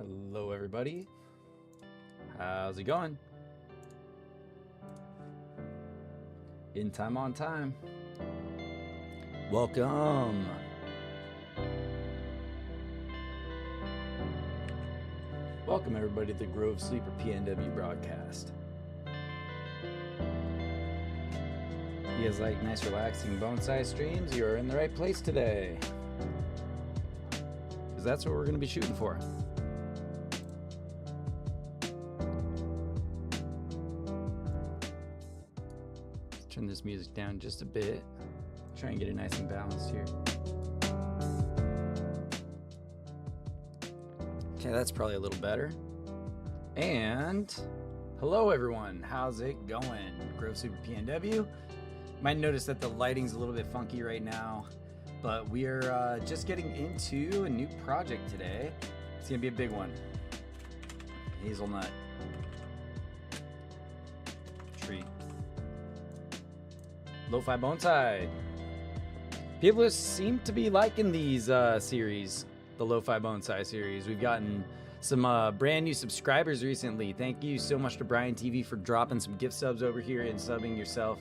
Hello everybody, how's it going? In time on time. Welcome. Welcome everybody to the Grove Sleeper PNW broadcast. You guys like nice relaxing bonsai streams? You're in the right place today, because that's what we're going to be shooting for. Turn this music down just a bit. Try and get it nice and balanced here. Okay, that's probably a little better. And hello everyone, how's it going? Grove Super PNW. Might notice that the lighting's a little bit funky right now, but we are just getting into a new project today. It's gonna be a big one. Hazelnut tree. LoFi Bonsai. People seem to be liking these series, the LoFi Bonsai series. We've gotten some brand new subscribers recently. Thank you so much to Brian TV for dropping some gift subs over here and subbing yourself.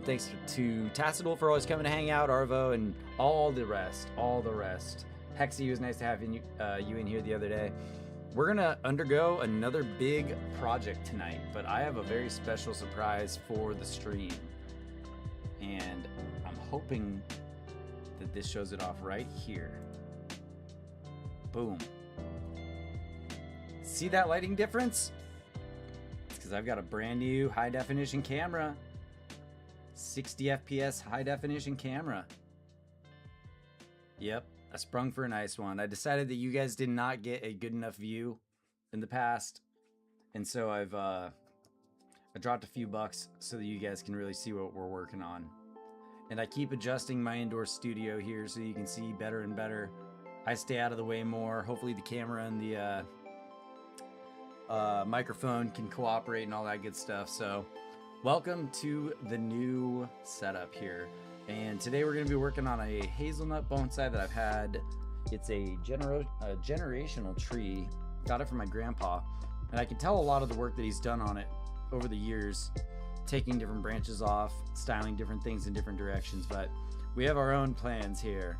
Thanks to Tassadol for always coming to hang out, Arvo, and all the rest. Hexy, it was nice to have you in here the other day. We're gonna undergo another big project tonight, but I have a very special surprise for the stream. And I'm hoping that this shows it off right here. Boom. See that lighting difference? It's because I've got a brand new high definition camera. 60 FPS high definition camera. Yep, I sprung for a nice one. I decided that you guys did not get a good enough view in the past, and so I dropped a few bucks so that you guys can really see what we're working on. And I keep adjusting my indoor studio here so you can see better and better. I stay out of the way more. Hopefully the camera and the microphone can cooperate and all that good stuff. So welcome to the new setup here. And today we're going to be working on a hazelnut bonsai that I've had. It's a generational tree. Got it from my grandpa. And I can tell a lot of the work that he's done on it over the years, taking different branches off, styling different things in different directions, but we have our own plans here.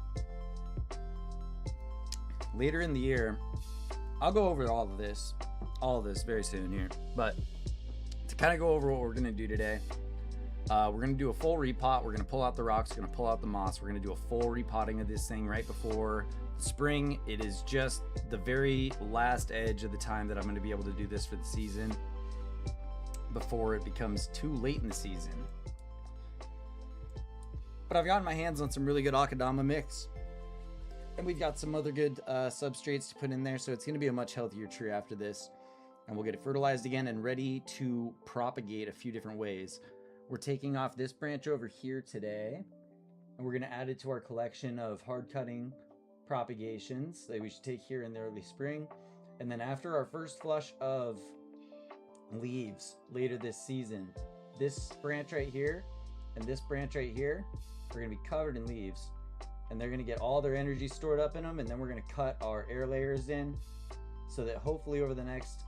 Later in the year, I'll go over all of this very soon here, but to kind of go over what we're going to do today, we're going to do a full repot. We're going to pull out the rocks, we're going to pull out the moss, we're going to do a full repotting of this thing right before spring. It is just the very last edge of the time that I'm going to be able to do this for the season, before it becomes too late in the season. But I've gotten my hands on some really good akadama mix, and we've got some other good substrates to put in there, so it's going to be a much healthier tree after this, and we'll get it fertilized again and ready to propagate a few different ways. We're taking off this branch over here today, and we're going to add it to our collection of hard cutting propagations that we should take here in the early spring. And then after our first flush of leaves later this season, this branch right here and this branch right here are going to be covered in leaves, and they're going to get all their energy stored up in them, and then we're going to cut our air layers in so that hopefully over the next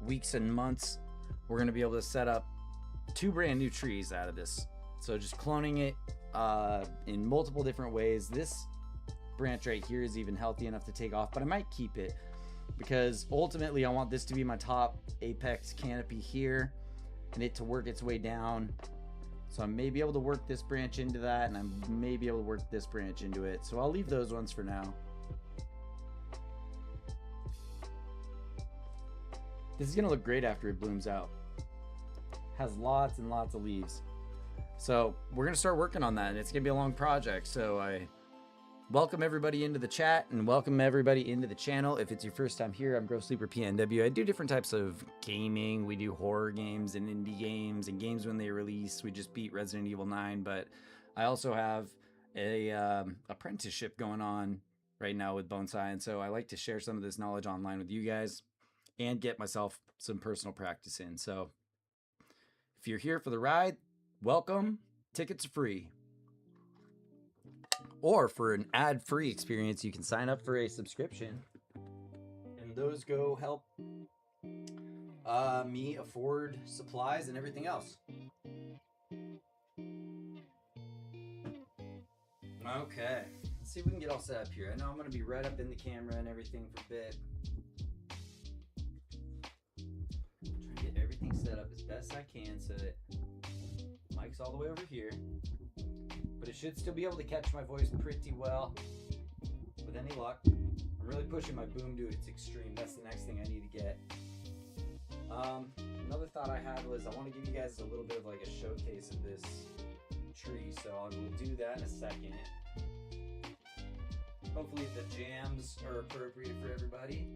weeks and months we're going to be able to set up 2 brand new trees out of this. So just cloning it in multiple different ways. This branch right here is even healthy enough to take off, but I might keep it because ultimately I want this to be my top apex canopy here and it to work its way down. So I may be able to work this branch into that, and I may be able to work this branch into it. So I'll leave those ones for now. This is gonna look great after it blooms out. Has lots and lots of leaves. So we're gonna start working on that, and it's gonna be a long project. So I welcome everybody into the chat and welcome everybody into the channel. If it's your first time here, I'm Grove Sleeper PNW. I do different types of gaming. We do horror games and indie games and games when they release. We just beat Resident Evil 9, but I also have a apprenticeship going on right now with Bonsai, and so I like to share some of this knowledge online with you guys and get myself some personal practice in. So if you're here for the ride, welcome. Tickets are free. Or for an ad-free experience, you can sign up for a subscription and and those go help me afford supplies and everything else. Okay, let's see if we can get all set up here. I know I'm going to be right up in the camera and everything for a bit. Trying to get everything set up as best I can so that mic's all the way over here. But it should still be able to catch my voice pretty well with any luck. I'm really pushing my boom to its extreme. That's the next thing I need to get. Another thought I had was I want to give you guys a little bit of like a showcase of this tree, so I will do that in a second. Hopefully the jams are appropriate for everybody.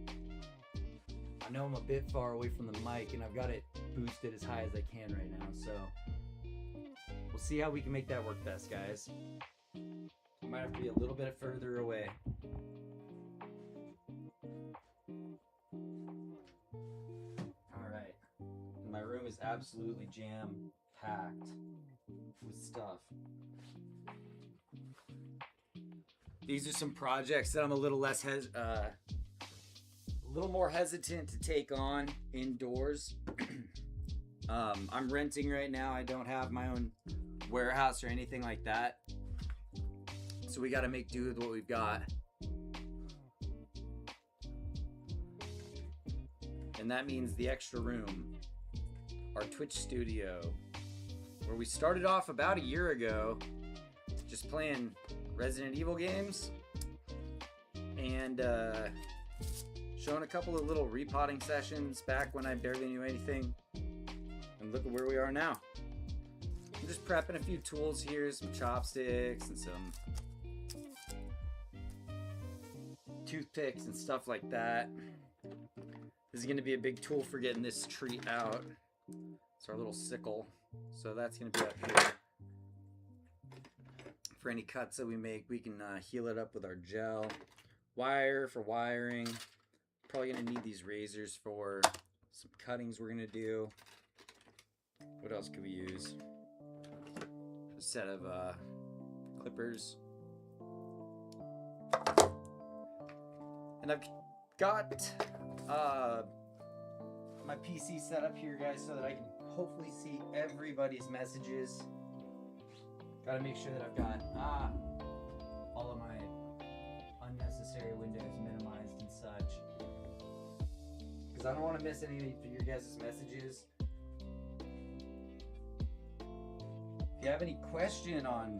I know I'm a bit far away from the mic and I've got it boosted as high as I can right now, so we'll see how we can make that work best, guys. I might have to be a little bit further away. Alright. My room is absolutely jam-packed with stuff. These are some projects that I'm a little less a little more hesitant to take on indoors. I'm renting right now. I don't have my own warehouse or anything like that, so we got to make do with what we've got. And that means the extra room, our Twitch studio, where we started off about a year ago just playing Resident Evil games and showing a couple of little repotting sessions back when I barely knew anything, and look at where we are now. I'm just prepping a few tools here, some chopsticks and some toothpicks and stuff like that. This is going to be a big tool for getting this tree out. It's our little sickle, so that's going to be up here. For any cuts that we make, we can heal it up with our gel. Wire for wiring. Probably going to need these razors for some cuttings we're going to do. What else could we use? A set of clippers. And I've got my PC set up here, guys, so that I can hopefully see everybody's messages. Gotta make sure that I've got all of my unnecessary windows minimized and such, because I don't want to miss any of your guys' messages. If you have any question on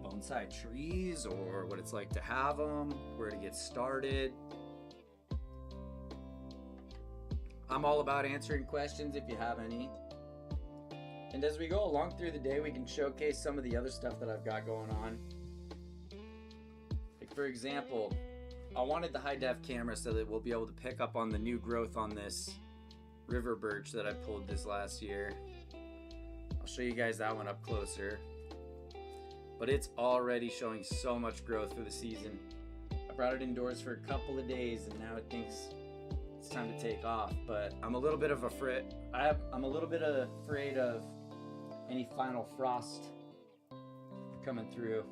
bonsai trees or what it's like to have them, where to get started, I'm all about answering questions if you have any. And as we go along through the day, we can showcase some of the other stuff that I've got going on. Like for example, I wanted the high def camera so that we'll be able to pick up on the new growth on this river birch that I pulled this last year. I'll show you guys that one up closer. But it's already showing so much growth for the season. I brought it indoors for a couple of days and now it thinks it's time to take off. But I'm a little bit afraid of any final frost coming through.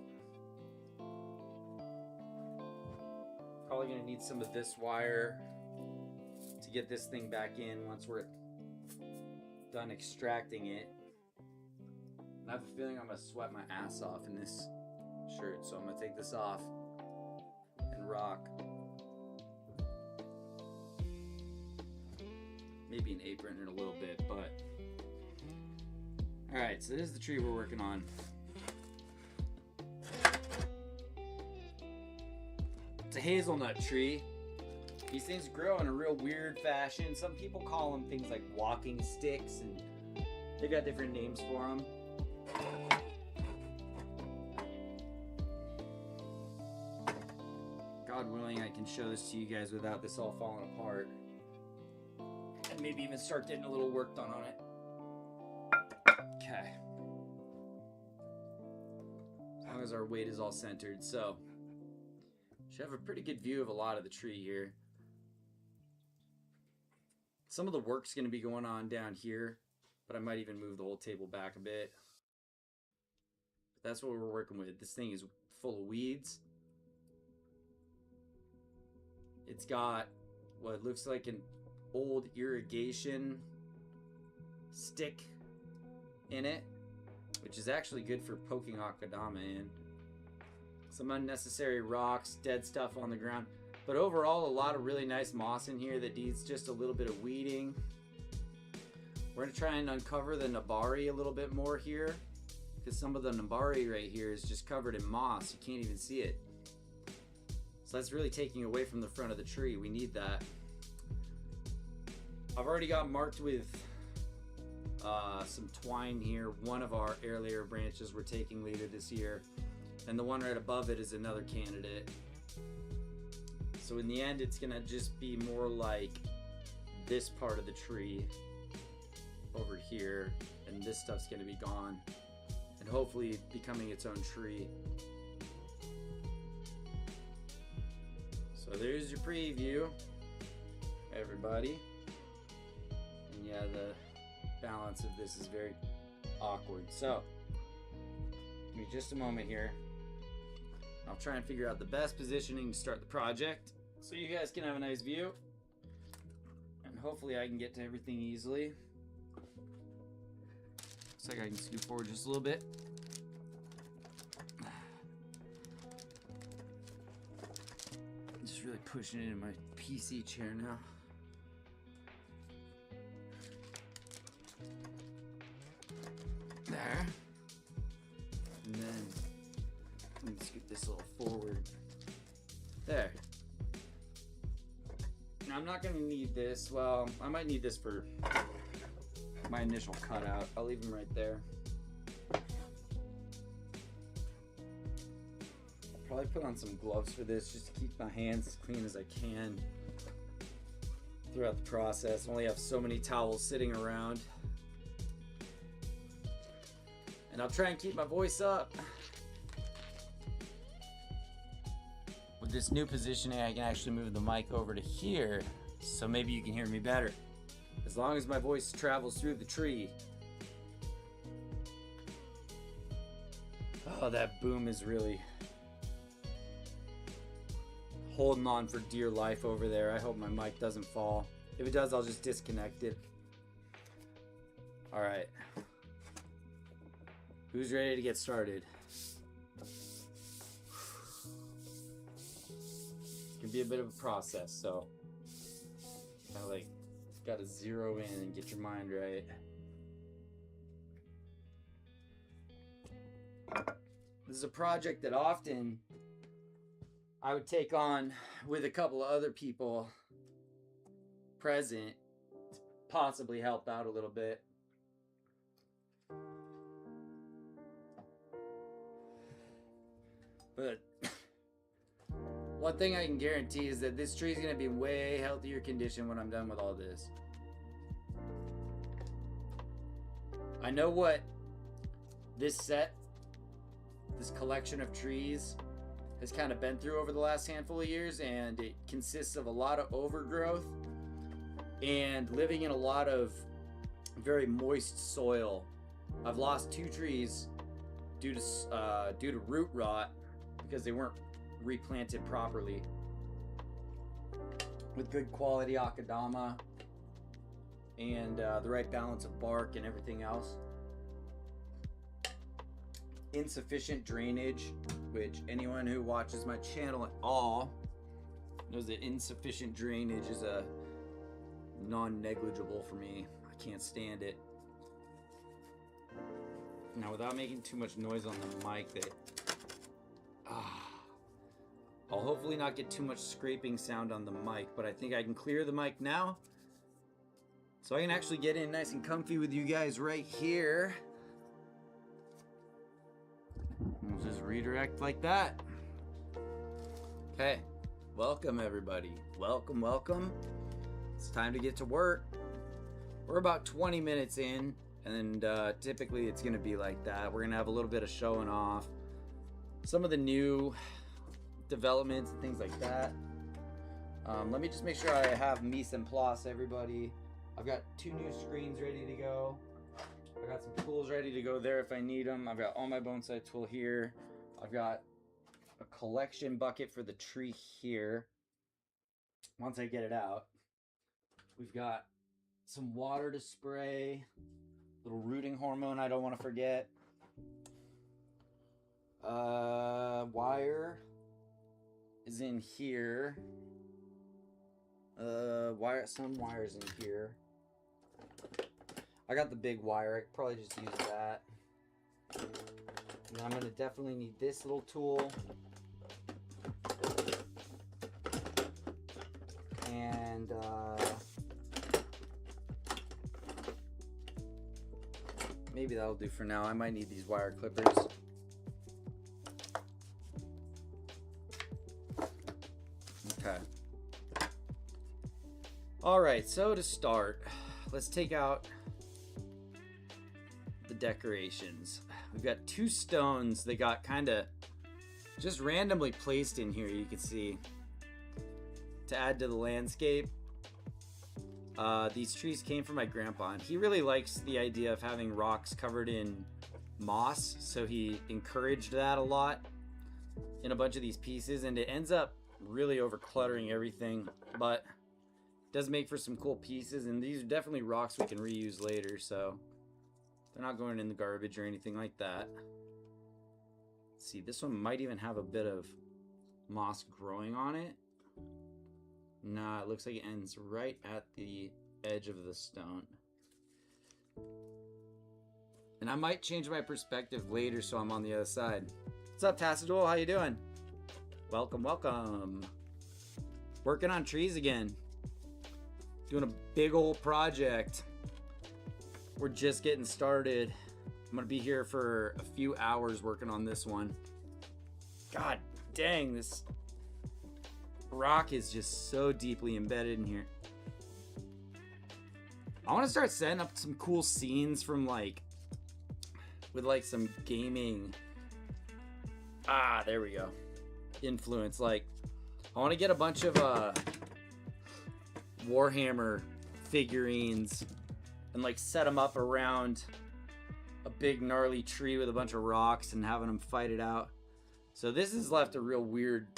Probably gonna need some of this wire to get this thing back in once we're done extracting it. And I have a feeling I'm gonna sweat my ass off in this shirt, so I'm gonna take this off and rock. Maybe an apron in a little bit, but alright, so this is the tree we're working on. It's a hazelnut tree. These things grow in a real weird fashion. Some people call them things like walking sticks, and they got different names for them. God willing, I can show this to you guys without this all falling apart. And maybe even start getting a little work done on it. Okay. As long as our weight is all centered, so should have a pretty good view of a lot of the tree here. Some of the work's going to be going on down here, but I might even move the whole table back a bit. But that's what we're working with. This thing is full of weeds. It's got what looks like an old irrigation stick in it, which is actually good for poking akadama in. Some unnecessary rocks, dead stuff on the ground. But overall, a lot of really nice moss in here that needs just a little bit of weeding. We're going to try and uncover the nabari a little bit more here, because some of the nabari right here is just covered in moss. You can't even see it. So that's really taking away from the front of the tree. We need that. I've already got marked with some twine here. One of our air layer branches we're taking later this year. And the one right above it is another candidate. So in the end, it's gonna just be more like this part of the tree over here, and this stuff's gonna be gone, and hopefully becoming its own tree. So there's your preview, everybody. And yeah, the balance of this is very awkward. So give me just a moment here. I'll try and figure out the best positioning to start the project so you guys can have a nice view, and hopefully I can get to everything easily. Looks like I can scoot forward just a little bit. I'm just really pushing it in my PC chair now. There. And then let me scoot this a little forward. There. Now I'm not gonna need this. Well, I might need this for my initial cutout. I'll leave them right there. I'll probably put on some gloves for this just to keep my hands as clean as I can throughout the process. I only have so many towels sitting around. And I'll try and keep my voice up. With this new positioning, I can actually move the mic over to here, so maybe you can hear me better. As long as my voice travels through the tree. Oh, that boom is really holding on for dear life over there. I hope my mic doesn't fall. If it does, I'll just disconnect it. All right. Who's ready to get started? It can be a bit of a process, so I like gotta zero in and get your mind right. This is a project that often I would take on with a couple of other people present to possibly help out a little bit. But one thing I can guarantee is that this tree is going to be in way healthier condition when I'm done with all this. I know what this collection of trees has kind of been through over the last handful of years, and it consists of a lot of overgrowth and living in a lot of very moist soil. I've lost 2 trees due to root rot because they weren't replanted properly with good quality akadama and the right balance of bark and everything else. Insufficient drainage, which anyone who watches my channel at all knows that insufficient drainage is a non-negligible for me. I can't stand it. Now, without making too much noise on the mic, I'll hopefully not get too much scraping sound on the mic, but I think I can clear the mic now, so I can actually get in nice and comfy with you guys right here. We'll just redirect like that. Okay, welcome everybody. Welcome, welcome. It's time to get to work. We're about 20 minutes in, and typically it's gonna be like that. We're gonna have a little bit of showing off some of the new developments and things like that. Let me just make sure I have mise en place, everybody. I've got 2 new screens ready to go. I got some tools ready to go there if I need them. I've got all my bonsai tool here. I've got a collection bucket for the tree here. once I get it out. We've got some water to spray, little rooting hormone I don't want to forget. Wire is in here. Some wires in here. I got the big wire. I could probably just use that. And I'm gonna definitely need this little tool. And maybe that'll do for now. I might need these wire clippers. Okay. All right, so to start, let's take out the decorations. We've got 2 stones that got kind of just randomly placed in here, you can see, to add to the landscape. These trees came from my grandpa, and he really likes the idea of having rocks covered in moss, so he encouraged that a lot in a bunch of these pieces, and it ends up really over cluttering everything, but does make for some cool pieces, and these are definitely rocks we can reuse later, so they're not going in the garbage or anything like that. Let's see, this one might even have a bit of moss growing on it. Nah, it looks like it ends right at the edge of the stone. And I might change my perspective later so I'm on the other side. What's up, Tassadul? How you doing? Welcome, welcome. Working on trees again. Doing a big old project. We're just getting started. I'm gonna be here for a few hours working on this one. God dang, this rock is just so deeply embedded in here. I want to start setting up some cool scenes from with some gaming. There we go. Influence. I want to get a bunch of Warhammer figurines and set them up around a big gnarly tree with a bunch of rocks and having them fight it out. So this has left a real weird.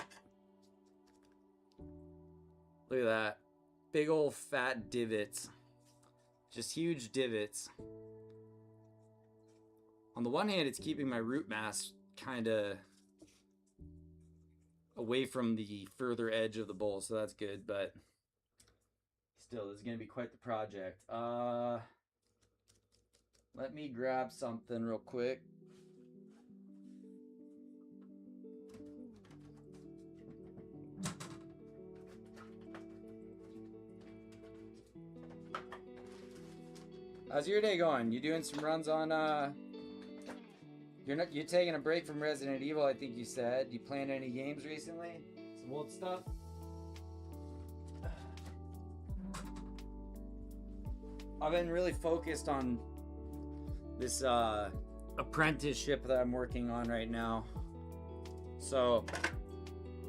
Look at that. Big old fat divots. Just huge divots. On the one hand, it's keeping my root mass kind of away from the further edge of the bowl, so that's good, but still, this is going to be quite the project. Let me grab something real quick. How's your day going? You doing some runs on you're taking a break from Resident Evil, I think you said. You playing any games recently? Some old stuff? I've been really focused on this apprenticeship that I'm working on right now. So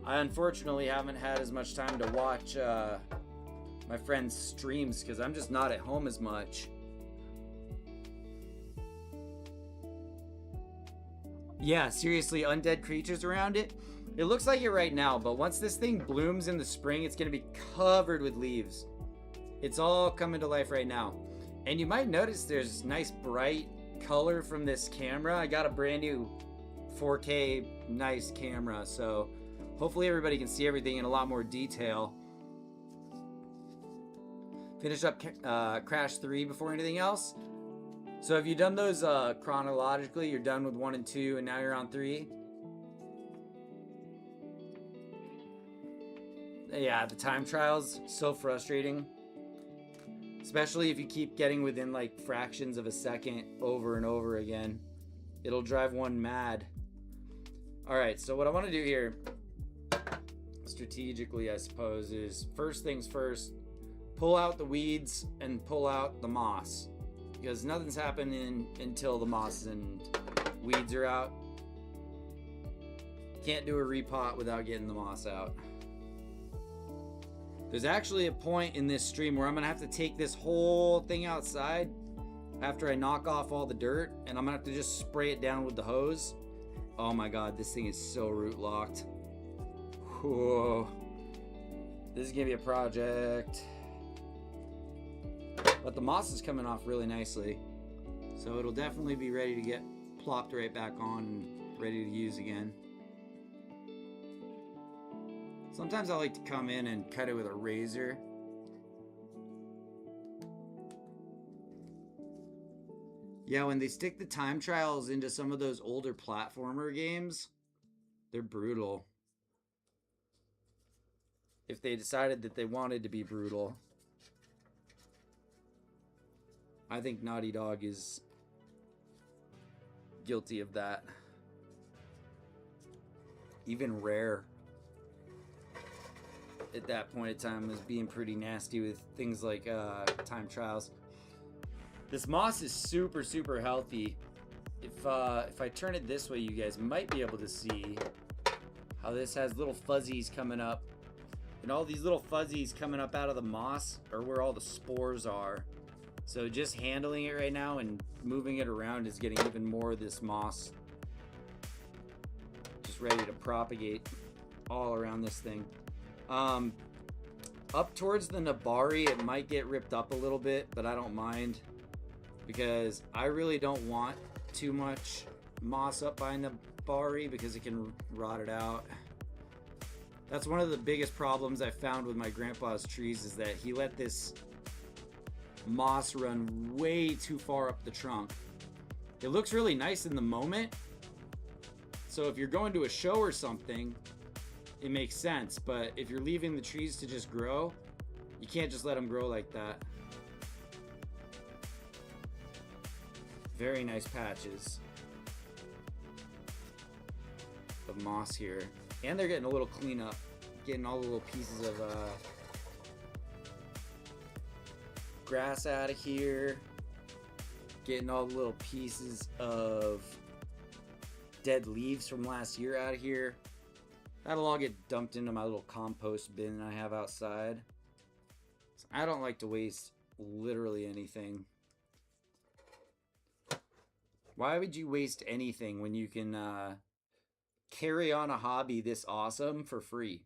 I unfortunately haven't had as much time to watch my friends' streams because I'm just not at home as much. Yeah, seriously, undead creatures around it. It looks like it right now, but once this thing blooms in the spring, it's going to be covered with leaves. It's all coming to life right now. And you might notice there's nice bright color from this camera. I got a brand new 4K nice camera, so hopefully everybody can see everything in a lot more detail. Finish up Crash 3 before anything else. So have you done those chronologically? You're done with 1 and 2 and now you're on 3? Yeah, the time trial's so frustrating. Especially if you keep getting within fractions of a second over and over again. It'll drive one mad. Alright, so what I want to do here, strategically I suppose, is first things first, pull out the weeds and pull out the moss. Because nothing's happening until the moss and weeds are out. Can't do a repot without getting the moss out. There's actually a point in this stream where I'm gonna have to take this whole thing outside after I knock off all the dirt, and I'm gonna have to just spray it down with the hose. Oh my god, this thing is so root locked. Whoa. This is gonna be a project. But the moss is coming off really nicely. So it'll definitely be ready to get plopped right back on and ready to use again. Sometimes I like to come in and cut it with a razor. Yeah, when they stick the time trials into some of those older platformer games, they're brutal. If they decided that they wanted to be brutal. I think Naughty Dog is guilty of that. Even Rare, at that point in time, was being pretty nasty with things like time trials. This moss is super, super healthy. If I turn it this way, you guys might be able to see how this has little fuzzies coming up. And all these little fuzzies coming up out of the moss are where all the spores are. So just handling it right now and moving it around is getting even more of this moss just ready to propagate all around this thing. Up towards the Nabari, it might get ripped up a little bit, but I don't mind because I really don't want too much moss up by Nabari because it can rot it out. That's one of the biggest problems I found with my grandpa's trees is that he let this moss run way too far up the trunk. It looks really nice in the moment, so if you're going to a show or something, it makes sense, but if you're leaving the trees to just grow, you can't just let them grow like that. Very nice patches of moss here, and they're getting a little cleanup, getting all the little pieces of grass out of here, getting all the little pieces of dead leaves from last year out of here. That'll all get dumped into my little compost bin I have outside. So I don't like to waste literally anything. Why would you waste anything when you can carry on a hobby this awesome for free?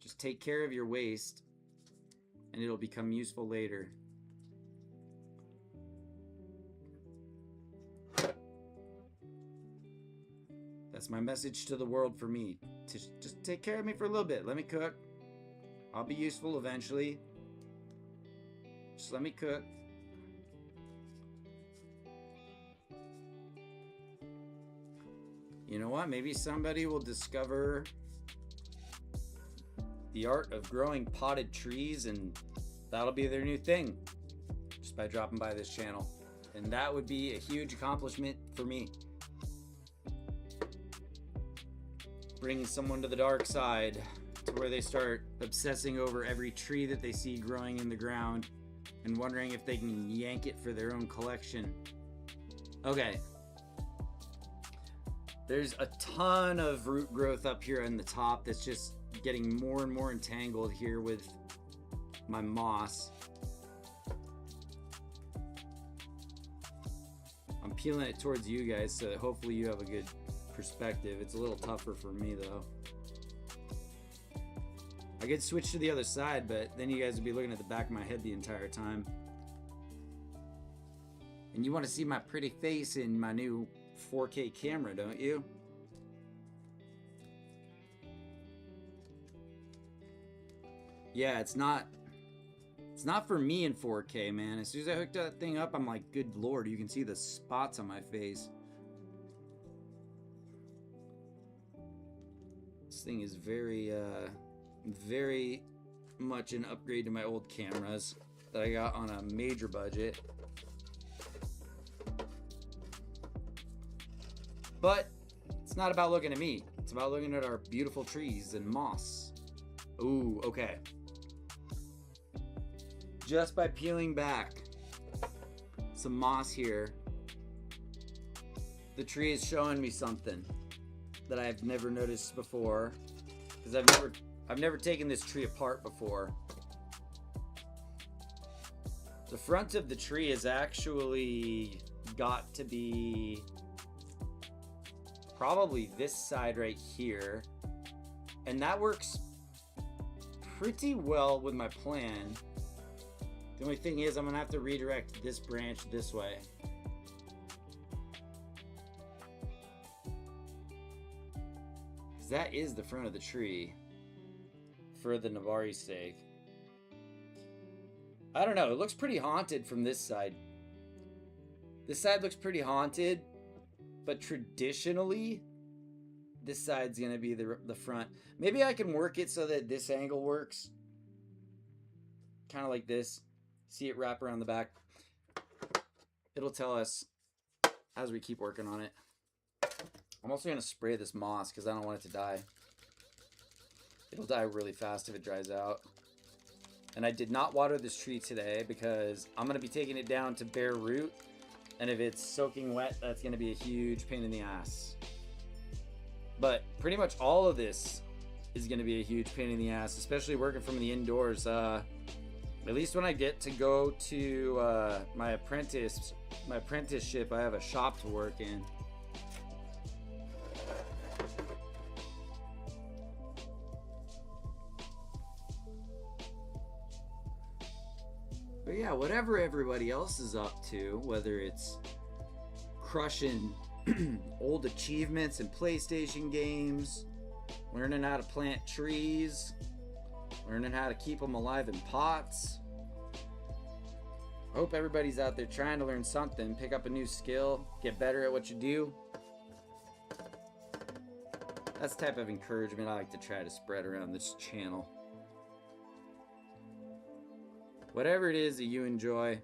Just take care of your waste and it'll become useful later. That's my message to the world for me. To just take care of me for a little bit. Let me cook. I'll be useful eventually. Just let me cook. You know what? Maybe somebody will discover the art of growing potted trees and that'll be their new thing just by dropping by this channel. And that would be a huge accomplishment for me. Bringing someone to the dark side to where they start obsessing over every tree that they see growing in the ground and wondering if they can yank it for their own collection. Okay. There's a ton of root growth up here on the top that's just getting more and more entangled here with my moss. I'm peeling it towards you guys so that hopefully you have a good perspective. It's a little tougher for me though. I could switch to the other side, but then you guys would be looking at the back of my head the entire time. And you want to see my pretty face in my new 4K camera, don't you? Yeah, it's not for me in 4K, man. As soon as I hooked that thing up, I'm like, good lord, you can see the spots on my face. This thing is very much an upgrade to my old cameras that I got on a major budget. But it's not about looking at me. It's about looking at our beautiful trees and moss. Ooh, okay. Just by peeling back some moss here, the tree is showing me something that I've never noticed before, because I've never taken this tree apart before. The front of the tree is actually got to be probably this side right here, and that works pretty well with my plan. The only thing is I'm gonna have to redirect this branch this way. Because that is the front of the tree for the Navari stake. I don't know, it looks pretty haunted from this side. This side looks pretty haunted, but traditionally, this side's gonna be the front. Maybe I can work it so that this angle works. Kind of like this. See it wrap around the back. It'll tell us as we keep working on it. I'm also gonna spray this moss because I don't want it to die. It'll die really fast if it dries out. And I did not water this tree today because I'm gonna be taking it down to bare root. And if it's soaking wet, that's gonna be a huge pain in the ass. But pretty much all of this is gonna be a huge pain in the ass, especially working from the indoors. At least when I get to go to my apprenticeship, I have a shop to work in. But yeah, whatever everybody else is up to, whether it's crushing old achievements in PlayStation games, learning how to plant trees, learning how to keep them alive in pots. I hope everybody's out there trying to learn something, pick up a new skill, get better at what you do. That's the type of encouragement I like to try to spread around this channel. Whatever it is that you enjoy,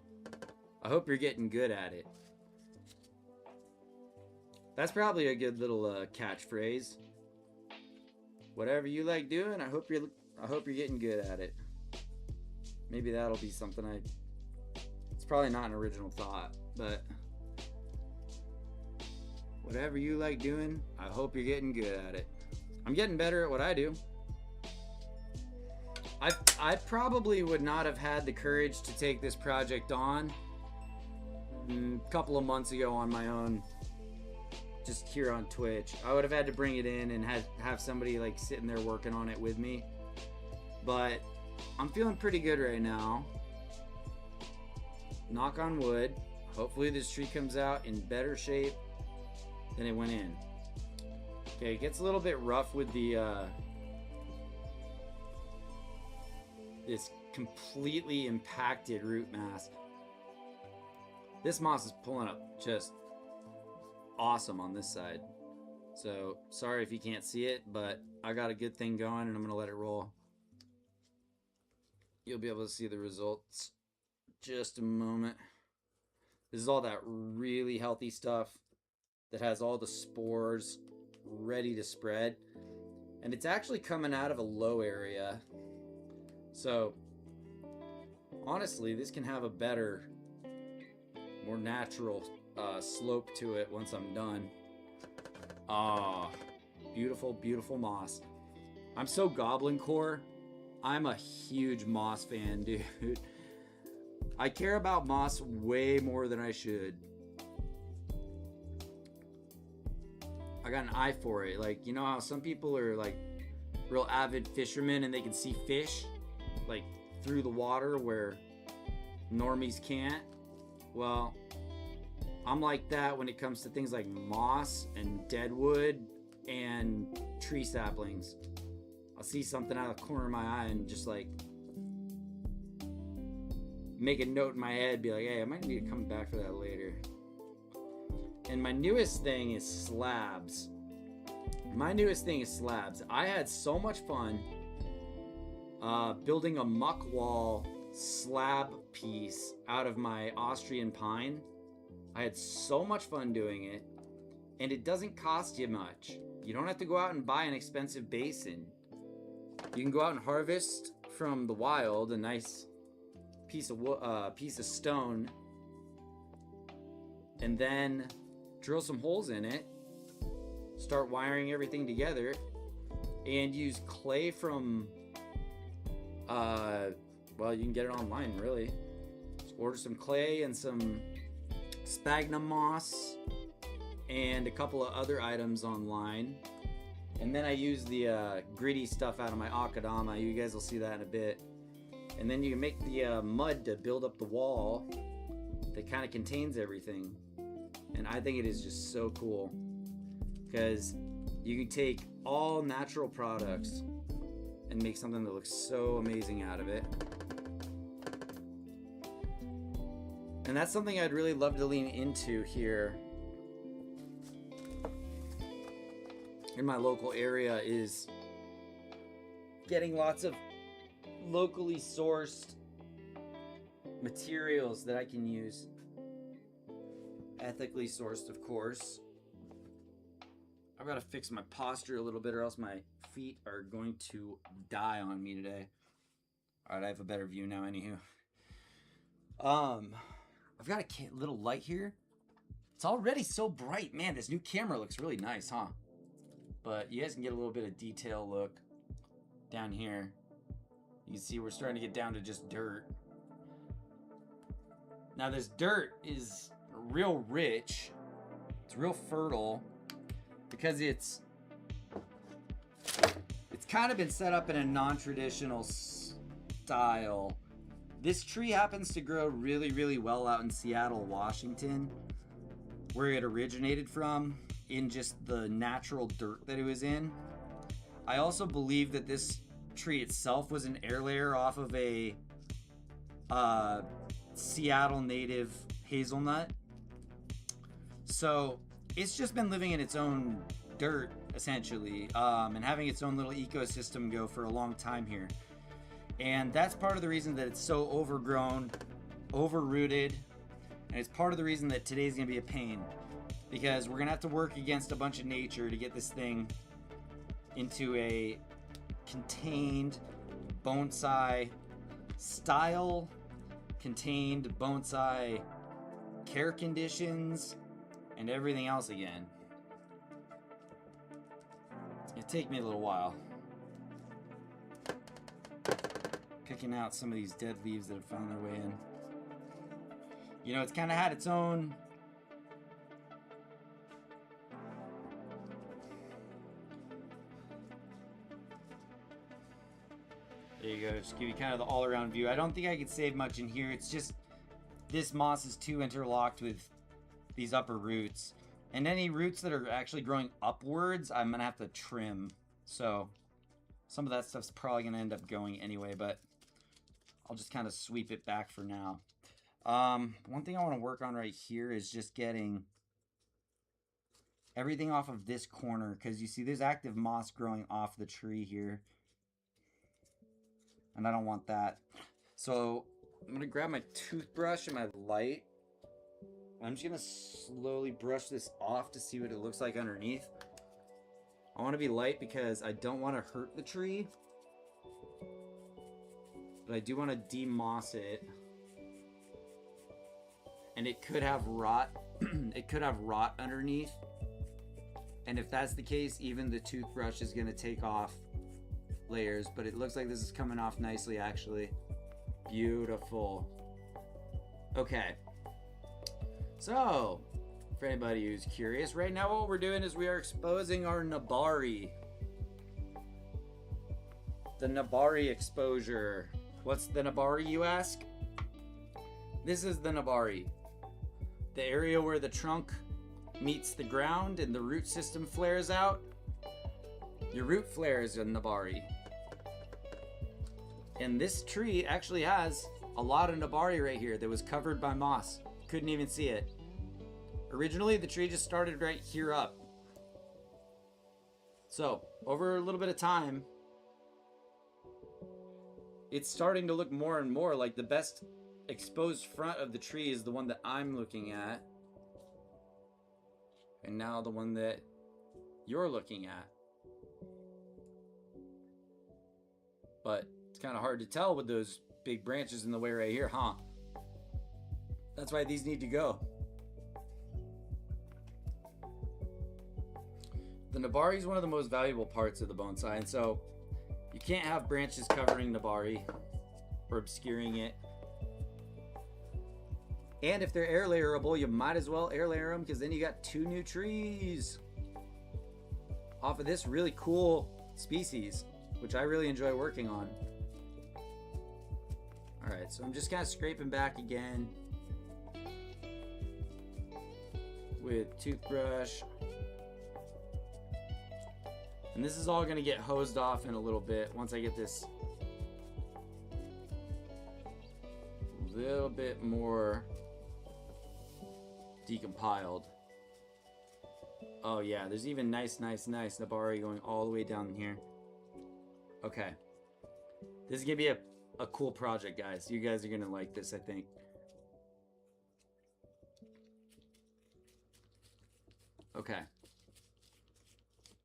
I hope you're getting good at it. That's probably a good little catchphrase. Whatever you like doing, I hope you're getting good at it. Maybe that'll be something it's probably not an original thought, but whatever you like doing, I hope you're getting good at it. I'm getting better at what I do. I probably would not have had the courage to take this project on a couple of months ago on my own, just here on Twitch. I would have had to bring it in and have somebody like sitting there working on it with me. But I'm feeling pretty good right now. Knock on wood. Hopefully this tree comes out in better shape than it went in. Okay, it gets a little bit rough with the this completely impacted root mass. This moss is pulling up just awesome on this side. So sorry if you can't see it, but I got a good thing going and I'm gonna let it roll. You'll be able to see the results just a moment. This is all that really healthy stuff that has all the spores ready to spread, and it's actually coming out of a low area. So honestly, this can have a better, more natural slope to it once I'm done. Ah, beautiful, beautiful moss. I'm so Goblin Core. I'm a huge moss fan, dude. I care about moss way more than I should. I got an eye for it. Like, you know how some people are like real avid fishermen and they can see fish like through the water where normies can't? Well, I'm like that when it comes to things like moss and deadwood and tree saplings. I'll see something out of the corner of my eye and just like make a note in my head, be like, hey, I might need to come back for that later. And my newest thing is slabs. I had so much fun building a muck wall slab piece out of my Austrian pine. I had so much fun doing it, and it doesn't cost you much. You don't have to go out and buy an expensive basin. You can go out and harvest from the wild a nice piece of stone, and then drill some holes in it, start wiring everything together, and use clay from well, you can get it online, really. Just order some clay and some sphagnum moss and a couple of other items online, And then I use the gritty stuff out of my akadama. You guys will see that in a bit. And then you make the mud to build up the wall that kind of contains everything. And I think it is just so cool because you can take all natural products and make something that looks so amazing out of it. And that's something I'd really love to lean into here in my local area, is getting lots of locally sourced materials that I can use. Ethically sourced, of course. I've got to fix my posture a little bit or else my feet are going to die on me today. Alright, I have a better view now anywho. I've got a little light here. It's already so bright. Man, this new camera looks really nice, huh? But you guys can get a little bit of detail look down here. You can see we're starting to get down to just dirt. Now this dirt is real rich. It's real fertile because it's kind of been set up in a non-traditional style. This tree happens to grow really, really well out in Seattle, Washington, where it originated from, in just the natural dirt that it was in. I also believe that this tree itself was an air layer off of a Seattle native hazelnut. So it's just been living in its own dirt, essentially, and having its own little ecosystem go for a long time here. And that's part of the reason that it's so overgrown, overrooted, and it's part of the reason that today's gonna be a pain, because we're gonna have to work against a bunch of nature to get this thing into a contained bonsai style, contained bonsai care conditions, and everything else again. It'll take me a little while. Picking out some of these dead leaves that have found their way in. You know, it's kind of had its own there you go, just give you kind of the all-around view. I don't think I could save much in here. It's just this moss is too interlocked with these upper roots. And any roots that are actually growing upwards, I'm going to have to trim. So some of that stuff's probably going to end up going anyway, but I'll just kind of sweep it back for now. One thing I want to work on right here is just getting everything off of this corner, because you see there's active moss growing off the tree here. And I don't want that. So I'm going to grab my toothbrush and my light. I'm just going to slowly brush this off to see what it looks like underneath. I want to be light because I don't want to hurt the tree. But I do want to demoss it. And it could have rot. It could have rot underneath. And if that's the case, even the toothbrush is going to take off layers. But it looks like this is coming off nicely, actually. Beautiful. Okay. So, for anybody who's curious, right now what we're doing is we are exposing our Nabari. The Nabari exposure. What's the Nabari, you ask? This is the Nabari. The area where the trunk meets the ground and the root system flares out. Your root flares in Nabari. And this tree actually has a lot of Nabari right here that was covered by moss. Couldn't even see it. Originally, the tree just started right here up. So, over a little bit of time, it's starting to look more and more like the best exposed front of the tree is the one that I'm looking at. And now the one that you're looking at. But it's kind of hard to tell with those big branches in the way right here, huh? That's why these need to go. The Nabari is one of the most valuable parts of the bonsai, and so you can't have branches covering Nabari or obscuring it. And if they're air layerable, you might as well air layer them, because then you got 2 new trees. off of this really cool species, which I really enjoy working on. All right, so I'm just kind of scraping back again with toothbrush. And this is all going to get hosed off in a little bit once I get this a little bit more decompiled. Oh yeah, there's even nice Nabari going all the way down here. Okay. This is going to be a cool project, guys. You guys are going to like this, I think. Okay.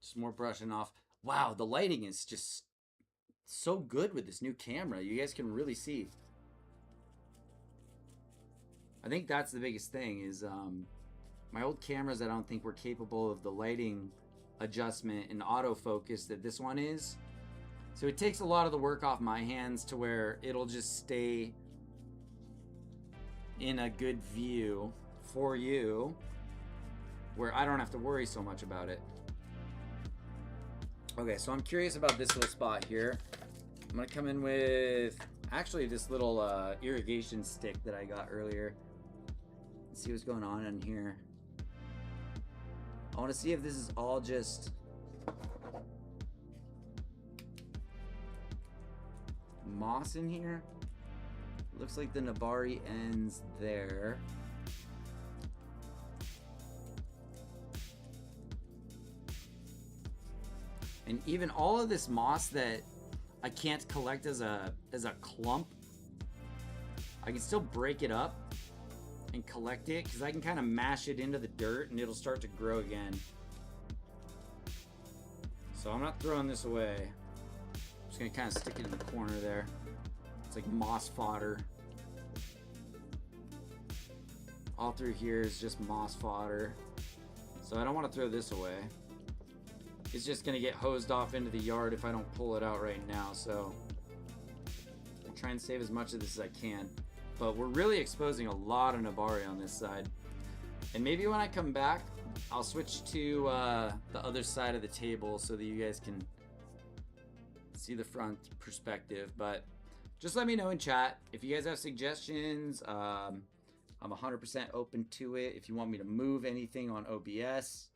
Just more brushing off. Wow, the lighting is just so good with this new camera. You guys can really see. I think that's the biggest thing is my old cameras I don't think were capable of the lighting adjustment and autofocus that this one is. So it takes a lot of the work off my hands to where it'll just stay in a good view for you where I don't have to worry so much about it. Okay, so I'm curious about this little spot here. I'm gonna come in with actually this little irrigation stick that I got earlier. Let's see what's going on in here. I want to see if this is all just moss in here. Looks like the Nabari ends there. And even all of this moss that I can't collect as a clump, I can still break it up and collect it because I can kind of mash it into the dirt and it'll start to grow again. So I'm not throwing this away. I'm just gonna kind of stick it in the corner there. It's like moss fodder. All through here is just moss fodder. So I don't want to throw this away. It's just gonna get hosed off into the yard if I don't pull it out right now, so I'll try and save as much of this as I can. But we're really exposing a lot of Nabari on this side. And maybe when I come back, I'll switch to the other side of the table so that you guys can see the front perspective. But just let me know in chat if you guys have suggestions. I'm 100% open to it. If you want me to move anything on OBS,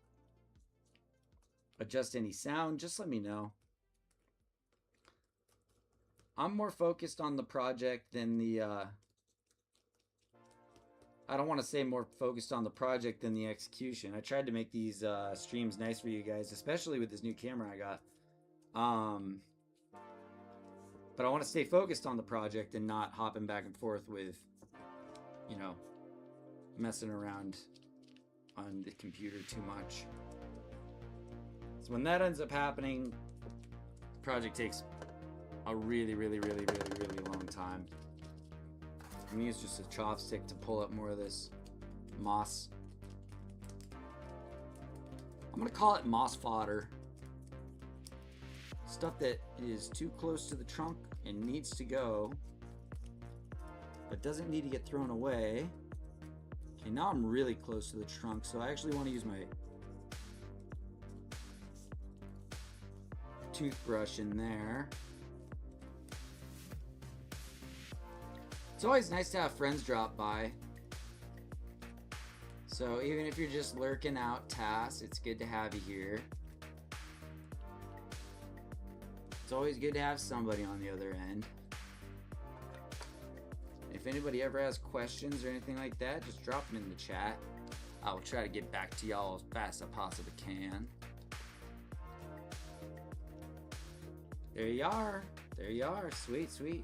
adjust any sound, just let me know. I'm more focused on the project than the I don't want to say more focused on the project than the execution. I tried to make these streams nice for you guys, especially with this new camera I got. But I want to stay focused on the project and not hopping back and forth with, you know, messing around on the computer too much. So when that ends up happening, the project takes a really long time. I'm gonna use just a chopstick to pull up more of this moss. I'm gonna call it moss fodder. Stuff that is too close to the trunk and needs to go, but doesn't need to get thrown away. Okay, now I'm really close to the trunk, so I actually want to use my toothbrush in there. It's always nice to have friends drop by. So even if you're just lurking out tasks, it's good to have you here. It's always good to have somebody on the other end. If anybody ever has questions or anything like that, just drop them in the chat. I will try to get back to y'all as fast as I possibly can. There you are. There you are. Sweet, sweet.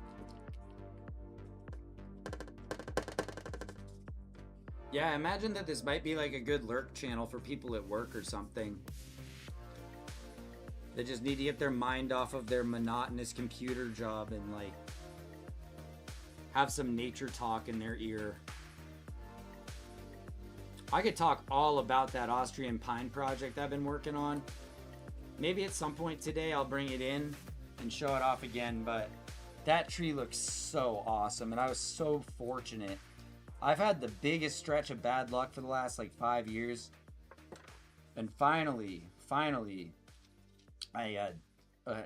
Yeah, imagine that this might be like a good lurk channel for people at work or something. They just need to get their mind off of their monotonous computer job and like have some nature talk in their ear. I could talk all about that Austrian pine project I've been working on. Maybe at some point today I'll bring it in and show it off again, but that tree looks so awesome and I was so fortunate. I've had the biggest stretch of bad luck for the last like 5 years, and finally, I a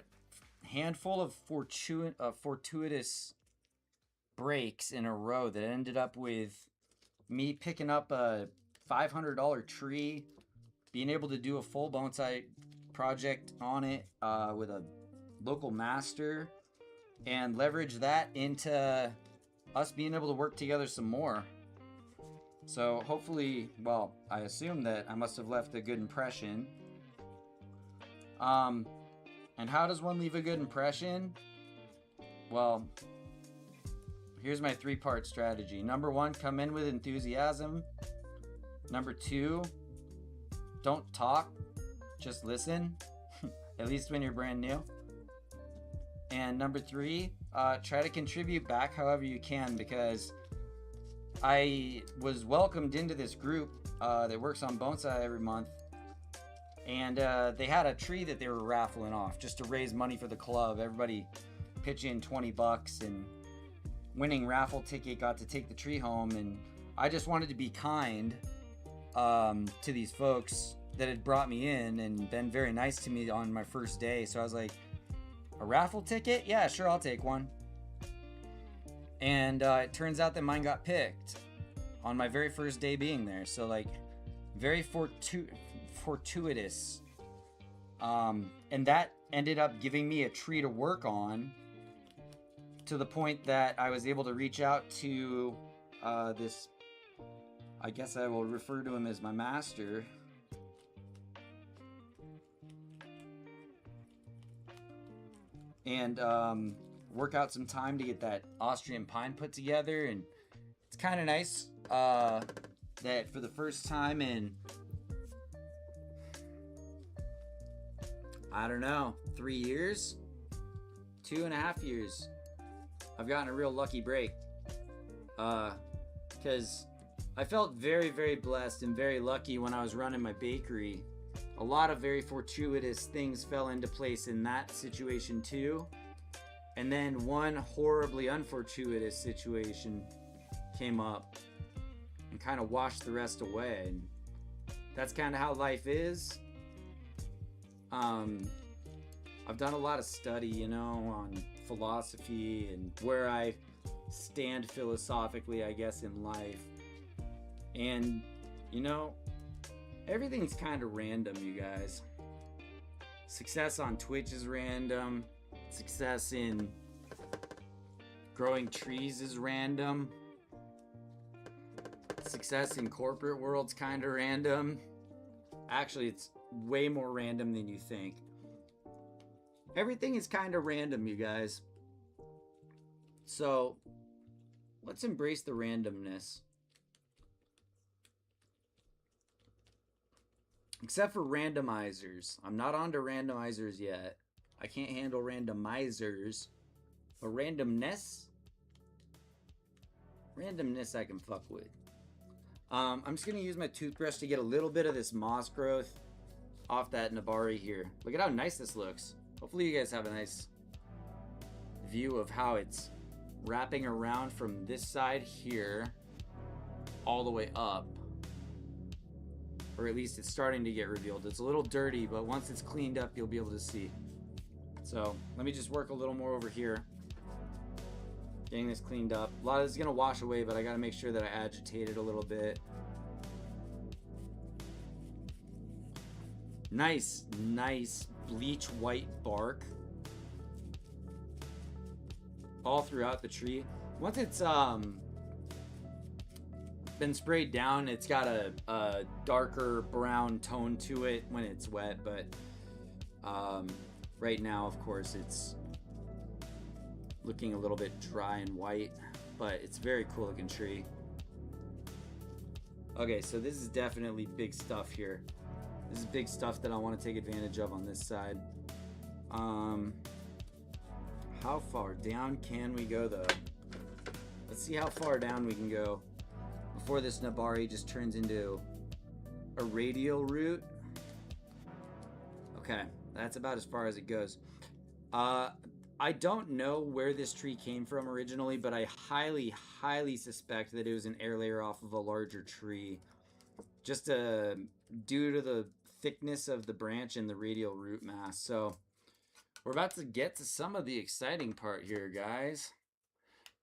handful of fortuitous breaks in a row that ended up with me picking up a $500 tree, being able to do a full bonsai project on it with a local master, and leverage that into us being able to work together some more. So hopefully, well, I assume that I must have left a good impression. And how does one leave a good impression? Well, here's my 3-part strategy. Number 1, come in with enthusiasm. Number 2, don't talk, just listen, at least when you're brand new. And number 3, try to contribute back however you can, because I was welcomed into this group that works on bonsai every month, and they had a tree that they were raffling off just to raise money for the club. Everybody pitch in $20, and winning raffle ticket got to take the tree home. And I just wanted to be kind to these folks that had brought me in and been very nice to me on my first day. So I was like, a raffle ticket? Yeah, sure, I'll take one. And it turns out that mine got picked on my very first day being there. So like, very fortuitous. And that ended up giving me a tree to work on, to the point that I was able to reach out to this, I guess I will refer to him as my master, and work out some time to get that Austrian pine put together. And it's kind of nice that for the first time in, I don't know, 3 years, 2.5 years, I've gotten a real lucky break. Because I felt very, very blessed and very lucky when I was running my bakery. A lot of very fortuitous things fell into place in that situation too. And then one horribly unfortuitous situation came up and kind of washed the rest away. And that's kind of how life is. I've done a lot of study, you know, on philosophy and where I stand philosophically, I guess, in life. And, you know, everything's kind of random, you guys. Success on Twitch is random. Success in growing trees is random. Success in corporate world's kind of random. Actually, it's way more random than you think. Everything is kind of random, you guys. So, let's embrace the randomness. Except for randomizers. I'm not onto randomizers yet. I can't handle randomizers. But randomness I can fuck with. I'm just going to use my toothbrush to get a little bit of this moss growth off that Nabari here. Look at how nice this looks. Hopefully you guys have a nice view of how it's wrapping around from this side here all the way up. Or at least it's starting to get revealed. It's a little dirty, but once it's cleaned up, you'll be able to see. So let me just work a little more over here, getting this cleaned up. A lot of this is gonna wash away, but I gotta make sure that I agitate it a little bit. Nice bleach white bark all throughout the tree. Once it's been sprayed down, it's got a darker brown tone to it when it's wet, but right now, of course, it's looking a little bit dry and white, but it's a very cool looking tree. Okay, so this is definitely big stuff here. This is big stuff that I want to take advantage of on this side. How far down can we go though? Let's see how far down we can go before this Nabari just turns into a radial root. Okay, that's about as far as it goes. I don't know where this tree came from originally, but I highly suspect that it was an air layer off of a larger tree. Just due to the thickness of the branch and the radial root mass. So we're about to get to some of the exciting part here, guys.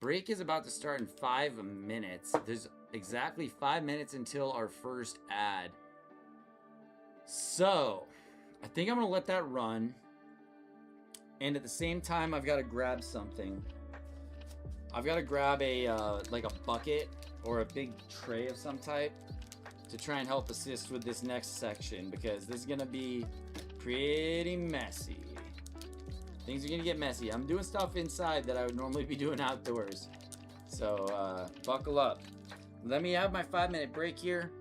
Break is about to start in 5 minutes. There's exactly 5 minutes until our first ad. So I think I'm gonna let that run. And at the same time, I've got to grab something. I've got to grab a like a bucket or a big tray of some type to try and help assist with this next section, because this is gonna be pretty messy. Things are gonna get messy. I'm doing stuff inside that I would normally be doing outdoors. So buckle up. Let me have my 5-minute break here,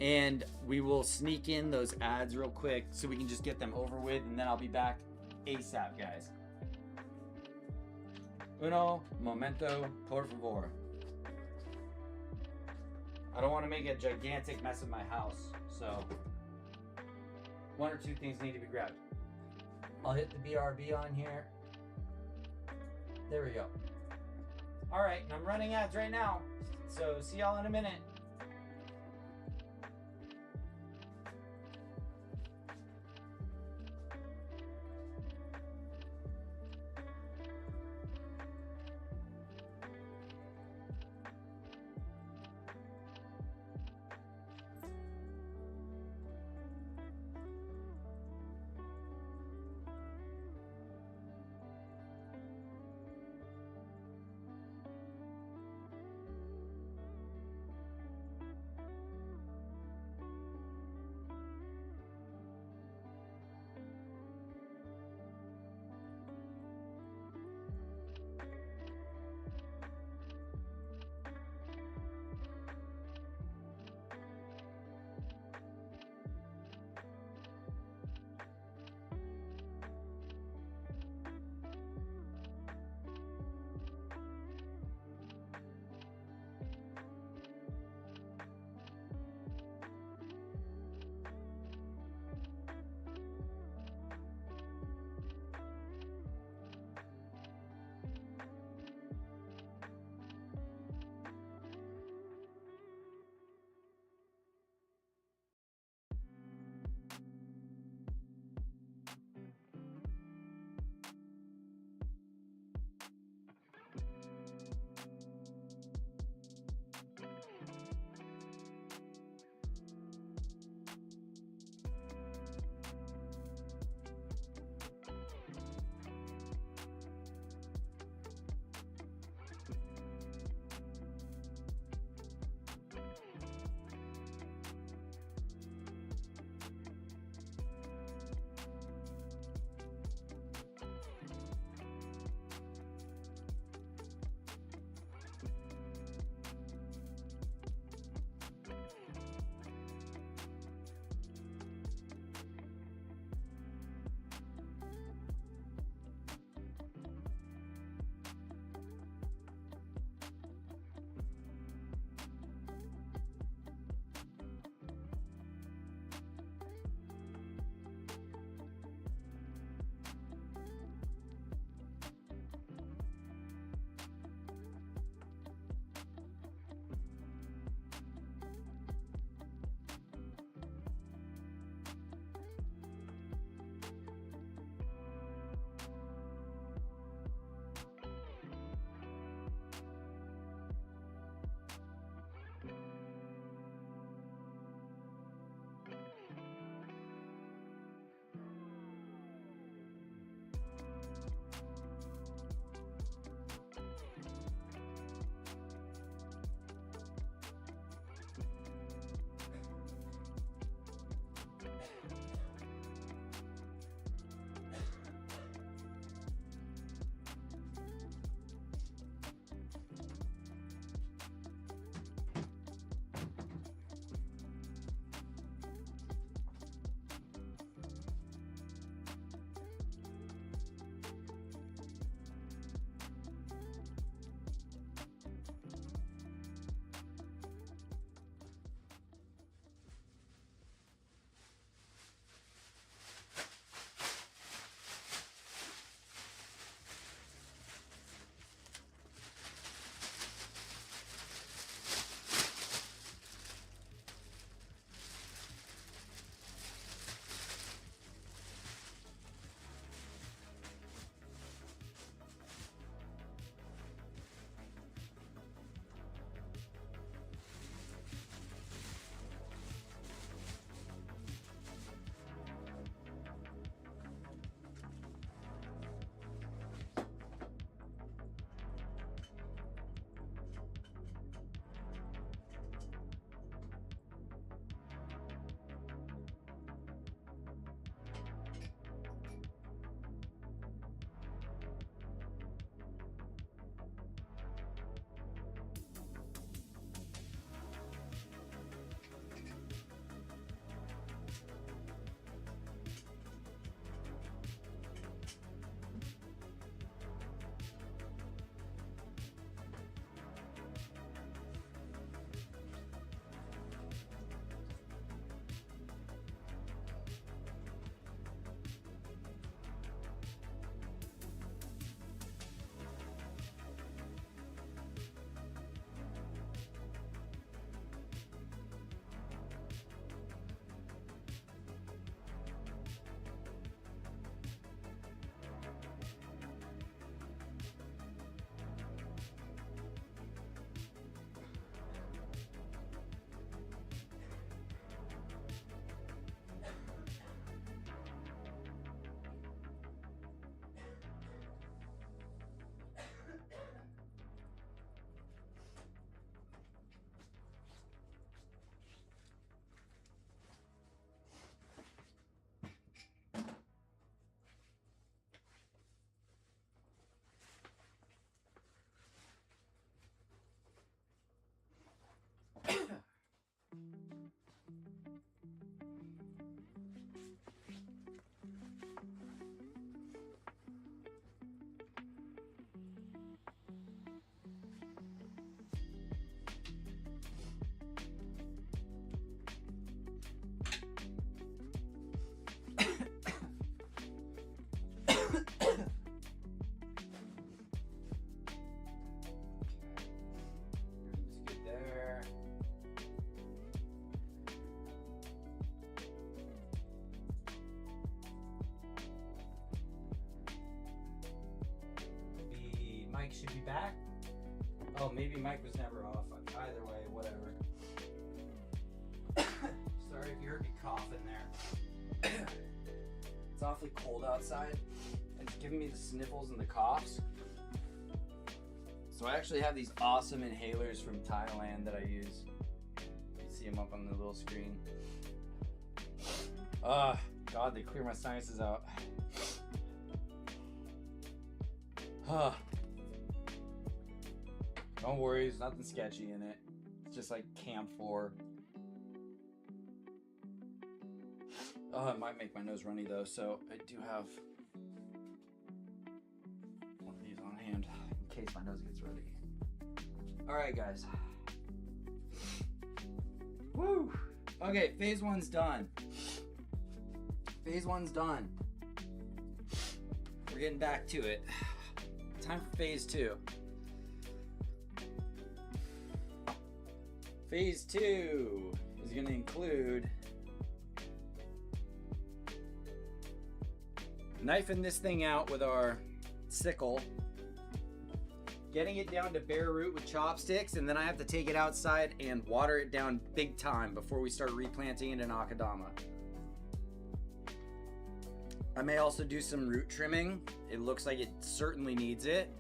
and we will sneak in those ads real quick so we can just get them over with, and then I'll be back ASAP, guys. Uno momento, por favor. I don't want to make a gigantic mess of my house, so 1 or 2 things need to be grabbed. I'll hit the BRB on here. There we go. All right, and I'm running ads right now, so see y'all in a minute. Mike should be back. Oh, maybe Mike was never off. Either way, whatever. Sorry if you heard me cough in there. It's awfully cold outside. It's giving me the sniffles and the coughs. So I actually have these awesome inhalers from Thailand that I use. You can see them up on the little screen. God, they clear my sinuses out. Don't worry, there's nothing sketchy in it. It's just like camphor. It might make my nose runny though, so I do have one of these on hand in case my nose gets runny. Alright guys. Woo! Okay, phase one's done. Phase one's done. We're getting back to it. Time for phase two. Phase two is going to include knifing this thing out with our sickle, getting it down to bare root with chopsticks, and then I have to take it outside and water it down big time before we start replanting it in Akadama. I may also do some root trimming. It looks like it certainly needs it.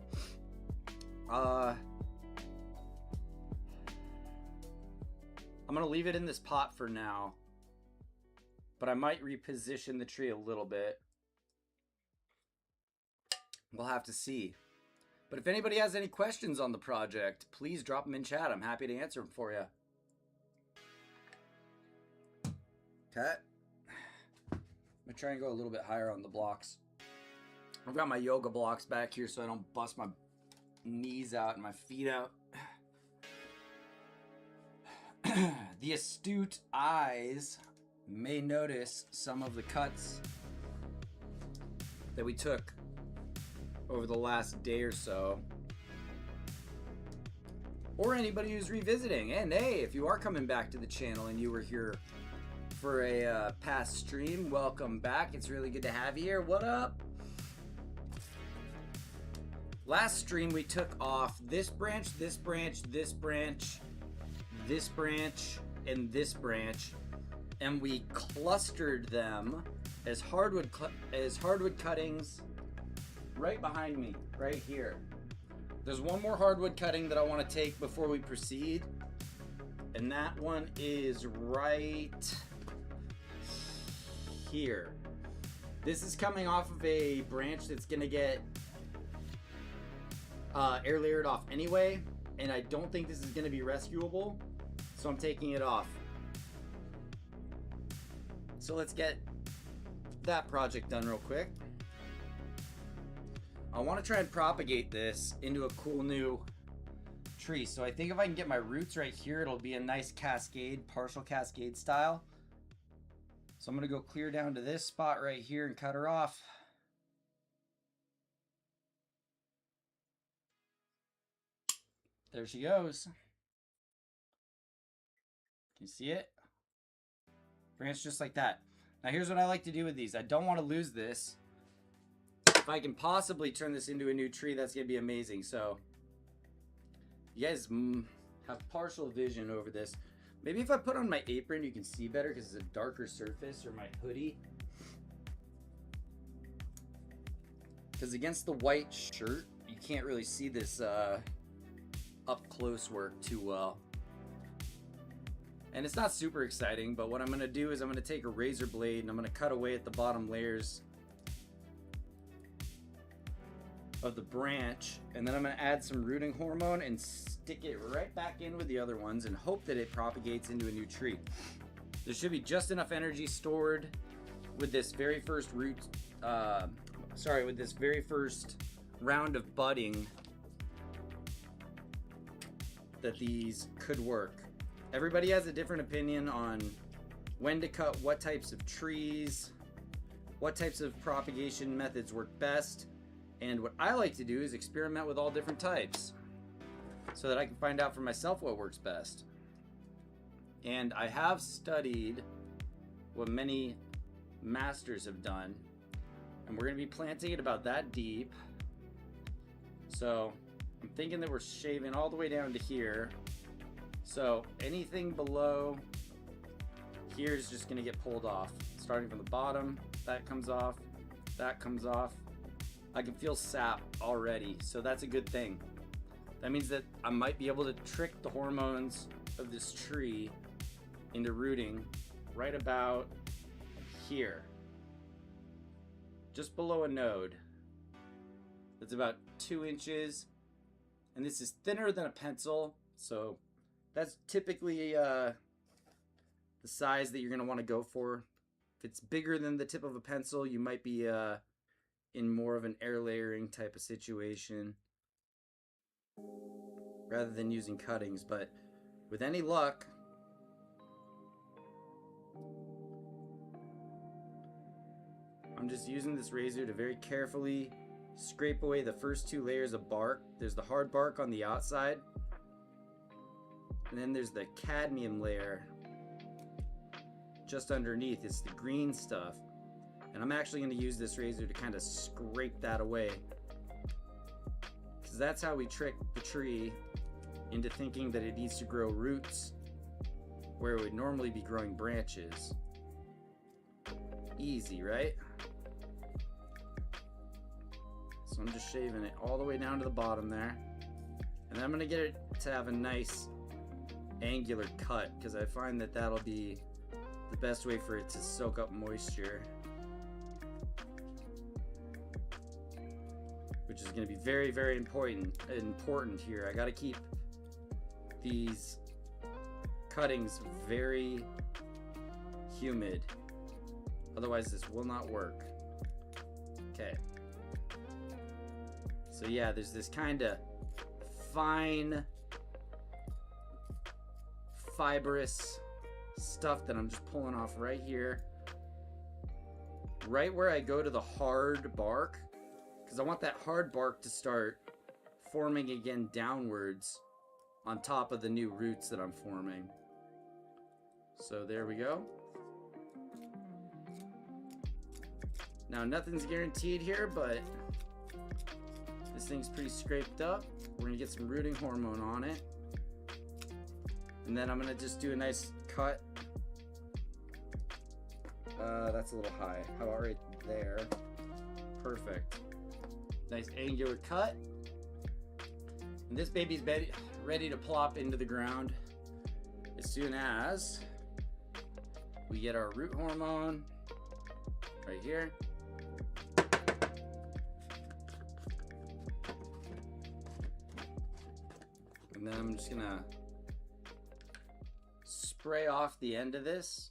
I'm gonna leave it in this pot for now, but I might reposition the tree a little bit. We'll have to see. But if anybody has any questions on the project, please drop them in chat. I'm happy to answer them for you. Okay. I'm gonna try and go a little bit higher on the blocks. I've got my yoga blocks back here so I don't bust my knees out and my feet out. The astute eyes may notice some of the cuts that we took over the last day or so. Or anybody who's revisiting. And hey, if you are coming back to the channel and you were here for a past stream, welcome back. It's really good to have you here. What up? Last stream we took off this branch, this branch, this branch, this branch, and this branch, and we clustered them as hardwood cuttings right behind me, right here. There's one more hardwood cutting that I want to take before we proceed, and that one is right here. This is coming off of a branch that's gonna get air layered off anyway, and I don't think this is gonna be rescuable, so I'm taking it off. So let's get that project done real quick. I want to try and propagate this into a cool new tree. So I think if I can get my roots right here, it'll be a nice cascade, partial cascade style. So I'm going to go clear down to this spot right here and cut her off. There she goes. Can you see it? Branch just like that. Now here's what I like to do with these. I don't want to lose this. If I can possibly turn this into a new tree, that's going to be amazing. So you guys have partial vision over this. Maybe if I put on my apron, you can see better because it's a darker surface, or my hoodie. Because against the white shirt, you can't really see this up close work too well. And it's not super exciting, but what I'm going to do is I'm going to take a razor blade and I'm going to cut away at the bottom layers of the branch, and then I'm going to add some rooting hormone and stick it right back in with the other ones and hope that it propagates into a new tree. There should be just enough energy stored with this very first with this very first round of budding that these could work. Everybody has a different opinion on when to cut what types of trees, what types of propagation methods work best, and what I like to do is experiment with all different types so that I can find out for myself what works best. And I have studied what many masters have done, and we're going to be planting it about that deep. So I'm thinking that we're shaving all the way down to here. So anything below here is just gonna get pulled off. Starting from the bottom, that comes off, that comes off. I can feel sap already, so that's a good thing. That means that I might be able to trick the hormones of this tree into rooting right about here. Just below a node. That's about 2 inches. And this is thinner than a pencil, so that's typically the size that you're going to want to go for. If it's bigger than the tip of a pencil, you might be in more of an air layering type of situation rather than using cuttings. But with any luck, I'm just using this razor to very carefully scrape away the first 2 layers of bark. There's the hard bark on the outside, and then there's the cadmium layer just underneath. It's the green stuff, and I'm actually going to use this razor to kind of scrape that away, because that's how we trick the tree into thinking that it needs to grow roots where it would normally be growing branches. Easy, right? So I'm just shaving it all the way down to the bottom there. And I'm gonna get it to have a nice angular cut, because I find that that'll be the best way for it to soak up moisture. Which is gonna be very, very important here. I gotta keep these cuttings very humid. Otherwise this will not work. Okay. So yeah, there's this kind of fine, fibrous stuff that I'm just pulling off right here. Right where I go to the hard bark, because I want that hard bark to start forming again downwards on top of the new roots that I'm forming. So there we go. Now nothing's guaranteed here, but this thing's pretty scraped up. We're gonna get some rooting hormone on it. And then I'm gonna just do a nice cut. That's a little high. How about right there? Perfect. Nice angular cut. And this baby's ready to plop into the ground as soon as we get our root hormone right here. And then I'm just gonna spray off the end of this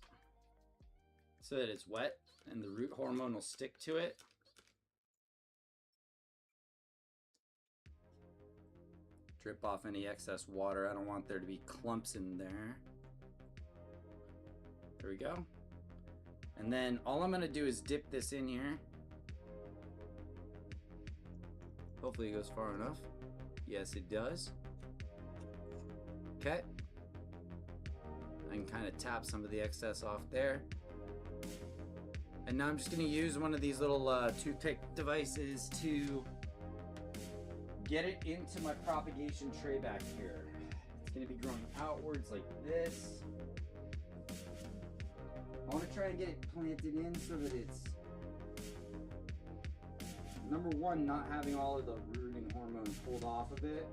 so that it's wet and the root hormone will stick to it. Drip off any excess water. I don't want there to be clumps in there. There we go. And then all I'm gonna do is dip this in here. Hopefully it goes far enough. Yes, it does. Okay. I can kind of tap some of the excess off there. And now I'm just gonna use one of these little toothpick devices to get it into my propagation tray back here. It's gonna be growing outwards like this. I want to try and get it planted in so that it's, number one, not having all of the rooting hormone pulled off of it.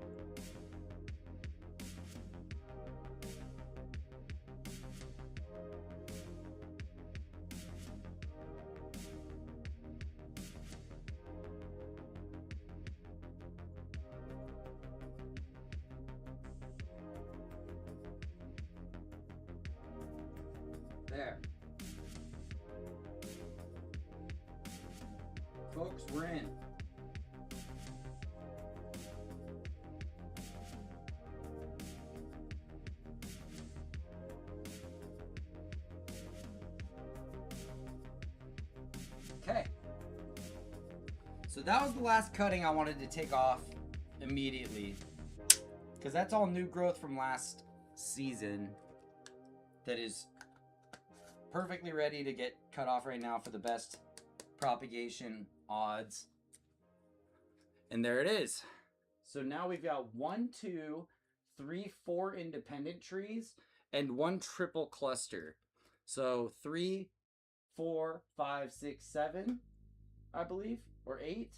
There. Folks, we're in. Okay. So that was the last cutting I wanted to take off immediately, because that's all new growth from last season that is perfectly ready to get cut off right now for the best propagation odds. And there it is. So now we've got 1, 2, 3, 4 independent trees and 1 triple cluster. So 3, 4, 5, 6, 7, I believe, or 8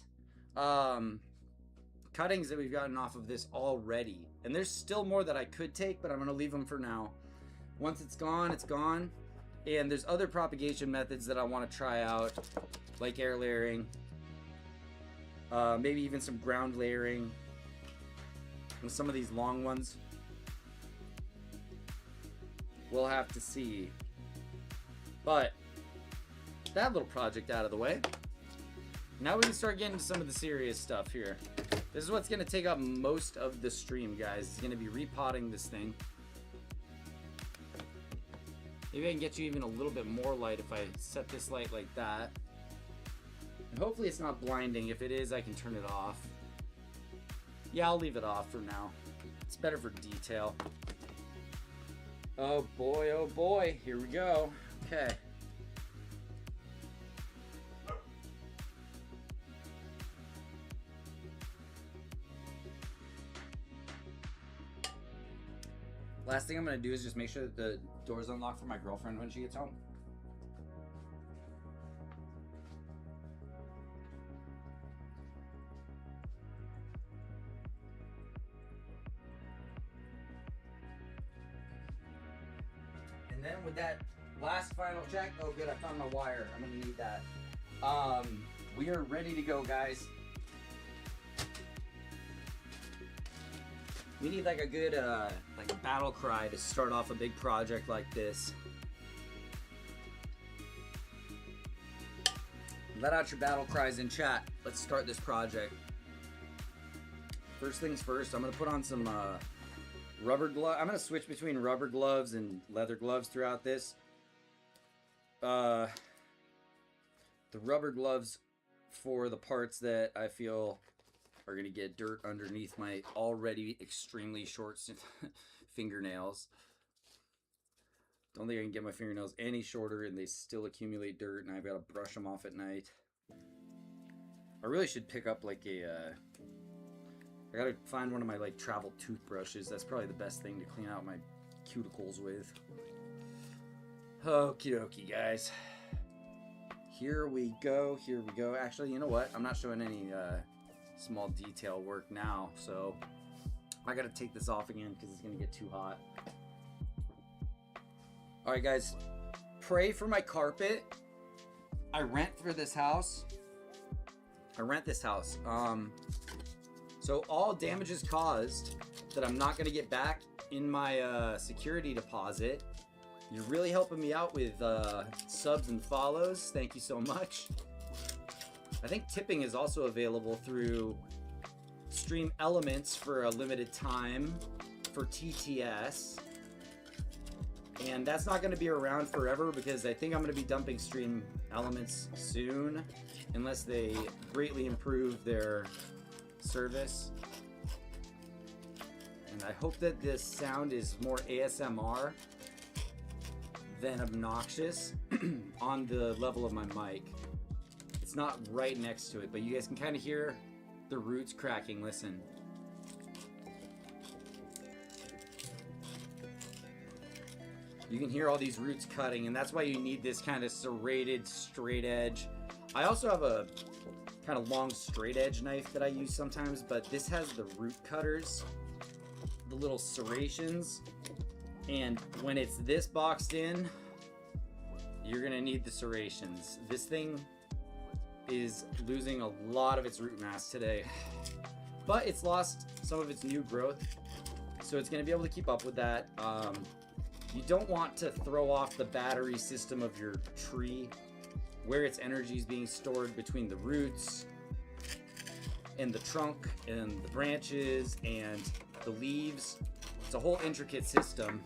cuttings that we've gotten off of this already. And there's still more that I could take, but I'm going to leave them for now. Once it's gone, it's gone. And there's other propagation methods that I want to try out, like air layering, maybe even some ground layering, and some of these long ones. We'll have to see. But that little project out of the way. Now we can start getting to some of the serious stuff here. This is what's going to take up most of the stream, guys. It's going to be repotting this thing. Maybe I can get you even a little bit more light if I set this light like that. And hopefully it's not blinding. If it is, I can turn it off. Yeah, I'll leave it off for now. It's better for detail. Oh boy, here we go. Okay. Last thing I'm going to do is just make sure that the door's unlocked for my girlfriend when she gets home. And then with that last final check, oh good, I found my wire. I'm going to need that. We are ready to go, guys. We need like a good like a battle cry to start off a big project like this. Let out your battle cries in chat. Let's start this project. First things first, I'm gonna put on some rubber glove. I'm gonna switch between rubber gloves and leather gloves throughout this. The rubber gloves for the parts that I feel are going to get dirt underneath my already extremely short fingernails. Don't think I can get my fingernails any shorter and they still accumulate dirt and I've got to brush them off at night. I really should pick up like a, I gotta find one of my like travel toothbrushes. That's probably the best thing to clean out my cuticles with. Okie dokie, guys. Here we go, here we go. Actually, you know what? I'm not showing any, small detail work now, so I gotta take this off again because it's gonna get too hot. All right, guys, pray for my carpet. I rent for this house. I rent this house. So all damages caused that I'm not gonna get back in my security deposit. You're really helping me out with subs and follows. Thank you so much. I think tipping is also available through Stream Elements for a limited time for TTS. And that's not going to be around forever because I think I'm going to be dumping Stream Elements soon unless they greatly improve their service. And I hope that this sound is more ASMR than obnoxious on the level of my mic. It's not right next to it, but you guys can kind of hear the roots cracking. Listen. You can hear all these roots cutting, and that's why you need this kind of serrated, straight edge. I also have a kind of long, straight edge knife that I use sometimes, but this has the root cutters, the little serrations, and when it's this boxed in, you're gonna need the serrations. This thing is losing a lot of its root mass today, but it's lost some of its new growth, so it's going to be able to keep up with that. You don't want to throw off the battery system of your tree, where its energy is being stored between the roots and the trunk and the branches and the leaves. It's a whole intricate system,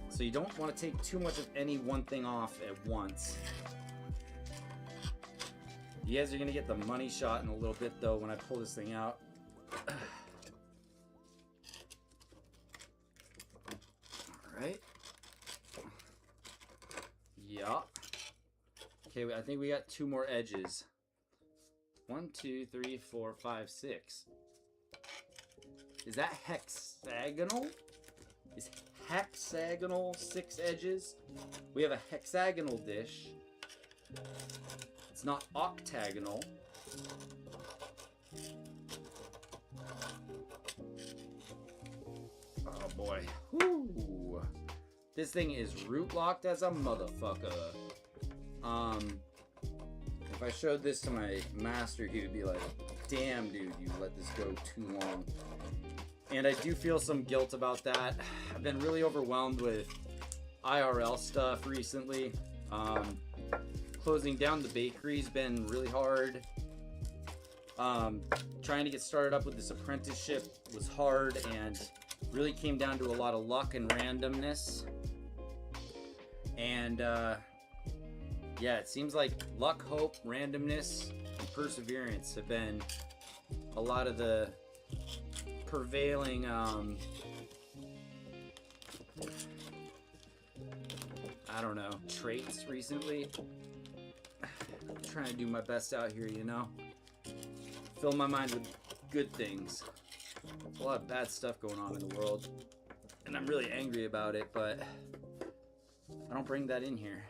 so you don't want to take too much of any one thing off at once. You guys are going to get the money shot in a little bit, though, when I pull this thing out. Alright. Yeah. Okay, I think we got 2 more edges. 1, 2, 3, 4, 5, 6. Is that hexagonal? Is hexagonal 6 edges? We have a hexagonal dish. It's not octagonal. Oh boy. Woo. This thing is root locked as a motherfucker. If I showed this to my master, he would be like, damn dude, you let this go too long. And I do feel some guilt about that. I've been really overwhelmed with IRL stuff recently. Closing down the bakery's been really hard. Trying to get started up with this apprenticeship was hard and really came down to a lot of luck and randomness. And yeah, it seems like luck, hope, randomness, and perseverance have been a lot of the prevailing I don't know, traits recently. I'm trying to do my best out here, you know? Fill my mind with good things. There's a lot of bad stuff going on in the world, and I'm really angry about it, but I don't bring that in here.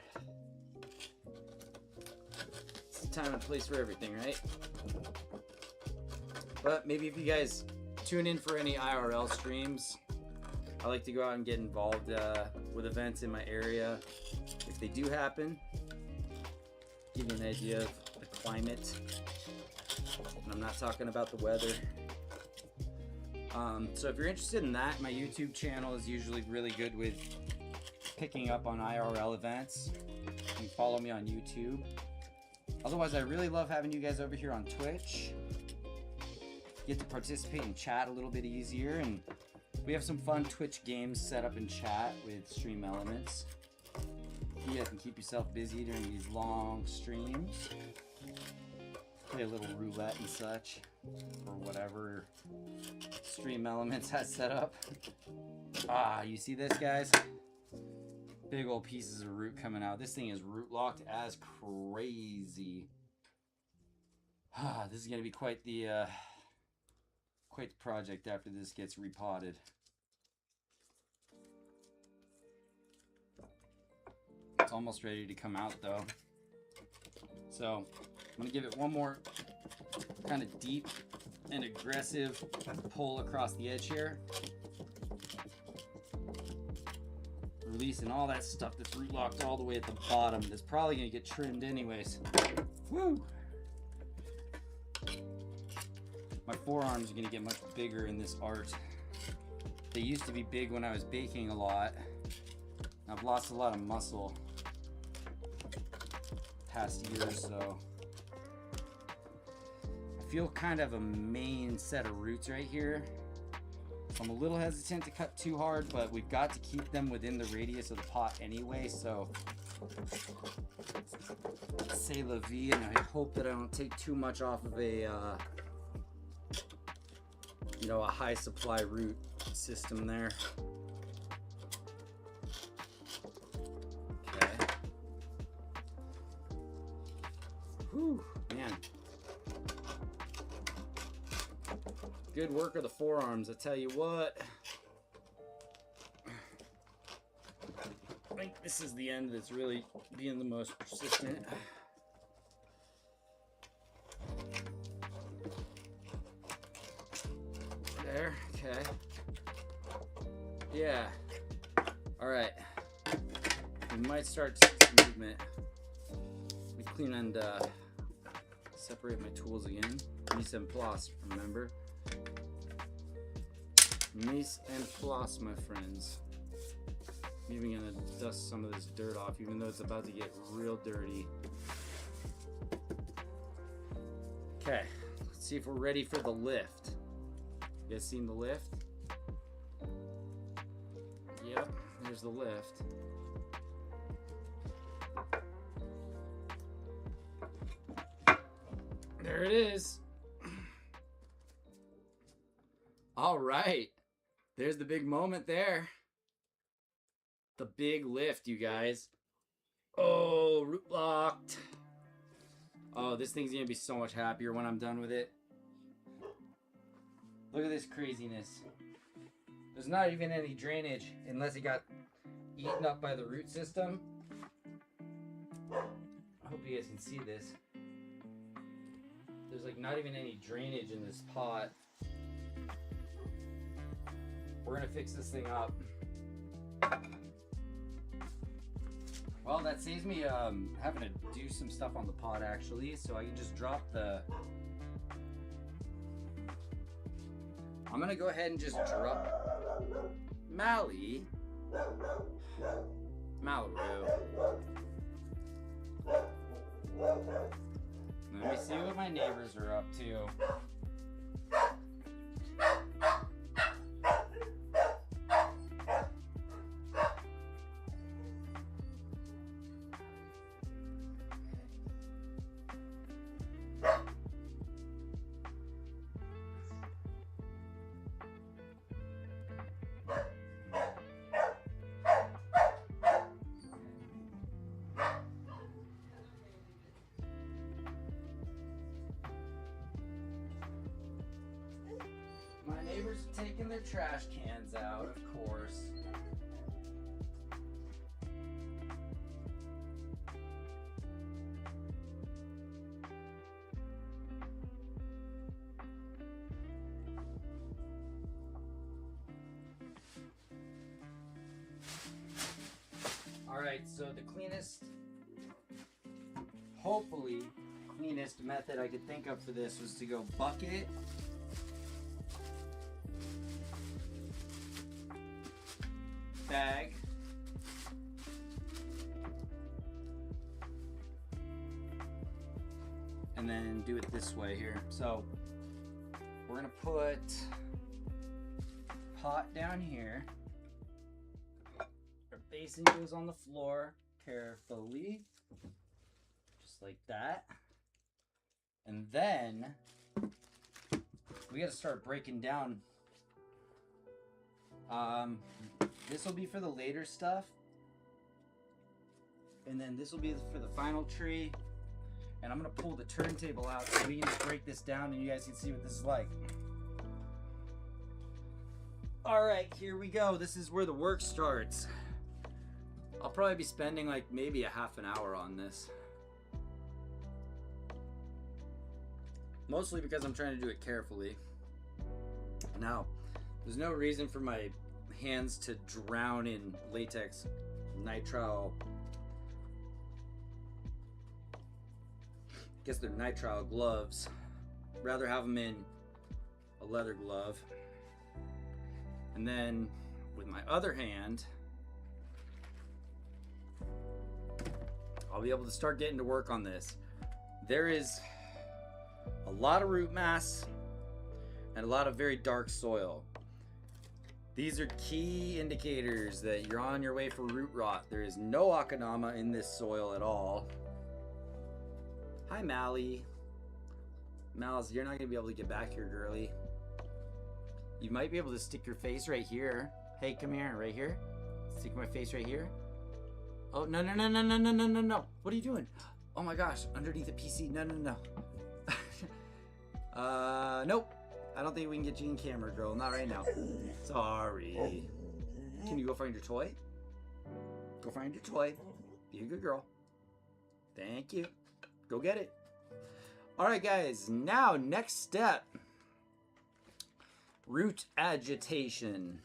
It's a time and place for everything, right? But maybe if you guys tune in for any IRL streams, I like to go out and get involved with events in my area. If they do happen, give you an idea of the climate. And I'm not talking about the weather. So if you're interested in that, my YouTube channel is usually really good with picking up on IRL events. You can follow me on YouTube. Otherwise, I really love having you guys over here on Twitch. Get to participate and chat a little bit easier, and we have some fun Twitch games set up in chat with stream elements. You guys can keep yourself busy during these long streams. Play a little roulette and such, or whatever stream elements has set up. Ah, you see this, guys? Big old pieces of root coming out. This thing is root locked as crazy. Ah, this is gonna be quite the project after this gets repotted. It's almost ready to come out though. So I'm gonna give it one more kind of deep and aggressive pull across the edge here. Releasing all that stuff that's root locked all the way at the bottom. That's probably gonna get trimmed anyways. Woo! My forearms are gonna get much bigger in this art. They used to be big when I was baking a lot. I've lost a lot of muscle past year or so. I feel kind of a main set of roots right here. I'm a little hesitant to cut too hard, but we've got to keep them within the radius of the pot anyway, so c'est la vie, and I hope that I don't take too much off of a you know, a high supply root system there. Okay. Whew, man. Good work of the forearms, I tell you what. I think this is the end that's really being the most persistent. There, okay. Yeah. Alright. We might start to see some movement. Let me clean and separate my tools again. Mise en place, remember? Mise en place, my friends. I'm even gonna dust some of this dirt off, even though it's about to get real dirty. Okay, let's see if we're ready for the lift. You guys seen the lift? Yep, there's the lift. There it is. All right, there's the big moment there. The big lift, you guys. Oh, root locked. Oh, this thing's gonna be so much happier when I'm done with it. Look at this craziness. There's not even any drainage unless it got eaten up by the root system. I hope you guys can see this. There's like not even any drainage in this pot. We're gonna fix this thing up. Well, that saves me having to do some stuff on the pot actually, so I can just drop the... I'm gonna go ahead and just drop Mally. Mallaroo. Let me see what my neighbors are up to. My neighbors are taking their trash cans out, of course. Alright, so the cleanest, hopefully cleanest method I could think of for this was to go bucket, bag, and then do it this way here. So we're gonna put pot down here. Our basin goes on the floor carefully, just like that. And then we gotta start breaking down. This will be for the later stuff, and then this will be for the final tree. And I'm gonna pull the turntable out so we can just break this down and you guys can see what this is like. All right, here we go. This is where the work starts. I'll probably be spending like maybe a half an hour on this. Mostly because I'm trying to do it carefully. Now, there's no reason for my hands to drown in latex nitrile. I guess they're nitrile gloves. Rather have them in a leather glove. And then with my other hand, I'll be able to start getting to work on this. There is a lot of root mass and a lot of very dark soil. These are key indicators that you're on your way for root rot. There is no akadama in this soil at all. Hi, Mally. Mal's, you're not gonna be able to get back here, girly. You might be able to stick your face right here. Hey, come here, right here. Stick my face right here. Oh, no, no, no, no, no, no, no, no, no. What are you doing? Oh my gosh, underneath the PC. No, no, no. Nope. I don't think we can get you in camera, girl. Not right now. Sorry. Can you go find your toy? Go find your toy. Be a good girl. Thank you. Go get it. All right, guys. Now, next step. Root agitation.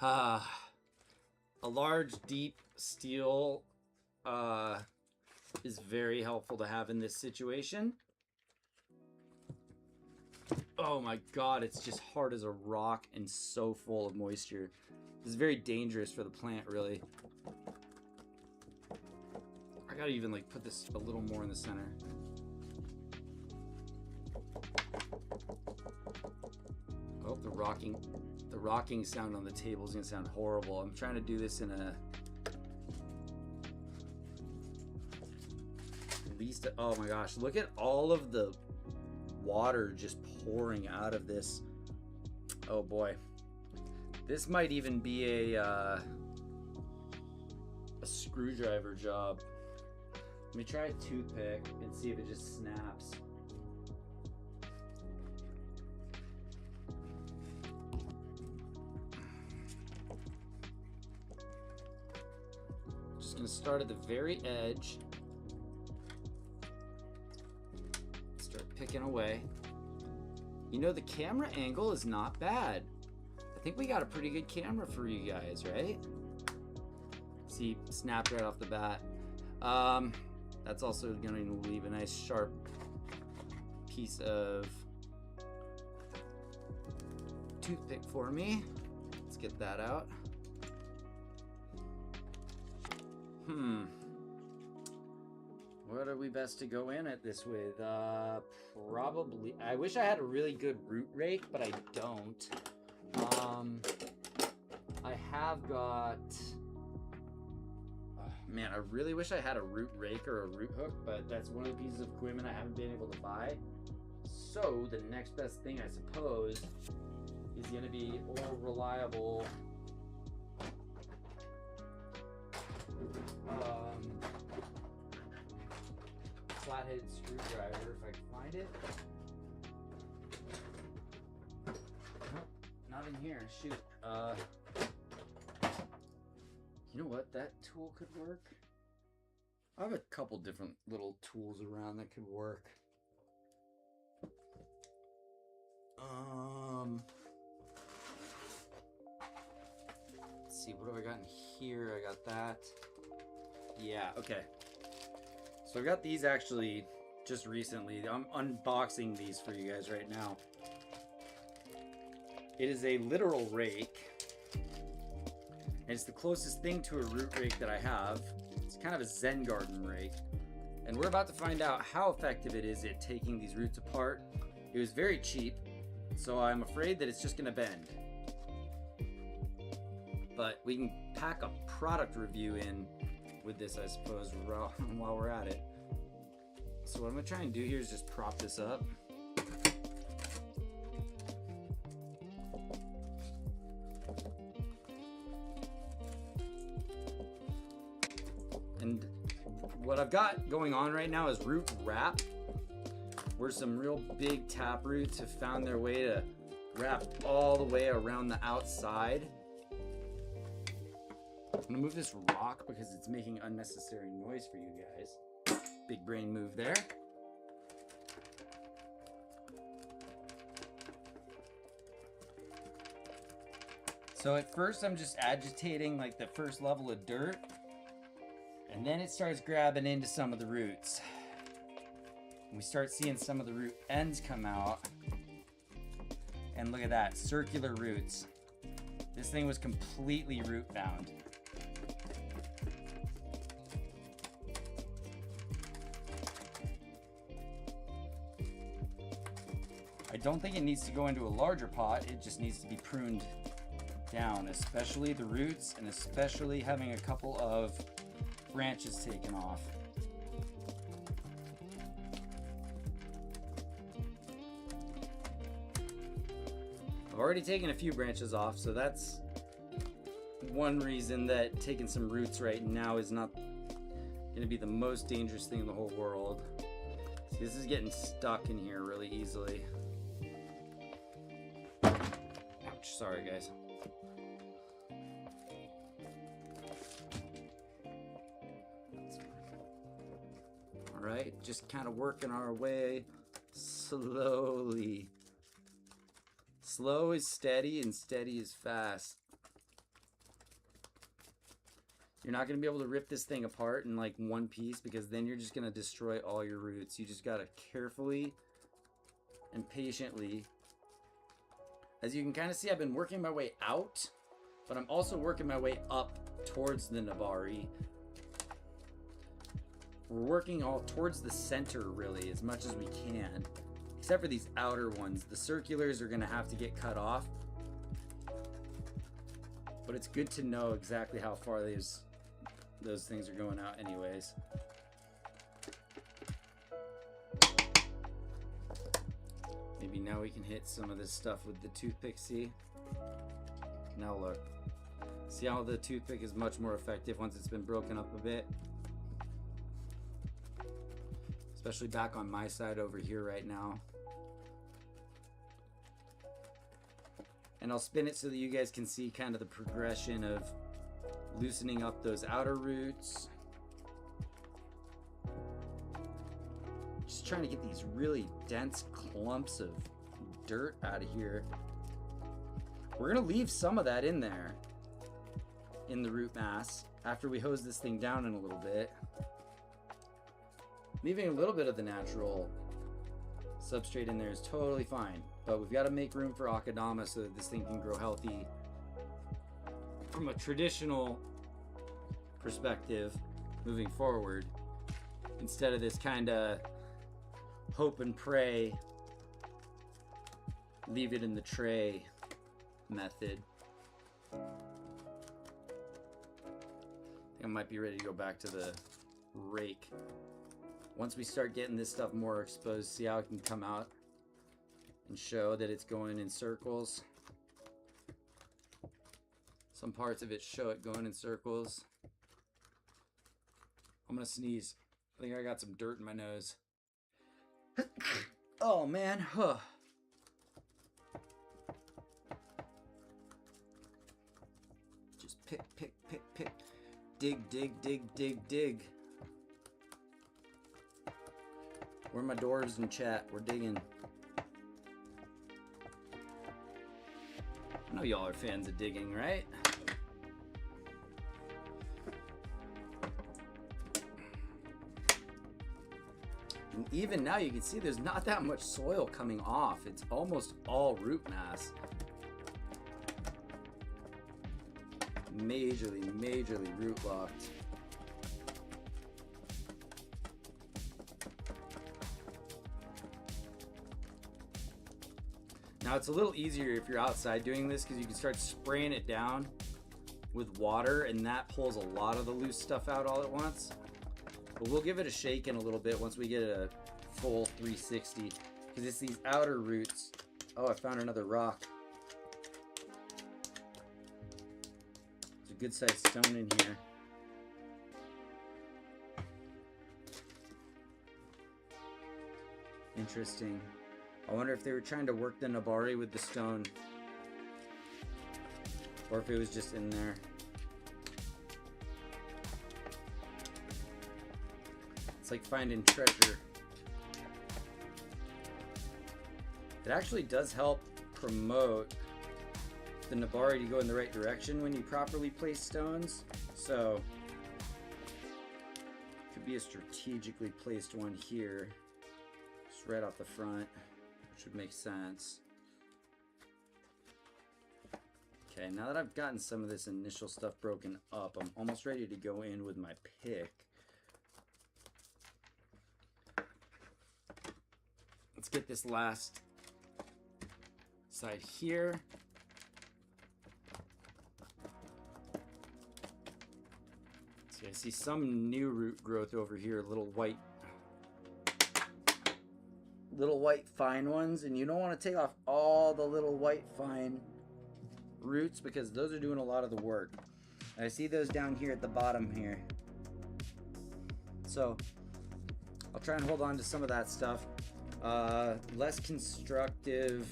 A large, deep steel is very helpful to have in this situation. Oh my god, it's just hard as a rock and so full of moisture. This is very dangerous for the plant, really. I gotta even like put this a little more in the center. Oh, the rocking sound on the table is gonna sound horrible. I'm trying to do this in a least. Oh my gosh, look at all of the water just pouring out of this. Oh boy, this might even be a screwdriver job. Let me try a toothpick and see if it just snaps. gonna start at the very edge. Start picking away. You know, the camera angle is not bad. I think we got a pretty good camera for you guys, right? See, snapped right off the bat. That's also going to leave a nice sharp piece of toothpick for me. Let's get that out. What are we best to go in at this with? Probably, I wish I had a really good root rake, but I don't. I have got, man, I really wish I had a root rake or a root hook, but that's one of the pieces of equipment I haven't been able to buy. So the next best thing, I suppose, is going to be more reliable flathead screwdriver, if I can find it. Nope, not in here. Shoot. You know what? That tool could work. I have a couple different little tools around that could work. Let's see, what have I got in here? I got that. Yeah, okay. So I've got these actually just recently. I'm unboxing these for you guys right now. It is a literal rake. And it's the closest thing to a root rake that I have. It's kind of a Zen garden rake. And we're about to find out how effective it is at taking these roots apart. It was very cheap, so I'm afraid that it's just gonna bend. But we can pack a product review in with this, I suppose, while we're at it. So what I'm gonna try and do here is just prop this up. And what I've got going on right now is root wrap, where some real big tap roots have found their way to wrap all the way around the outside. I'm gonna move this rock because it's making unnecessary noise for you guys. Big brain move there. So at first I'm just agitating like the first level of dirt, and then it starts grabbing into some of the roots. We start seeing some of the root ends come out. And look at that, circular roots. This thing was completely root bound. I don't think it needs to go into a larger pot, it just needs to be pruned down, especially the roots and especially having a couple of branches taken off. I've already taken a few branches off, so that's one reason that taking some roots right now is not going to be the most dangerous thing in the whole world. See, this is getting stuck in here really easily. Ouch, sorry guys. Alright, just kind of working our way slowly. Slow is steady and steady is fast. You're not going to be able to rip this thing apart in like one piece because then you're just going to destroy all your roots. You just got to carefully and patiently. As you can kind of see, I've been working my way out, but I'm also working my way up towards the Nabari. We're working all towards the center really as much as we can, except for these outer ones. The circulars are going to have to get cut off, but it's good to know exactly how far those things are going out anyways. Maybe now we can hit some of this stuff with the toothpick, see? Now look. See how the toothpick is much more effective once it's been broken up a bit? Especially back on my side over here right now. And I'll spin it so that you guys can see kind of the progression of loosening up those outer roots. Just trying to get these really dense clumps of dirt out of here. We're gonna leave some of that in there, in the root mass, after we hose this thing down in a little bit. Leaving a little bit of the natural substrate in there is totally fine, but we've got to make room for akadama so that this thing can grow healthy from a traditional perspective moving forward, instead of this kind of hope and pray, leave it in the tray method. I think I might be ready to go back to the rake. Once we start getting this stuff more exposed, see how it can come out and show that it's going in circles. Some parts of it show it going in circles. I'm gonna sneeze. I think I got some dirt in my nose. Oh man, huh. Just pick, pick, pick, pick. Dig, dig, dig, dig, dig. Where are my dwarves in chat? We're digging. I know y'all are fans of digging, right? And even now you can see there's not that much soil coming off. It's almost all root mass. Majorly root locked. Now it's a little easier if you're outside doing this because you can start spraying it down with water and that pulls a lot of the loose stuff out all at once. But we'll give it a shake in a little bit once we get a full 360 because it's these outer roots. Oh, I found another rock. There's a good sized stone in here. Interesting. I wonder if they were trying to work the Nabari with the stone, or if it was just in there. It's like finding treasure. It actually does help promote the Nabari to go in the right direction when you properly place stones. So, could be a strategically placed one here, just right off the front. Should make sense. Okay, now that I've gotten some of this initial stuff broken up, I'm almost ready to go in with my pick. Let's get this last side here. See, I see some new root growth over here, little white fine ones, and you don't want to take off all the little white fine roots because those are doing a lot of the work. I see those down here at the bottom here, so I'll try and hold on to some of that stuff. Less constructive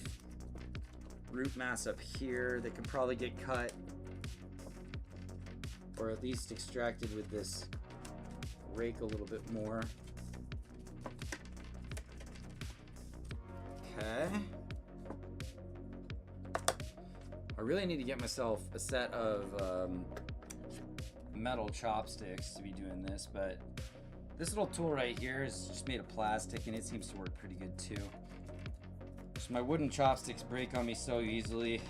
root mass up here that could probably get cut or at least extracted with this rake a little bit more. Okay. I really need to get myself a set of metal chopsticks to be doing this, but this little tool right here is just made of plastic and it seems to work pretty good too. So my wooden chopsticks break on me so easily.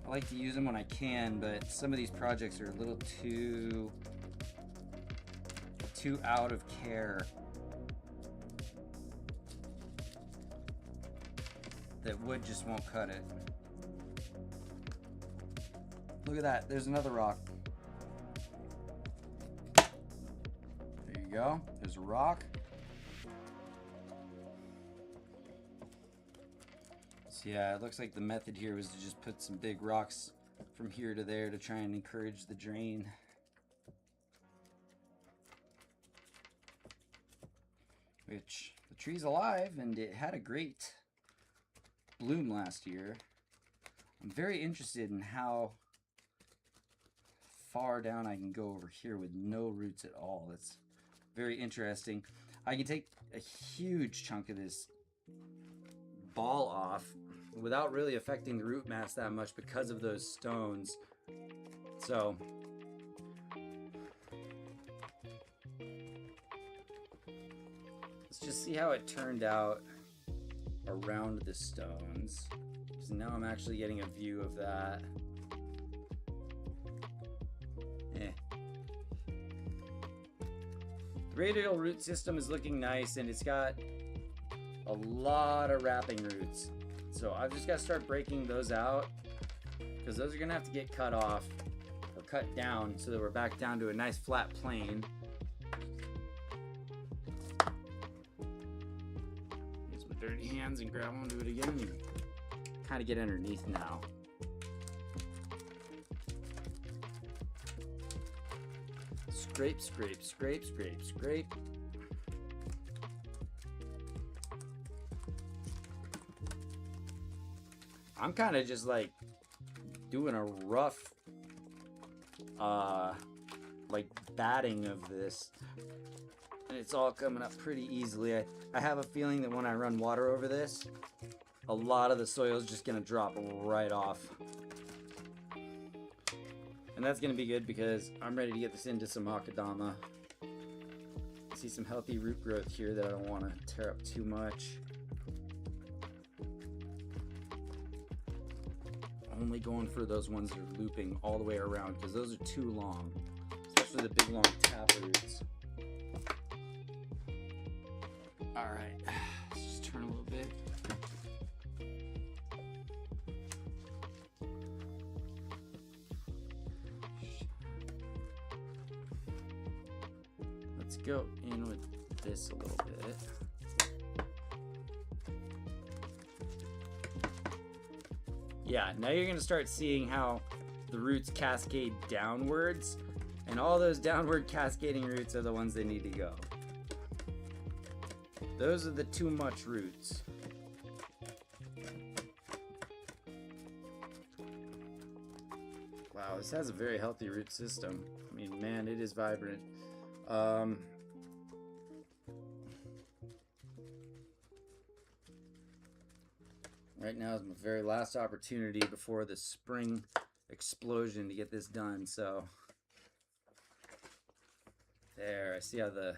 I like to use them when I can, but some of these projects are a little too out of care. That wood just won't cut it. Look at that, there's another rock. There you go, there's a rock. So yeah, it looks like the method here was to just put some big rocks from here to there to try and encourage the drain. Which, the tree's alive and it had a great bloom last year. I'm very interested in how far down I can go over here with no roots at all. That's very interesting. I can take a huge chunk of this ball off without really affecting the root mass that much because of those stones. So let's just see how it turned out around the stones. So now I'm actually getting a view of that. The radial root system is looking nice, and it's got a lot of wrapping roots. So I've just got to start breaking those out, because those are going to have to get cut off or cut down so that we're back down to a nice flat plane. Use my dirty hands and grab onto it again and kind of get underneath now. Scrape, scrape, scrape, scrape, scrape. I'm kind of just like doing a rough like batting of this, and it's all coming up pretty easily. I have a feeling that when I run water over this, a lot of the soil is just gonna drop right off. And that's going to be good because I'm ready to get this into some akadama. See some healthy root growth here that I don't want to tear up too much. Only going for those ones that are looping all the way around, because those are too long, especially the big long tap roots. Alright, let's just turn a little bit. Let's go in with this a little bit. Yeah, now you're going to start seeing how the roots cascade downwards, and all those downward cascading roots are the ones that need to go. Those are the too much roots. Wow, this has a very healthy root system. I mean, man, it is vibrant. Right now is my very last opportunity before the spring explosion to get this done. So there, I see how the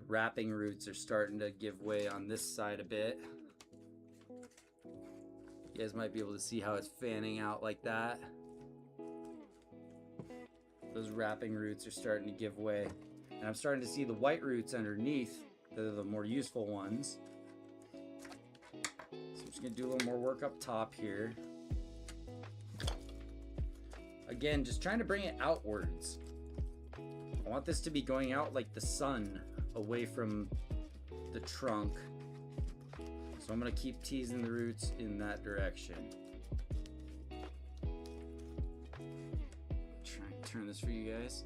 wrapping roots are starting to give way on this side a bit. You guys might be able to see how it's fanning out like that. Those wrapping roots are starting to give way, and I'm starting to see the white roots underneath that are the more useful ones. So I'm just gonna do a little more work up top here. Again, just trying to bring it outwards. I want this to be going out like the sun, away from the trunk. So I'm gonna keep teasing the roots in that direction. Try and turn this for you guys.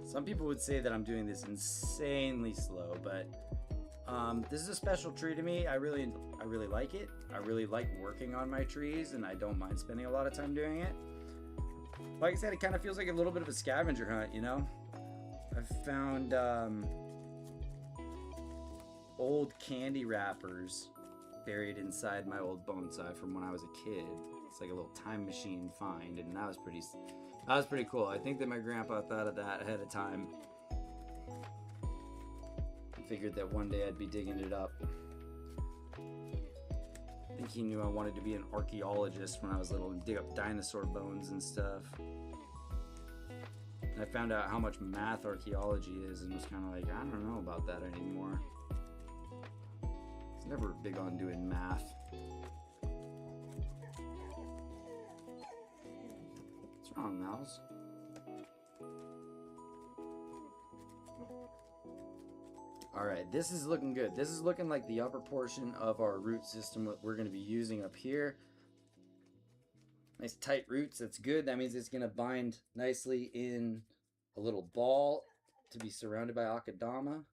Some people would say that I'm doing this insanely slow, but this is a special tree to me. I really like it. I really like working on my trees, and I don't mind spending a lot of time doing it. Like I said, it kind of feels like a little bit of a scavenger hunt, you know? I've found old candy wrappers buried inside my old bonsai from when I was a kid. It's like a little time machine find, and that was pretty cool. I think that my grandpa thought of that ahead of time. I figured that one day I'd be digging it up. I think he knew I wanted to be an archaeologist when I was little and dig up dinosaur bones and stuff. And I found out how much math archaeology is and was kind of like, I don't know about that anymore. I was never big on doing math. What's wrong, mouse? Alright, this is looking good. This is looking like the upper portion of our root system that we're going to be using up here. Nice tight roots, that's good. That means it's going to bind nicely in a little ball to be surrounded by akadama.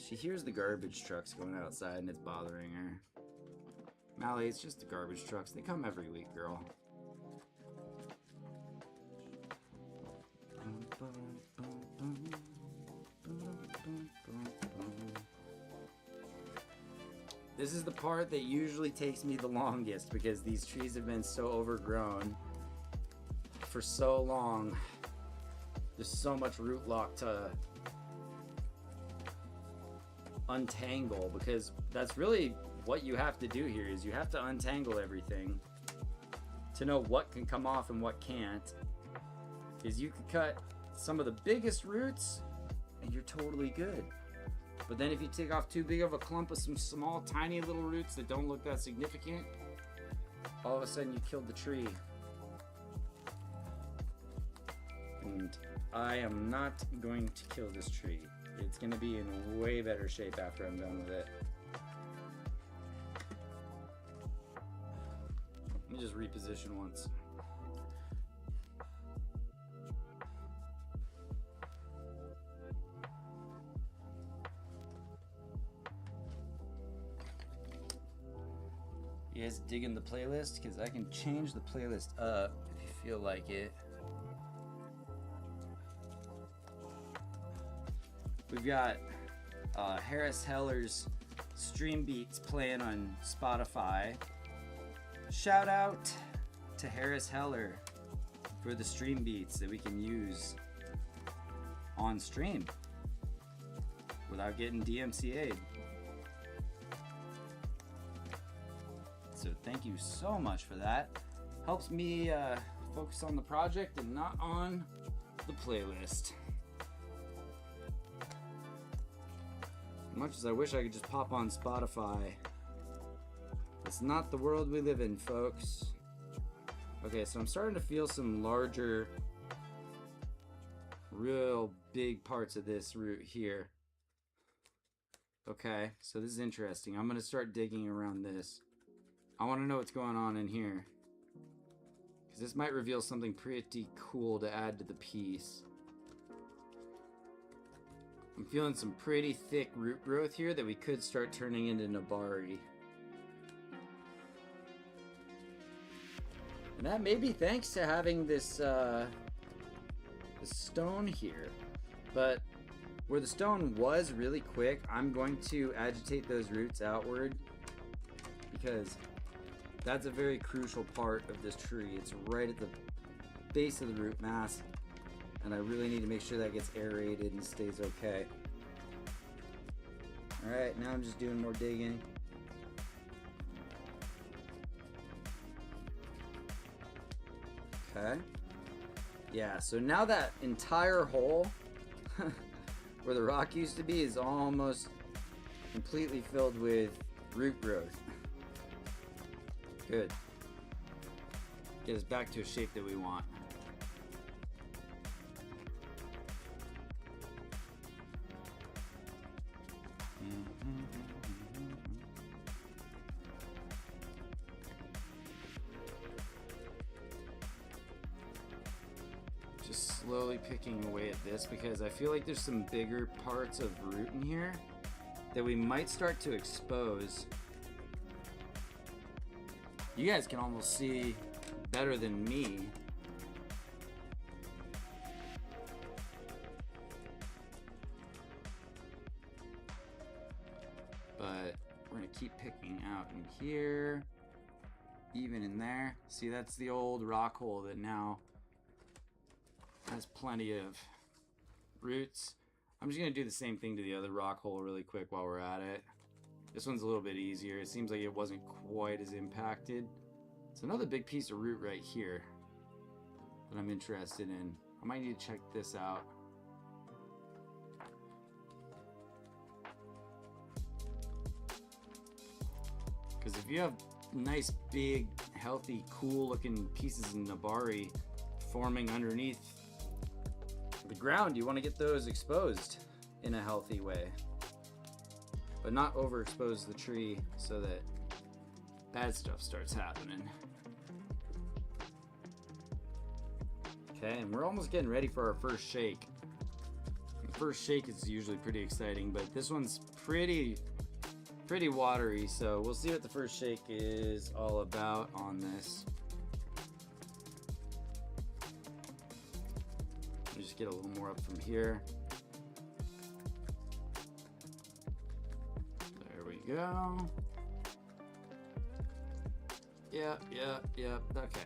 She hears the garbage trucks going outside and it's bothering her. Mally, it's just the garbage trucks. They come every week, girl. This is the part that usually takes me the longest because these trees have been so overgrown for so long. There's so much root lock to untangle, because that's really what you have to do here, is you have to untangle everything to know what can come off and what can't. Because you can cut some of the biggest roots and you're totally good. But then if you take off too big of a clump of some small tiny little roots that don't look that significant, all of a sudden you killed the tree. And I am not going to kill this tree. It's going to be in way better shape after I'm done with it. Let me just reposition once. You guys digging the playlist? Because I can change the playlist up if you feel like it. We've got Harris Heller's Stream Beats playing on Spotify. Shout out to Harris Heller for the Stream Beats that we can use on stream without getting DMCA'd. So thank you so much for that. Helps me focus on the project and not on the playlist. As much as I wish I could just pop on Spotify, it's not the world we live in, folks. Okay, so I'm starting to feel some larger, real big parts of this root here. Okay, so this is interesting. I'm gonna start digging around this. I want to know what's going on in here, because this might reveal something pretty cool to add to the piece. I'm feeling some pretty thick root growth here that we could start turning into Nabari. And that may be thanks to having this, this stone here. But where the stone was really quick, I'm going to agitate those roots outward, because that's a very crucial part of this tree. It's right at the base of the root mass, and I really need to make sure that gets aerated and stays okay. Alright, now I'm just doing more digging. Okay. Yeah, so now that entire hole where the rock used to be is almost completely filled with root growth. Good. Get us back to a shape that we want. Just slowly picking away at this, because I feel like there's some bigger parts of root in here that we might start to expose. You guys can almost see better than me. But we're gonna keep picking out in here, even in there. See, that's the old rock hole that now has plenty of roots. I'm just gonna do the same thing to the other rock hole really quick while we're at it. This one's a little bit easier. It seems like it wasn't quite as impacted. It's another big piece of root right here that I'm interested in. I might need to check this out. Because if you have nice, big, healthy, cool looking pieces of Nabari forming underneath the ground, you want to get those exposed in a healthy way, but not overexpose the tree so that bad stuff starts happening. Okay, and we're almost getting ready for our first shake. first shake is usually pretty exciting, but this one's pretty watery, so we'll see what the first shake is all about on this. Just get a little more up from here. There we go. Yep, okay.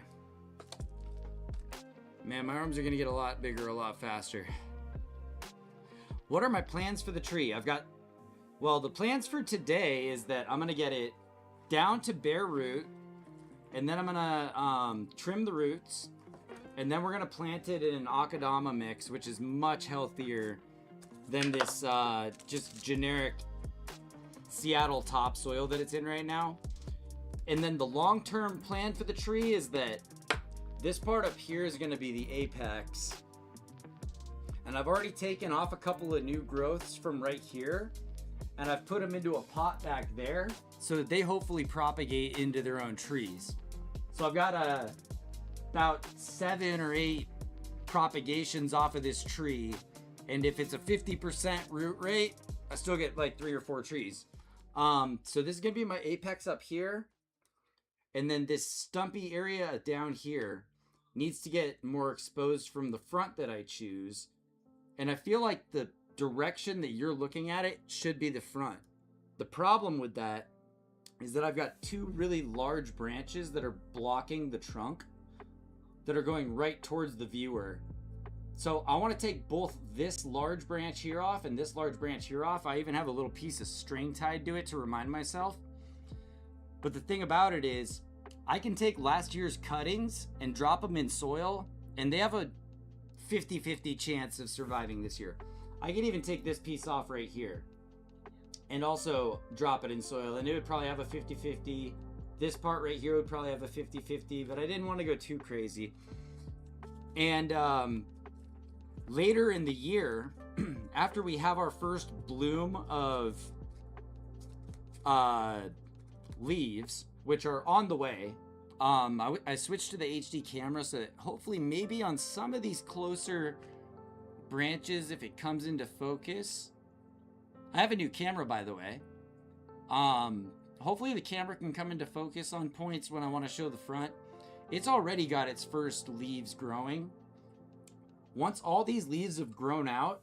Man, my arms are gonna get a lot bigger a lot faster. What are my plans for the tree? Well, the plans for today is that I'm gonna get it down to bare root, and then I'm gonna trim the roots, and then we're gonna plant it in an akadama mix, which is much healthier than this just generic Seattle topsoil that it's in right now. And then the long-term plan for the tree is that this part up here is gonna be the apex. And I've already taken off a couple of new growths from right here, and I've put them into a pot back there so that they hopefully propagate into their own trees. So I've got about 7 or 8 propagations off of this tree, and if it's a 50% root rate, I still get like 3 or 4 trees. So this is gonna be my apex up here, and then this stumpy area down here needs to get more exposed from the front that I choose. And I feel like the direction that you're looking at it should be the front. The problem with that is that I've got 2 really large branches that are blocking the trunk that are going right towards the viewer. So I want to take both this large branch here off and this large branch here off. I even have a little piece of string tied to it to remind myself. But the thing about it is, I can take last year's cuttings and drop them in soil, and they have a 50-50 chance of surviving this year. I can even take this piece off right here and also drop it in soil, and it would probably have a 50-50. This part right here would probably have a 50-50, but I didn't want to go too crazy. And later in the year, after we have our first bloom of leaves, which are on the way, I switched to the HD camera so that hopefully maybe on some of these closer branches, if it comes into focus. I have a new camera, by the way. Hopefully the camera can come into focus on points when I want to show the front. It's already got its first leaves growing. Once all these leaves have grown out,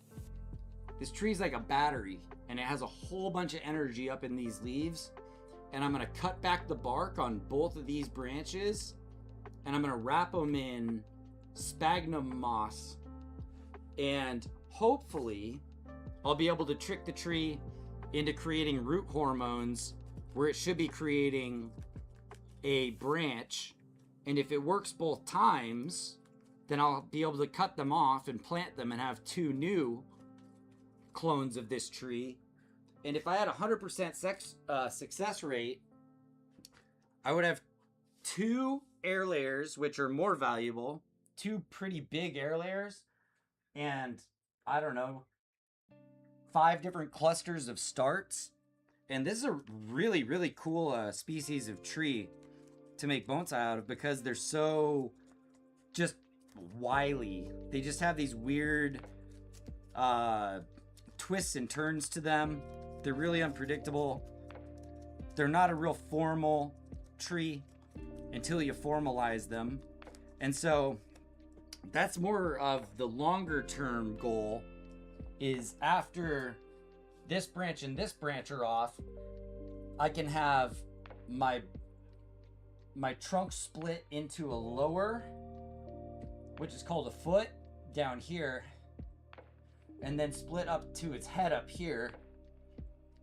this tree's like a battery, and it has a whole bunch of energy up in these leaves. And I'm going to cut back the bark on both of these branches, and I'm going to wrap them in sphagnum moss, and hopefully I'll be able to trick the tree into creating root hormones where it should be creating a branch. And if it works both times, then I'll be able to cut them off and plant them and have 2 new clones of this tree. And if I had a 100% success rate, I would have 2 air layers, which are more valuable, 2 pretty big air layers, and I don't know, 5 different clusters of starts. And this is a really, really cool species of tree to make bonsai out of, because they're so just wily. They just have these weird twists and turns to them. They're really unpredictable. They're not a real formal tree until you formalize them. And so that's more of the longer term goal, is after this branch and this branch are off, I can have my trunk split into a lower, which is called a foot, down here, and then split up to its head up here.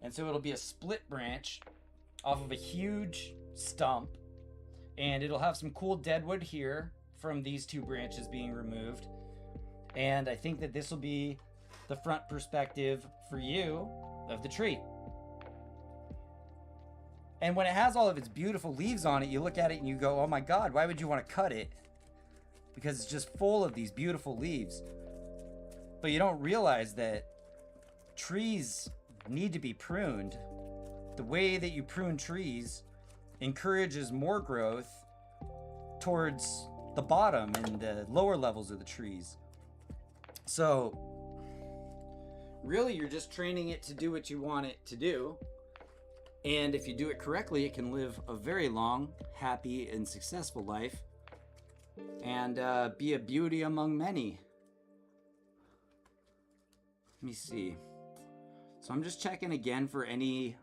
And so it'll be a split branch off of a huge stump, and it'll have some cool deadwood here from these 2 branches being removed. And I think that this will be the front perspective for you of the tree. And when it has all of its beautiful leaves on it, you look at it and you go, oh my God, why would you want to cut it? Because it's just full of these beautiful leaves. But you don't realize that trees need to be pruned. The way that you prune trees encourages more growth towards the bottom and the lower levels of the trees. So really you're just training it to do what you want it to do. And if you do it correctly, it can live a very long, happy, and successful life and be a beauty among many. Let me see. So I'm just checking again for any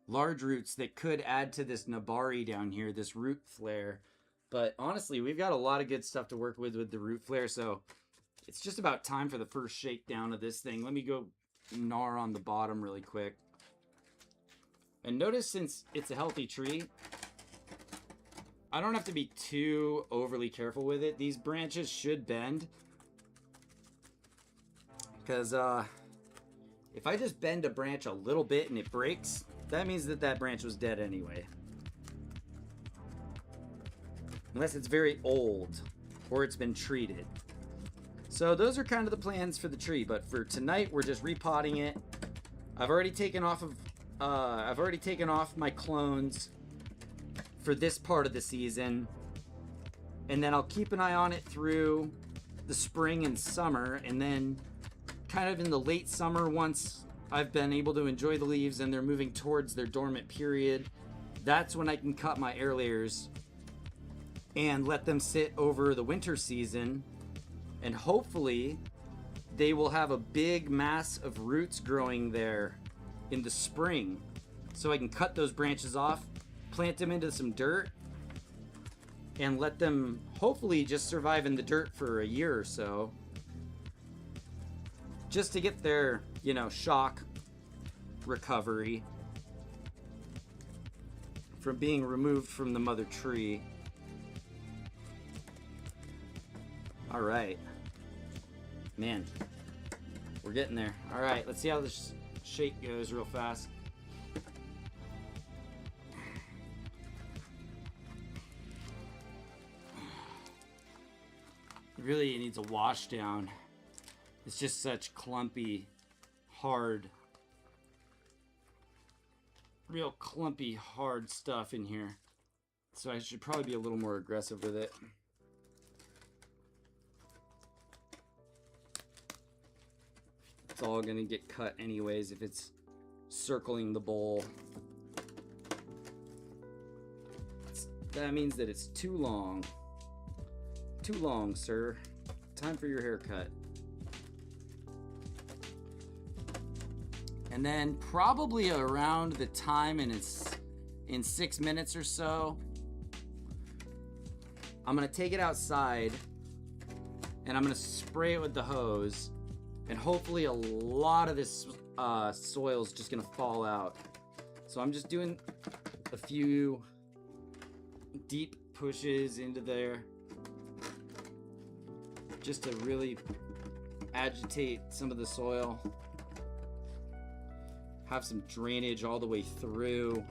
large roots that could add to this Nabari down here, this root flare. But honestly, we've got a lot of good stuff to work with the root flare, so it's just about time for the first shakedown of this thing. Let me go gnar on the bottom really quick. And notice, since it's a healthy tree, I don't have to be too overly careful with it. These branches should bend. Because if I just bend a branch a little bit and it breaks, that means that that branch was dead anyway. Unless it's very old or it's been treated. So those are kind of the plans for the tree. But for tonight, we're just repotting it. I've already taken off my clones for this part of the season, and then I'll keep an eye on it through the spring and summer, and then kind of in the late summer, once I've been able to enjoy the leaves and they're moving towards their dormant period, that's when I can cut my air layers and let them sit over the winter season, and hopefully they will have a big mass of roots growing there in the spring, so I can cut those branches off, plant them into some dirt, and let them hopefully just survive in the dirt for a year or so, just to get their, you know, shock recovery from being removed from the mother tree. All right, man, we're getting there. All right, let's see how this shake goes real fast. Really, it needs a wash down. It's just such clumpy, hard, real clumpy, hard stuff in here. So I should probably be a little more aggressive with it. It's all gonna get cut anyways if it's circling the bowl. That means that it's too long. Too long, sir. Time for your haircut. And then probably around the time, and it's in 6 minutes or so, I'm gonna take it outside and I'm gonna spray it with the hose, and hopefully a lot of this soil is just gonna fall out. So I'm just doing a few deep pushes into there, just to really agitate some of the soil, have some drainage all the way through.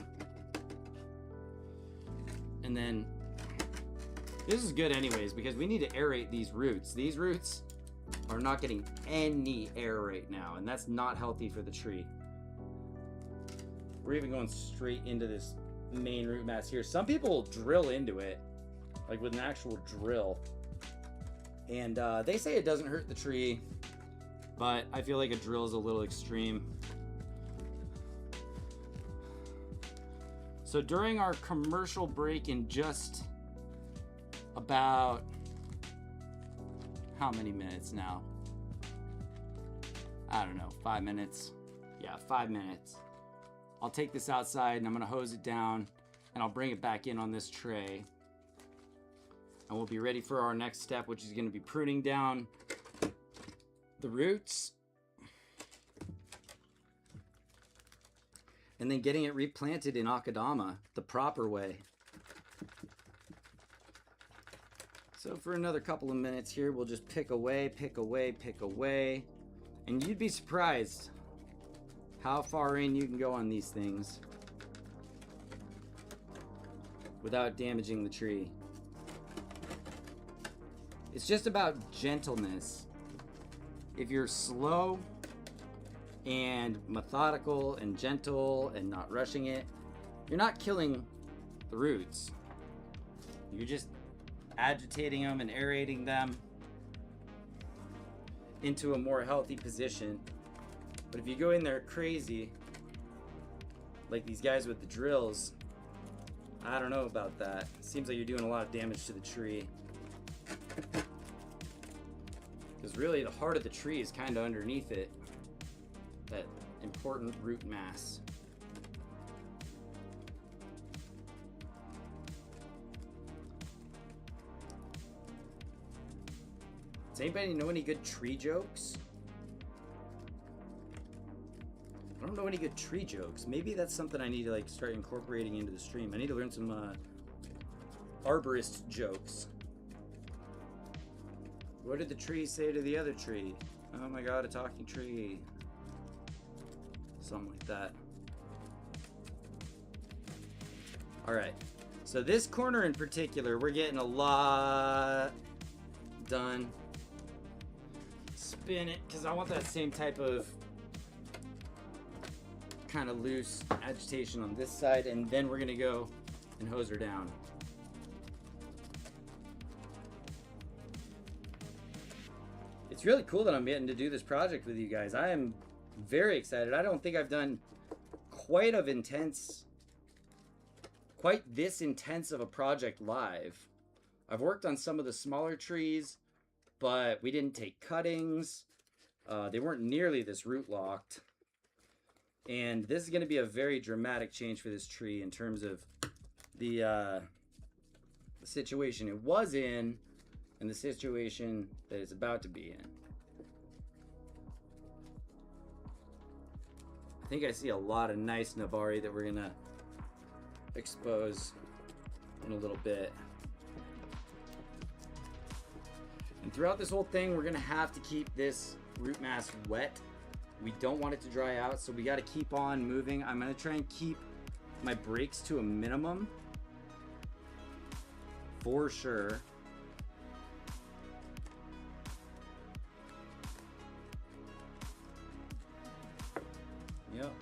And then this is good anyways, because we need to aerate these roots. These roots are not getting any air right now, and that's not healthy for the tree. We're even going straight into this main root mass here. Some people drill into it, like with an actual drill. And they say it doesn't hurt the tree, but I feel like a drill is a little extreme. So during our commercial break in just about, how many minutes now? I don't know, 5 minutes. Yeah, 5 minutes. I'll take this outside and I'm gonna hose it down, and I'll bring it back in on this tray. And we'll be ready for our next step, which is going to be pruning down the roots and then getting it replanted in Akadama the proper way. So for another couple of minutes here, we'll just pick away, pick away, pick away. And you'd be surprised how far in you can go on these things without damaging the tree. It's just about gentleness. If you're slow and methodical and gentle and not rushing it, you're not killing the roots. You're just agitating them and aerating them into a more healthy position. But if you go in there crazy, like these guys with the drills, I don't know about that. Seems like you're doing a lot of damage to the tree. Because really the heart of the tree is kind of underneath it. That important root mass. Does anybody know any good tree jokes? I don't know any good tree jokes. Maybe that's something I need to like start incorporating into the stream. I need to learn some arborist jokes. What did the tree say to the other tree? Oh my god, a talking tree. Something like that. Alright. So this corner in particular, we're getting a lot done. Spin it, because I want that same type of kind of loose agitation on this side, and then we're gonna go and hose her down. It's really cool that I'm getting to do this project with you guys. I am very excited. I don't think I've done quite this intense of a project live. I've worked on some of the smaller trees, but we didn't take cuttings. They weren't nearly this root locked. And this is going to be a very dramatic change for this tree in terms of the situation it was in and the situation that it's about to be in. I think I see a lot of nice Navari that we're going to expose in a little bit. And throughout this whole thing, we're going to have to keep this root mass wet. We don't want it to dry out, so we got to keep on moving. I'm going to try and keep my breaks to a minimum for sure. Yep.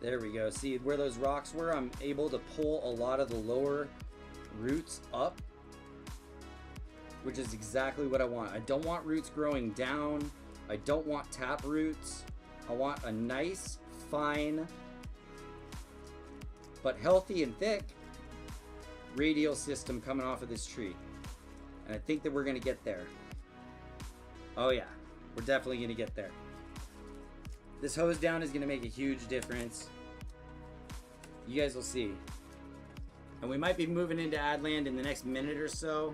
There we go. See where those rocks were? I'm able to pull a lot of the lower roots up, which is exactly what I want. I don't want roots growing down. I don't want tap roots. I want a nice, fine, but healthy and thick radial system coming off of this tree. And I think that we're gonna get there. Oh yeah, we're definitely gonna get there. This hose down is gonna make a huge difference. You guys will see. And we might be moving into Adland in the next minute or so.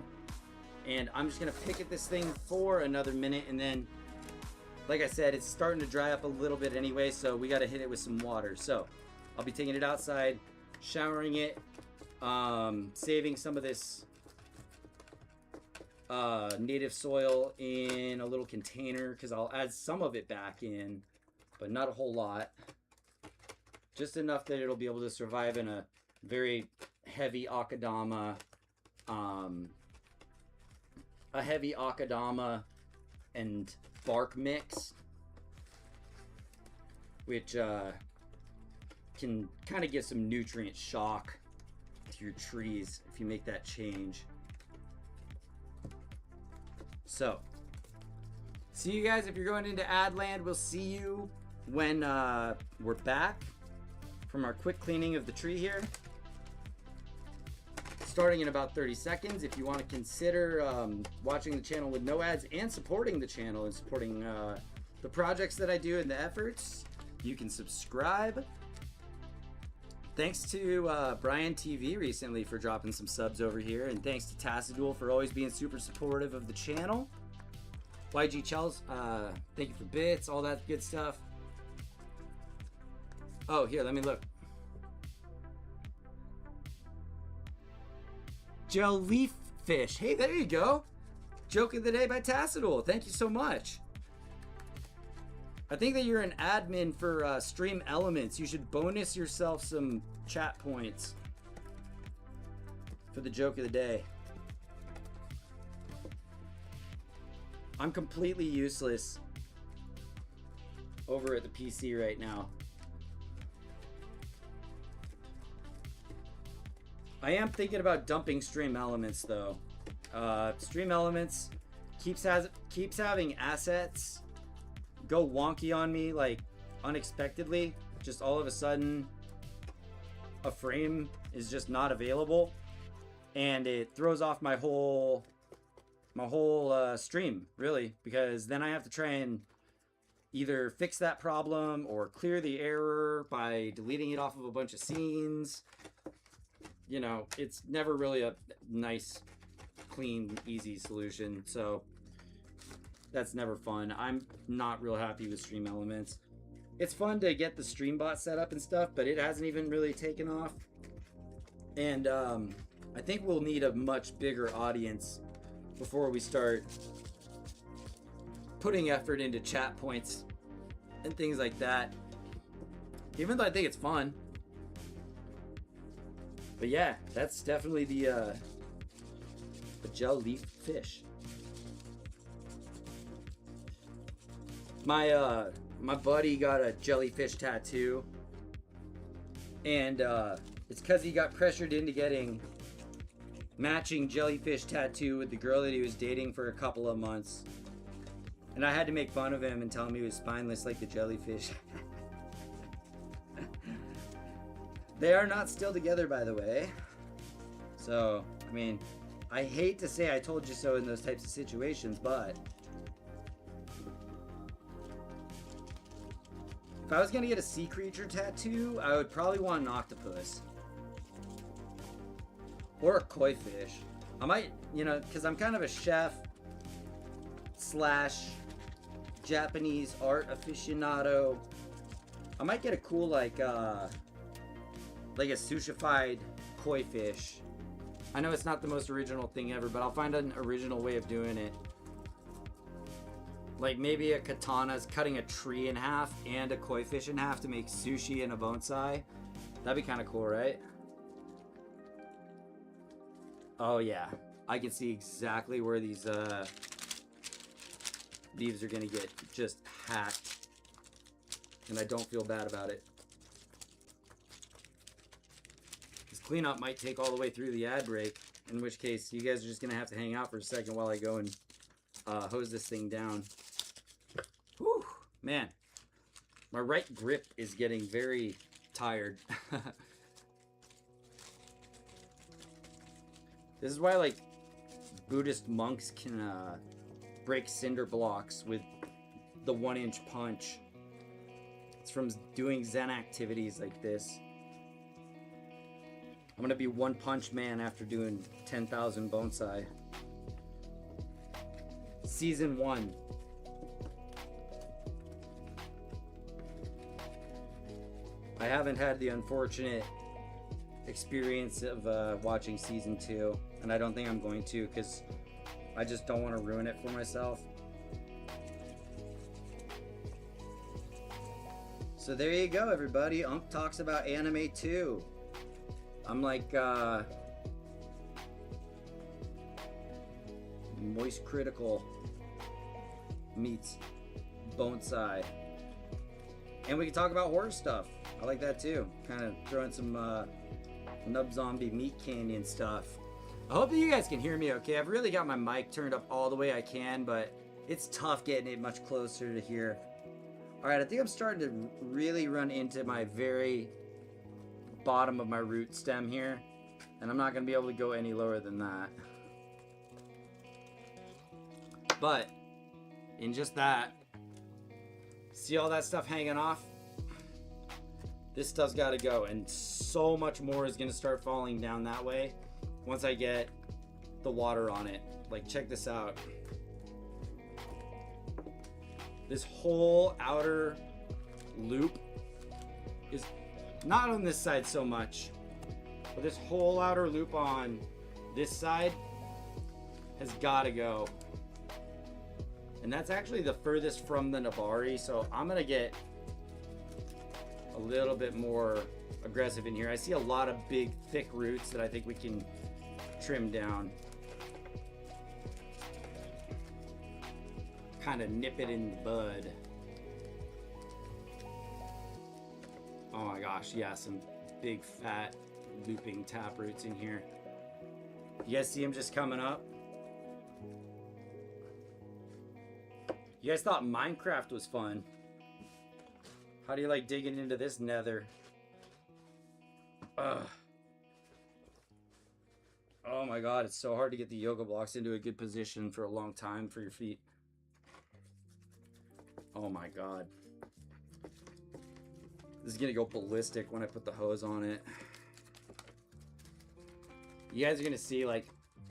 And I'm just gonna pick at this thing for another minute, and then, like I said, it's starting to dry up a little bit anyway, so we gotta hit it with some water. So I'll be taking it outside, showering it, saving some of this native soil in a little container, because I'll add some of it back in, but not a whole lot. Just enough that it'll be able to survive in a very heavy akadama, and bark mix, which can kind of give some nutrient shock to your trees if you make that change. So, see you guys if you're going into Adland. We'll see you when we're back from our quick cleaning of the tree here. Starting in about 30 seconds. If you want to consider watching the channel with no ads and supporting the channel and supporting the projects that I do and the efforts, you can subscribe. Thanks to Brian TV recently for dropping some subs over here, and thanks to Tassadul for always being super supportive of the channel. YG Chels, thank you for bits, all that good stuff. Oh, here, let me look. Jellyfish. Hey, there you go. Joke of the day by Tassadul. Thank you so much. I think that you're an admin for Stream Elements. You should bonus yourself some chat points for the joke of the day. I'm completely useless over at the PC right now. I am thinking about dumping Stream Elements though. Stream Elements keeps having assets go wonky on me, like unexpectedly. Just all of a sudden, a frame is just not available, and it throws off my whole stream, really, because then I have to try and either fix that problem or clear the error by deleting it off of a bunch of scenes. You know, it's never really a nice, clean, easy solution, so that's never fun. I'm not real happy with Stream Elements. It's fun to get the stream bot set up and stuff, but it hasn't even really taken off. And I think we'll need a much bigger audience before we start putting effort into chat points and things like that. Even though I think it's fun. But yeah, that's definitely the jellyfish fish. My buddy got a jellyfish tattoo, and it's because he got pressured into getting matching jellyfish tattoo with the girl that he was dating for a couple of months, and I had to make fun of him and tell him he was spineless like the jellyfish. They are not still together, by the way. So, I mean, I hate to say I told you so in those types of situations, but if I was gonna get a sea creature tattoo, I would probably want an octopus. Or a koi fish. I might, you know, because I'm kind of a chef slash Japanese art aficionado. I might get a cool, like a sushified koi fish. I know it's not the most original thing ever, but I'll find an original way of doing it. Like maybe a katana's cutting a tree in half and a koi fish in half to make sushi and a bonsai. That'd be kind of cool, right? Oh yeah, I can see exactly where these leaves are gonna get just hacked, and I don't feel bad about it. This cleanup might take all the way through the ad break, in which case you guys are just gonna have to hang out for a second while I go and hose this thing down. Whew, man, my right grip is getting very tired. This is why, like, Buddhist monks can break cinder blocks with the 1-inch punch. It's from doing Zen activities like this. I'm gonna be One Punch Man after doing 10,000 bonsai. Season 1. I haven't had the unfortunate experience of watching season 2, and I don't think I'm going to, because I just don't want to ruin it for myself. So there you go, everybody. Unc talks about anime too. I'm like Moist Critical meets Bonsai, and we can talk about horror stuff. I like that too. Kind of throwing some Nub Zombie Meat Canyon stuff. I hope that you guys can hear me okay. I've really got my mic turned up all the way I can, but it's tough getting it much closer to here. Alright, I think I'm starting to really run into my very bottom of my root stem here, and I'm not going to be able to go any lower than that. But in just that, see all that stuff hanging off? This stuff's got to go, and so much more is going to start falling down that way once I get the water on it. Like, check this out. This whole outer loop is not on this side so much, but this whole outer loop on this side has got to go. And that's actually the furthest from the Nabari, so I'm going to get a little bit more aggressive in here. I see a lot of big, thick roots that I think we can trim down. Kind of nip it in the bud. Oh my gosh, yeah, some big, fat, looping tap roots in here. You guys see them just coming up? You You guys thought Minecraft was fun. How do you like digging into this nether? Ugh. Oh my god, it's so hard to get the yoga blocks into a good position for a long time for your feet. Oh my god. This is gonna go ballistic when I put the hose on it. You guys are gonna see, like,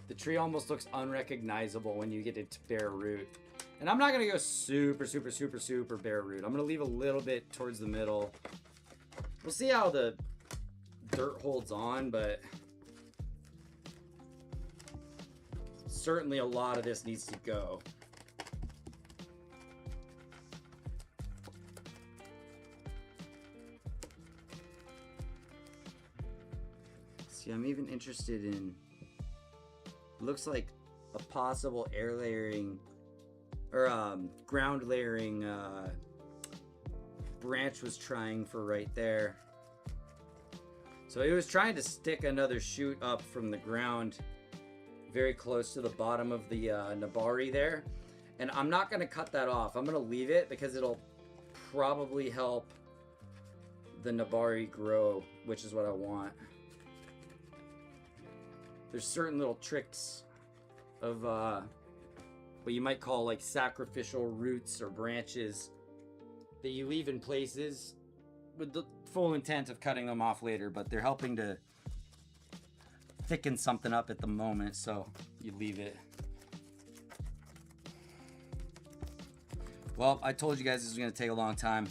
the tree almost looks unrecognizable when you get it to bare root. And I'm not gonna go super, super, super, super bare root. I'm gonna leave a little bit towards the middle. We'll see how the dirt holds on, but certainly a lot of this needs to go. See, I'm even interested in, looks like a possible air layering or ground layering branch was trying for right there. So it was trying to stick another shoot up from the ground very close to the bottom of the Nabari there. And I'm not going to cut that off. I'm going to leave it because it'll probably help the Nabari grow, which is what I want. There's certain little tricks of what you might call like sacrificial roots or branches that you leave in places with the full intent of cutting them off later, but they're helping to thicken something up at the moment, so you leave it. Well, I told you guys this was going to take a long time,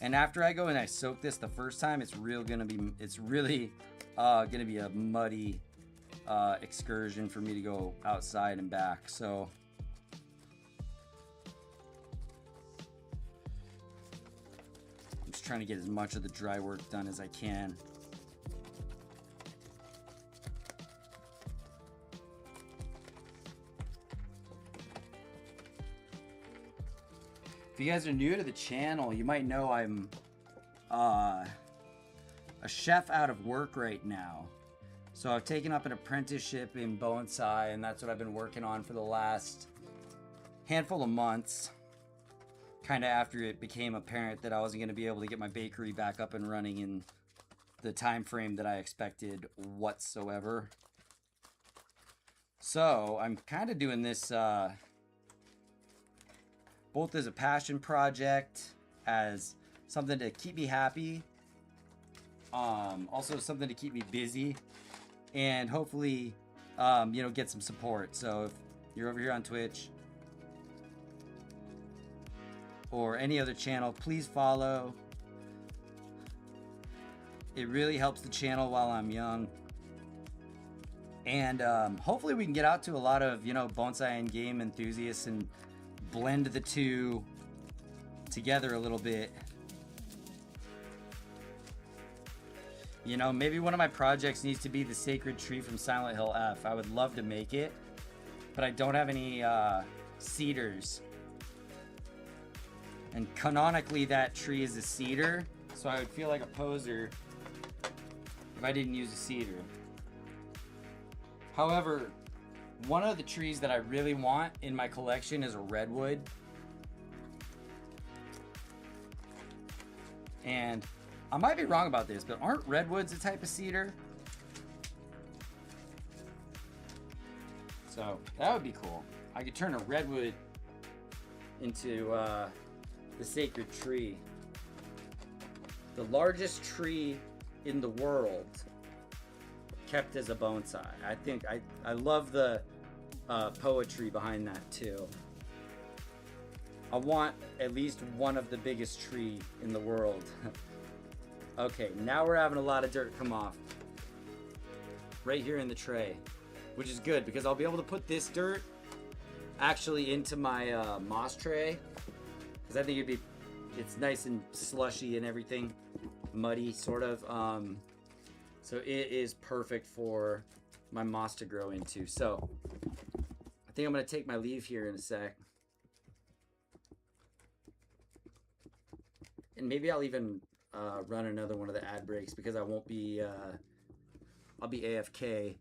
and after I go and I soak this the first time, it's really going to be a muddy excursion for me to go outside and back. So I'm just trying to get as much of the dry work done as I can. If you guys are new to the channel, you might know I'm a chef out of work right now. So I've taken up an apprenticeship in Bonsai, and that's what I've been working on for the last handful of months. Kind of after it became apparent that I wasn't going to be able to get my bakery back up and running in the time frame that I expected whatsoever. So I'm kind of doing this both as a passion project, as something to keep me happy, also something to keep me busy, and hopefully, you know, get some support. So if you're over here on Twitch or any other channel, please follow. It really helps the channel while I'm young. And hopefully we can get out to a lot of, you know, bonsai and game enthusiasts and blend the two together a little bit. You know, maybe one of my projects needs to be the sacred tree from Silent Hill F. I would love to make it, but I don't have any cedars. And canonically that tree is a cedar, so I would feel like a poser if I didn't use a cedar. However, one of the trees that I really want in my collection is a redwood. And I might be wrong about this, but aren't redwoods a type of cedar? So that would be cool. I could turn a redwood into the sacred tree. The largest tree in the world kept as a bonsai. I think I love the poetry behind that too. I want at least one of the biggest tree in the world. Okay, now we're having a lot of dirt come off right here in the tray, which is good because I'll be able to put this dirt actually into my moss tray, because I think it's nice and slushy and everything, muddy sort of. So it is perfect for my moss to grow into. So I think I'm gonna take my leave here in a sec, and maybe I'll even run another one of the ad breaks because I won't be I'll be AFK,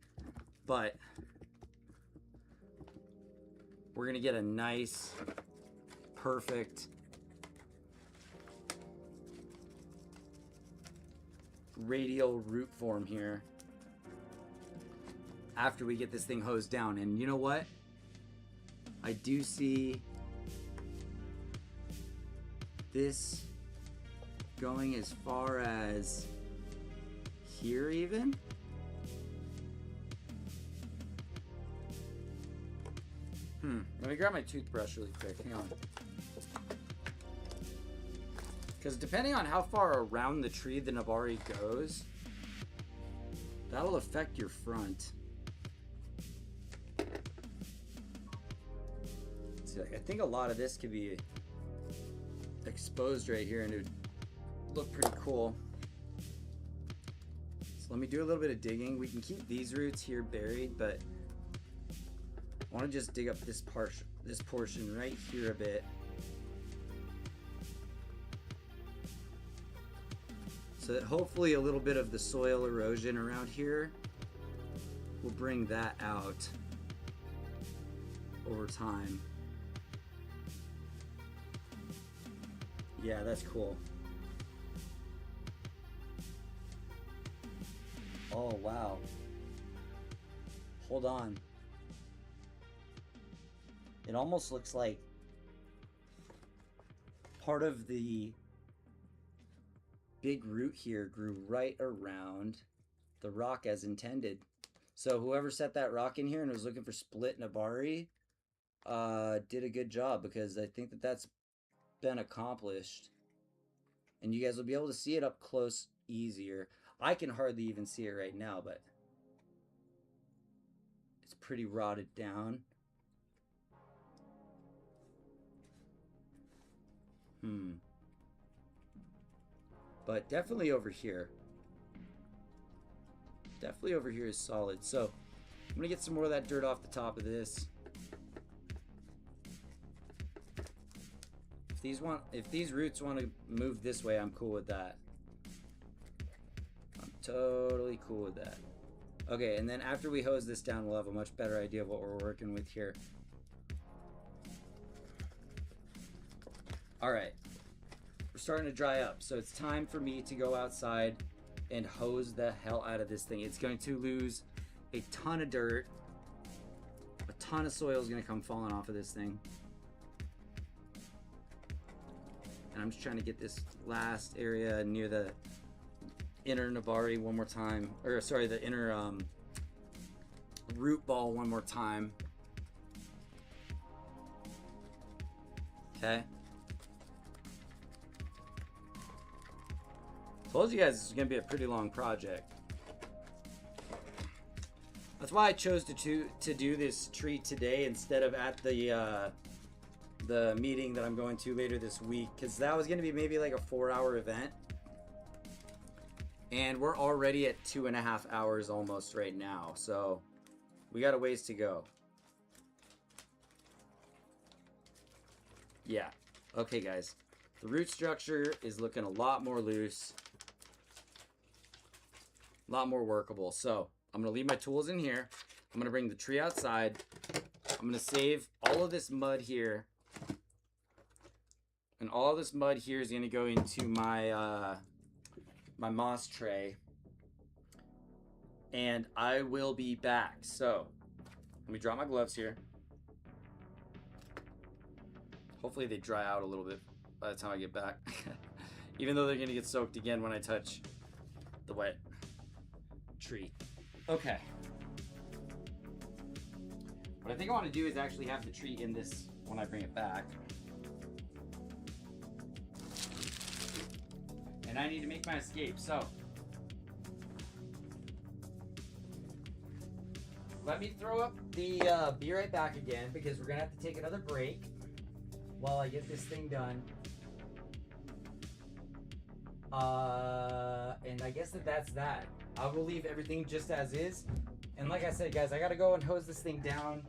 but we're gonna get a nice perfect radial root form here after we get this thing hosed down. And you know what? I do see this going as far as here even. Let me grab my toothbrush really quick. Hang on. Because depending on how far around the tree the Nabari goes, that'll affect your front. See, like, I think a lot of this could be exposed right here and it would look pretty cool. So let me do a little bit of digging. We can keep these roots here buried, but I want to just dig up this portion right here a bit. So that hopefully a little bit of the soil erosion around here will bring that out over time. Yeah, that's cool. Oh, wow. Hold on. It almost looks like part of the big root here grew right around the rock as intended. So whoever set that rock in here and was looking for split Nabari did a good job, because I think that that's been accomplished. And you guys will be able to see it up close easier. I can hardly even see it right now, but it's pretty rotted down. But definitely over here. Definitely over here is solid. So I'm gonna get some more of that dirt off the top of this. If these roots want to move this way, I'm cool with that. I'm totally cool with that. Okay, and then after we hose this down, we'll have a much better idea of what we're working with here. All right, we're starting to dry up, so it's time for me to go outside and hose the hell out of this thing. It's going to lose a ton of dirt. A ton of soil is going to come falling off of this thing. And I'm just trying to get this last area near the inner Nabari one more time. Or sorry, the inner root ball one more time. Okay. Told you guys this is going to be a pretty long project. That's why I chose to do this tree today instead of at the meeting that I'm going to later this week, because that was going to be maybe like a 4-hour event. And we're already at 2.5 hours almost right now. So we got a ways to go. Yeah. Okay, guys. The root structure is looking a lot more loose. A lot more workable. So I'm going to leave my tools in here. I'm going to bring the tree outside. I'm going to save all of this mud here. And all of this mud here is going to go into my my moss tray. And I will be back. So let me drop my gloves here. Hopefully they dry out a little bit by the time I get back. Even though they're going to get soaked again when I touch the wet tree. Okay. What I think I want to do is actually have the tree in this when I bring it back. And I need to make my escape, so let me throw up the be right back again, because we're gonna have to take another break while I get this thing done. And I guess that's that. I will leave everything just as is. And like I said, guys, I gotta go and hose this thing down.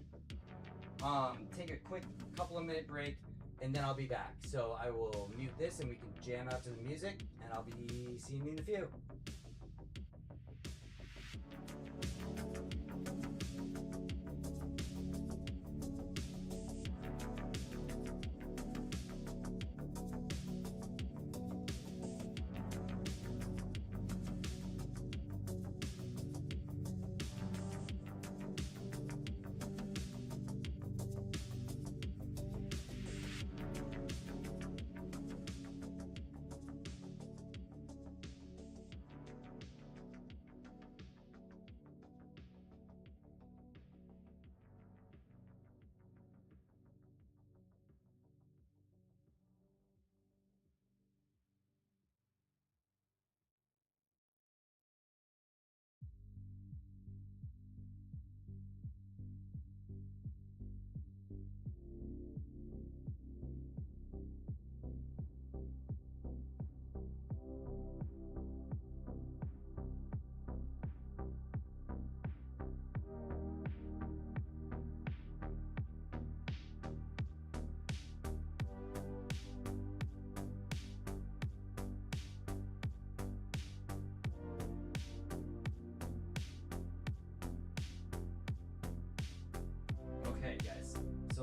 Take a quick couple of minute break, and then I'll be back. So I will mute this and we can jam out to the music, and I'll be seeing you in a few.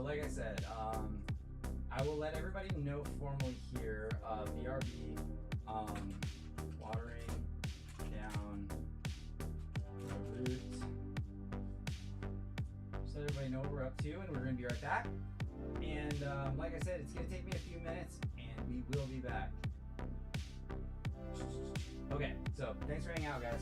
So like I said, I will let everybody know formally here, BRB, watering down the roots. Just let everybody know what we're up to, and we're going to be right back. And like I said, it's going to take me a few minutes, and we will be back. Okay, so thanks for hanging out, guys.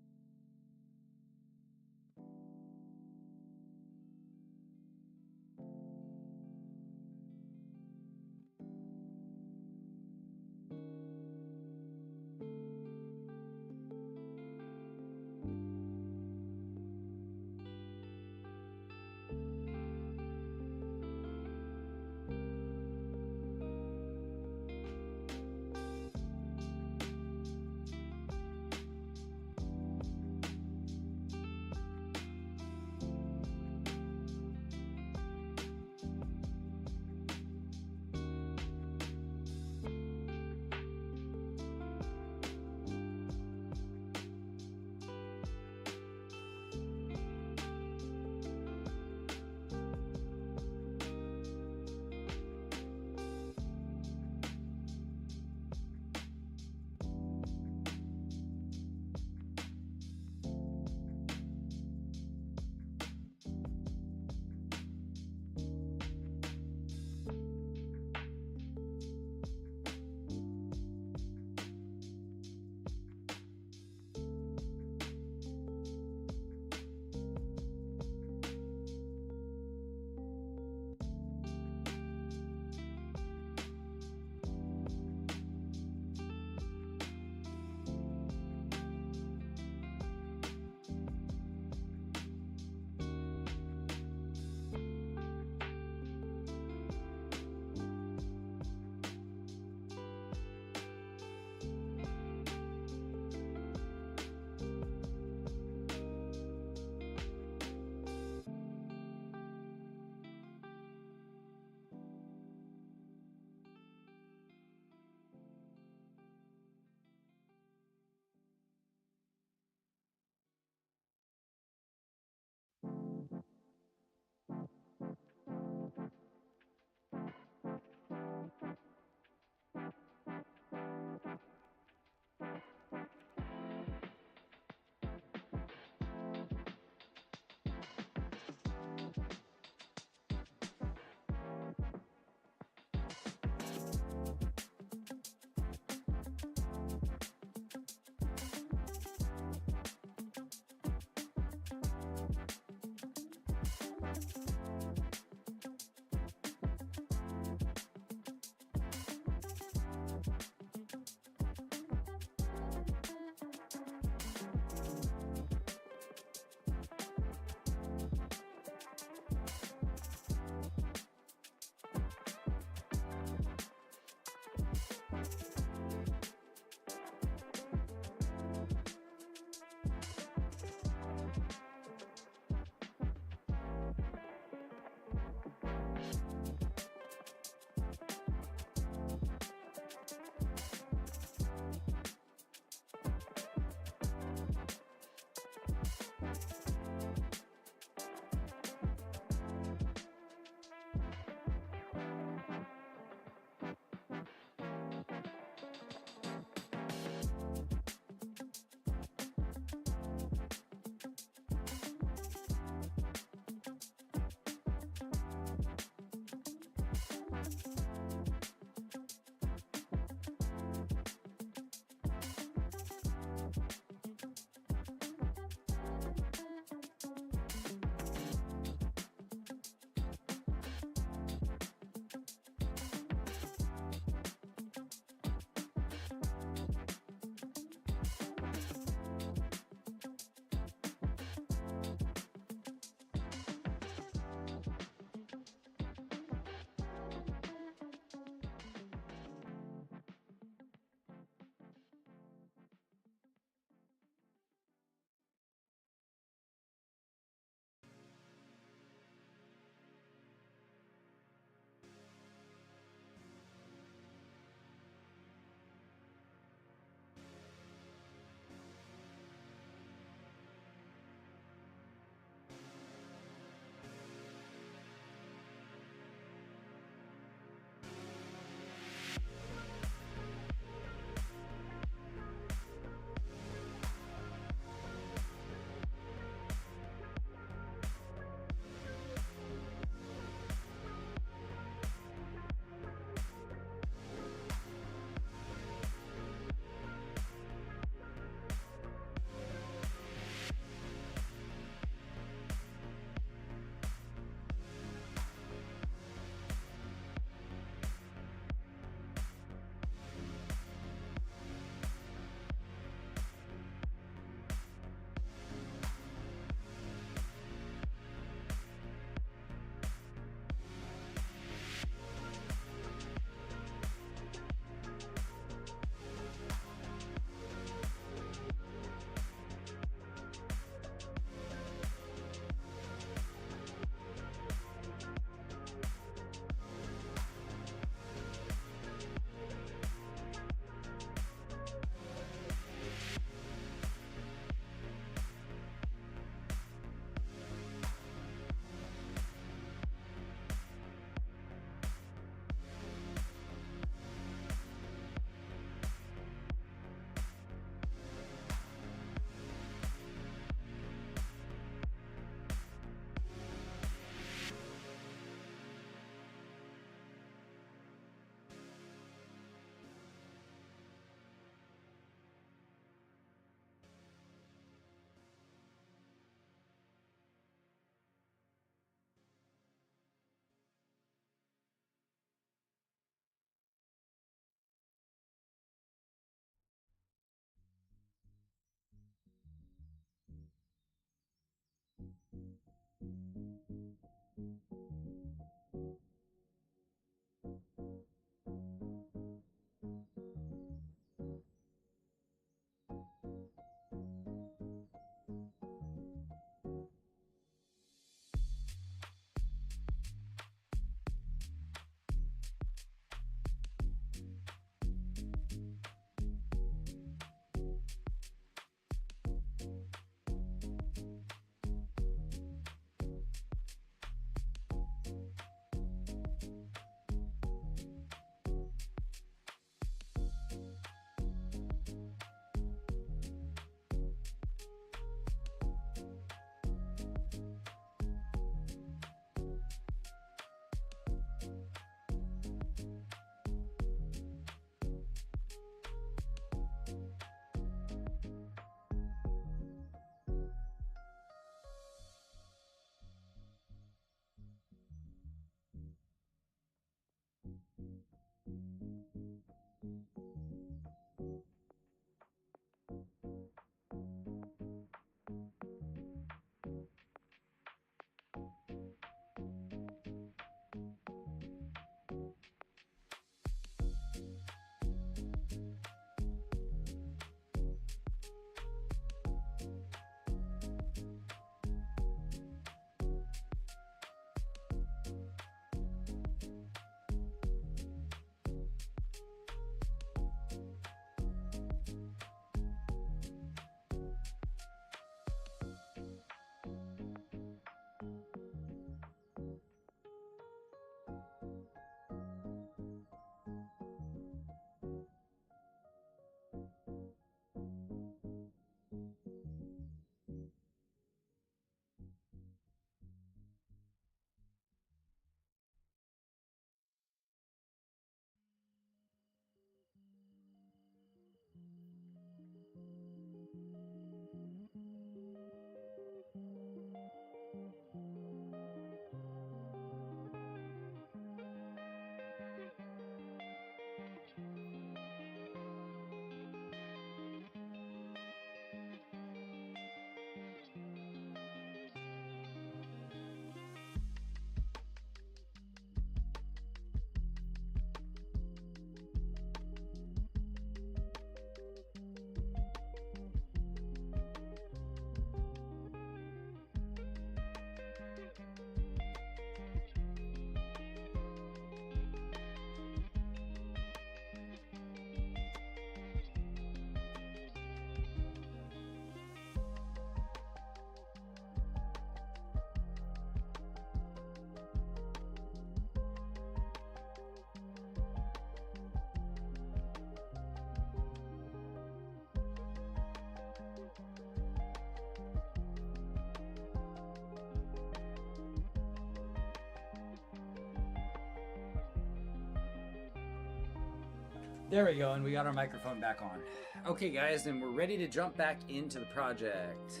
There we go, and we got our microphone back on. Okay, guys, and we're ready to jump back into the project.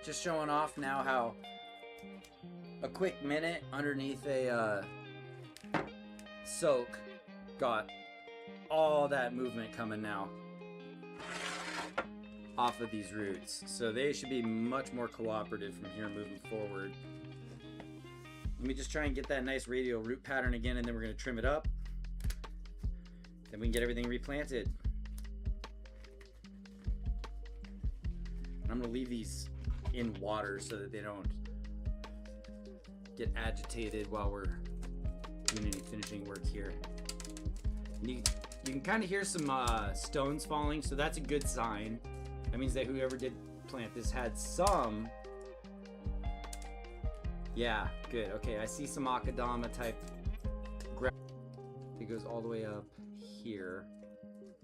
Just showing off now how a quick minute underneath a soak got all that movement coming now off of these roots. So they should be much more cooperative from here moving forward. Let me just try and get that nice radial root pattern again, and then we're going to trim it up. Then we can get everything replanted. And I'm going to leave these in water so that they don't get agitated while we're doing any finishing work here. And you can kind of hear some stones falling, so that's a good sign. That means that whoever did plant this had some. Yeah, good. Okay, I see some akadama type. It goes all the way up here.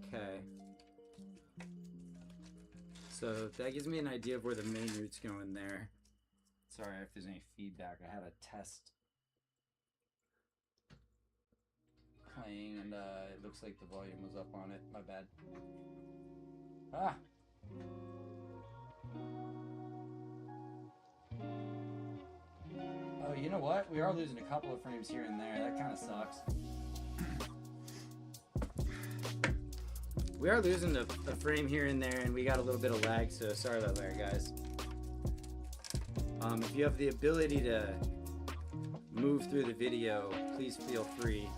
Okay. So that gives me an idea of where the main roots go in there. Sorry if there's any feedback. I had a test playing and it looks like the volume was up on it. My bad. Ah! Oh, you know what? We are losing a couple of frames here and there. That kind of sucks. We are losing a frame here and there, and we got a little bit of lag, so sorry about that, guys. If you have the ability to move through the video, please feel free.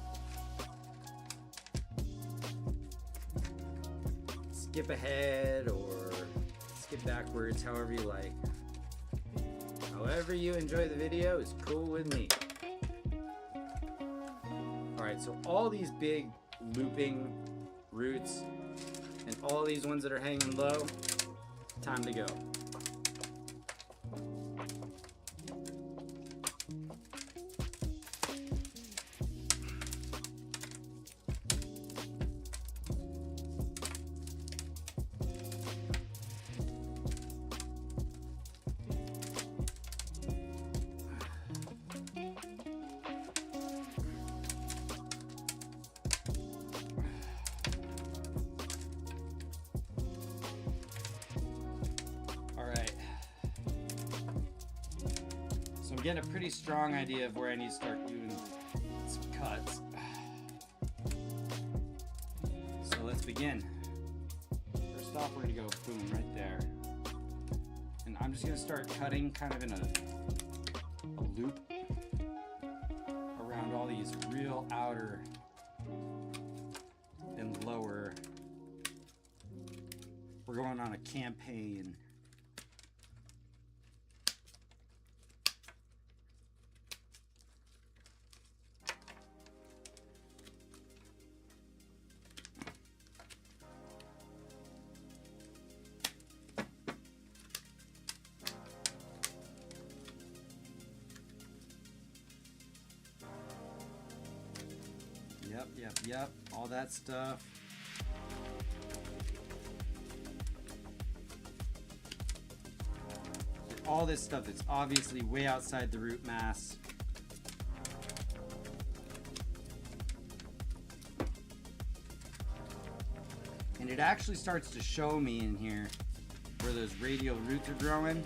Skip ahead or skip backwards, however you like. However you enjoy the video is cool with me. Alright, so all these big looping roots and all these ones that are hanging low, time to go. I'm getting a pretty strong idea of where I need to start doing some cuts. So let's begin. First off, we're gonna go boom right there. And I'm just gonna start cutting kind of in a loop around all these real outer and lower. We're going on a campaign. Yep, all that stuff. All this stuff that's obviously way outside the root mass. And it actually starts to show me in here where those radial roots are growing.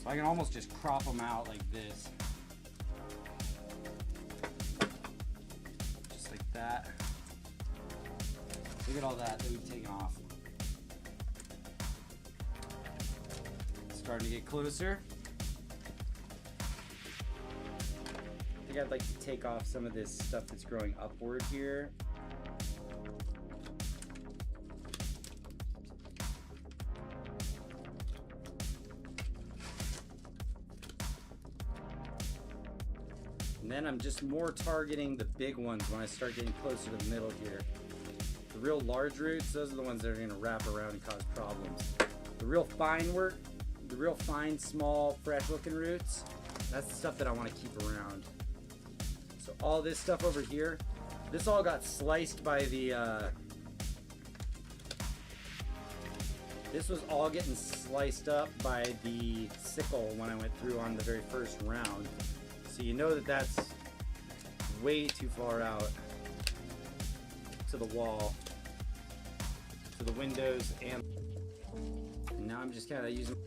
So I can almost just crop them out like this. That. Look at all that we've taken off. It's starting to get closer. I think I'd like to take off some of this stuff that's growing upward here. And then I'm just more targeting the big ones when I start getting closer to the middle here. The real large roots, those are the ones that are going to wrap around and cause problems. The real fine work, the real fine, small, fresh looking roots, that's the stuff that I want to keep around. So all this stuff over here, this all got sliced by the, this was all getting sliced up by the sickle when I went through on the very first round. So you know that that's way too far out. to the wall, to the windows, and now I'm just kind of using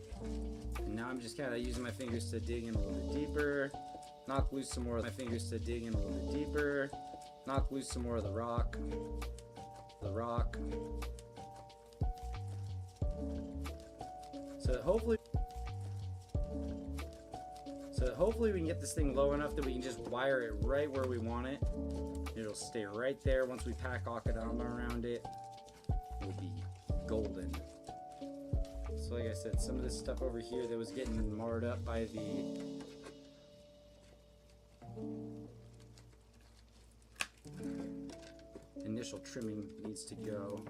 my fingers to dig in a little bit deeper, knock loose some more of my fingers to dig in a little bit deeper, knock loose some more of the rock. So hopefully we can get this thing low enough that we can just wire it right where we want it. It'll stay right there. Once we pack Akadama around it, it'll be golden. So like I said, some of this stuff over here that was getting marred up by the initial trimming needs to go.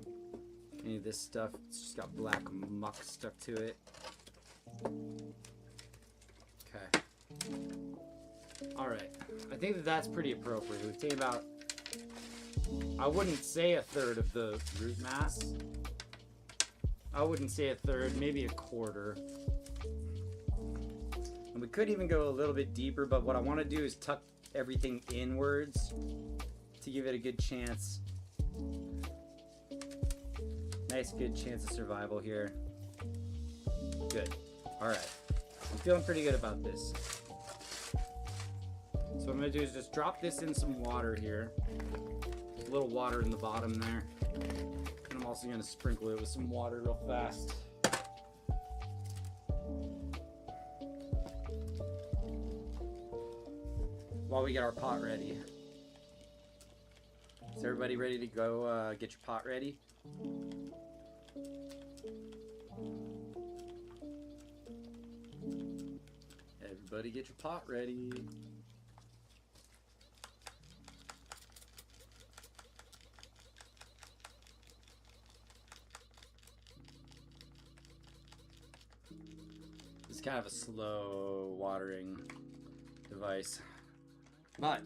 Any of this stuff, it's just got black muck stuck to it. Okay. Alright. I think that that's pretty appropriate. We've taken about, I wouldn't say a third of the root mass. I wouldn't say a third, maybe a quarter. And we could even go a little bit deeper, but what I want to do is tuck everything inwards to give it a good chance. Nice, good chance of survival here. Good. Alright. I'm feeling pretty good about this. So what I'm going to do is just drop this in some water here. A little water in the bottom there. And I'm also going to sprinkle it with some water real fast. While we get our pot ready. Is everybody ready to go get your pot ready? Everybody get your pot ready. It's kind of a slow watering device, but